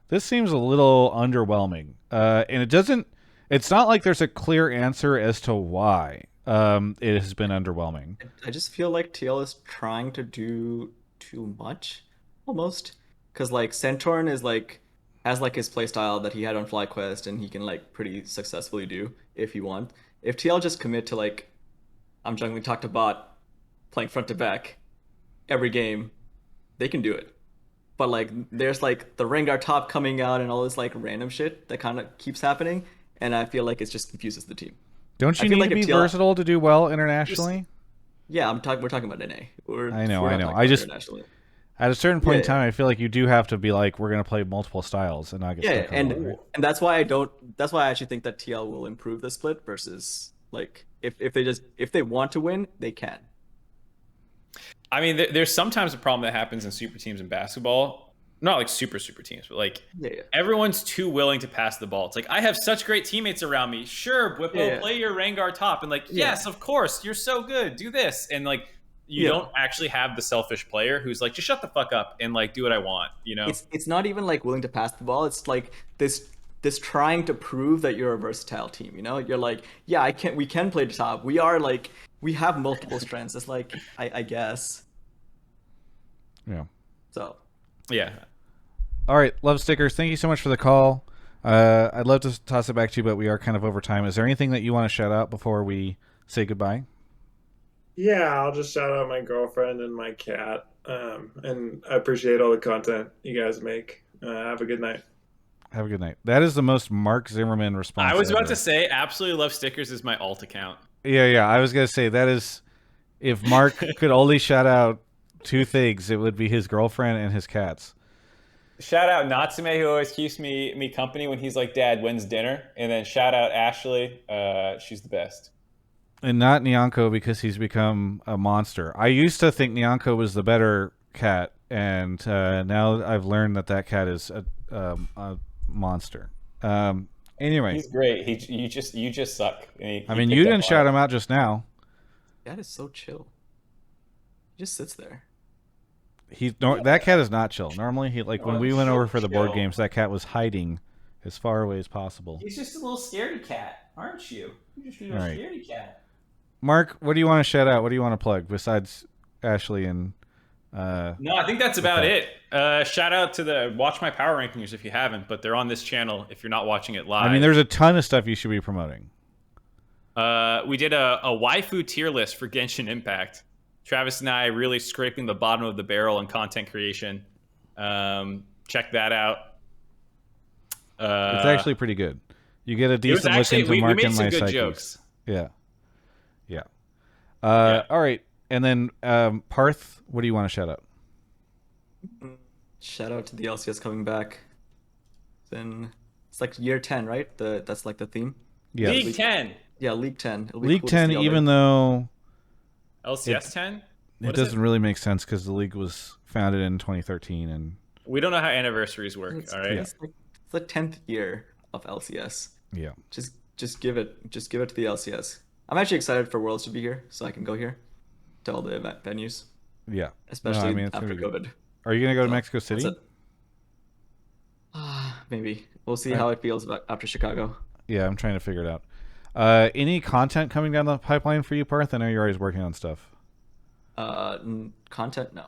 this seems a little underwhelming. And it's not like there's a clear answer as to why it has been underwhelming. I just feel like TL is trying to do too much, almost. Because like Centauran has like his playstyle that he had on FlyQuest, and he can like pretty successfully do if you want. If TL just commit to like, I'm jungling talk to bot, playing front to back every game, they can do it. But like there's like the Rengar top coming out and all this like random shit that kind of keeps happening, and I feel like it just confuses the team. Don't you need like to be versatile to do well internationally? Yeah, we're talking about NA. I know. I just at a certain point in time, I feel like you do have to be like, we're going to play multiple styles and not get stuck on one, right? And that's why I actually think that TL will improve the split versus like if they want to win, they can. I mean, there's sometimes a problem that happens in super teams in basketball. Not like super teams, but like everyone's too willing to pass the ball. It's like, I have such great teammates around me. Sure, Whippo, play your Rengar top. And like, yes, of course, you're so good. Do this. And like, you don't actually have the selfish player who's like, just shut the fuck up and like do what I want, you know? It's not even like willing to pass the ball. It's like this trying to prove that you're a versatile team, you know? You're like, yeah, we can play the top. We are like, we have multiple strengths. It's like, I guess. Yeah. So. Yeah. All right, Love Stickers, thank you so much for the call. I'd love to toss it back to you, but we are kind of over time. Is there anything that you want to shout out before we say goodbye? Yeah, I'll just shout out my girlfriend and my cat. And I appreciate all the content you guys make. Have a good night. Have a good night. That is the most Mark Zimmerman response I was about ever. to say, Absolutely Love Stickers is my alt account. Yeah. I was going to say, that is, if Mark could only shout out two things, it would be his girlfriend and his cats. Shout out Natsume, who always keeps me company when he's like, Dad, when's dinner? And then shout out Ashley. She's the best. And not Nyanko, because he's become a monster. I used to think Nyanko was the better cat, and now I've learned that cat is a monster. Anyway, he's great. You just suck. I mean, you didn't shout him out just now. Cat is so chill. He just sits there. that cat is not chill. Normally, when we went over for the board chill. games, that cat was hiding as far away as possible. He's just a little scaredy cat, aren't you? You're just a little Right. scaredy cat. Mark, what do you want to shout out? What do you want to plug besides Ashley and? No, I think that's about it. Shout out to the Watch My Power Rankings if you haven't, but they're on this channel if you're not watching it live. I mean, there's a ton of stuff you should be promoting. We did a waifu tier list for Genshin Impact. Travis and I really scraping the bottom of the barrel in content creation. Check that out. It's actually pretty good. You get a It was decent look actually into we Mark made and some my good psyches. jokes. Yeah. Yeah. All right, and then Parth, what do you want to shout out? Shout out to the LCS coming back. Then it's like year 10, right? That's like the theme. Yeah, League 10. Yeah, League 10. It'll be League cool to 10, see all even the- though LCS 10? it doesn't really make sense because the league was founded in 2013, and We don't know how anniversaries work, It's, all right? it's the 10th year of LCS. yeah, Just give it to the LCS. I'm actually excited for Worlds to be here, so I can go here to all the event venues, yeah. especially it's gonna after be good. COVID. Are you gonna go to So, Mexico that's City? it. Maybe we'll see how it feels after Chicago. Yeah, I'm trying to figure it out. Any content coming down the pipeline for you, Parth? I know you're always working on stuff. Content, no.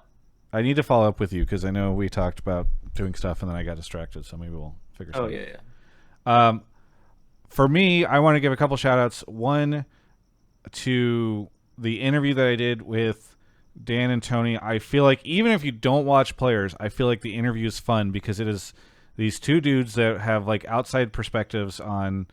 I need to follow up with you because I know we talked about doing stuff and then I got distracted, so maybe we'll figure Oh something yeah. For me, I want to give a couple shout outs. One, to the interview that I did with Dan and Tony. I feel like even if you don't watch players, I feel like the interview is fun because it is these two dudes that have like outside perspectives on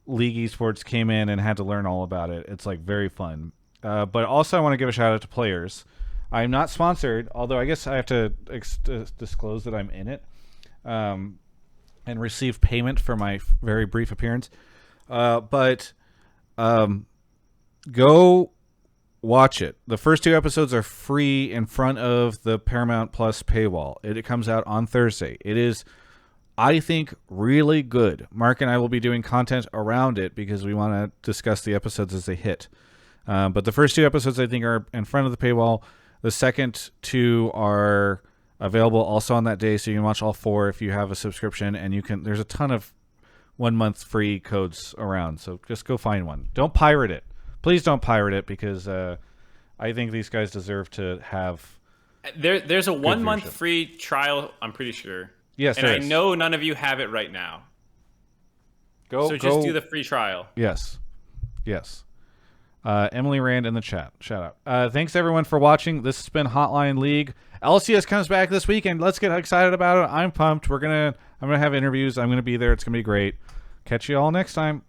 League Esports, came in and had to learn all about it. It's like very fun. But also I want to give a shout out to players. I'm not sponsored, although I guess I have to disclose that I'm in it. And receive payment for my very brief appearance. But go watch it. The first 2 episodes are free in front of the Paramount Plus paywall. It comes out on Thursday. It is, I think, really good. Mark and I will be doing content around it because we want to discuss the episodes as they hit. But the first 2 episodes, I think, are in front of the paywall. The second 2 are available also on that day, so you can watch all 4 if you have a subscription, and you can. There's a ton of 1 month free codes around, so just go find one. Don't pirate it. Please don't pirate it because I think these guys deserve to have. There's a 1 month viewership. free trial, I'm pretty sure. Yes, and there I is. know none of you have it right now. So just do the free trial. Yes. Emily Rand in the chat. Shout out. Thanks everyone for watching. This has been Hotline League. LCS comes back this weekend. Let's get excited about it. I'm pumped. I'm gonna have interviews. I'm gonna be there. It's gonna be great. Catch you all next time.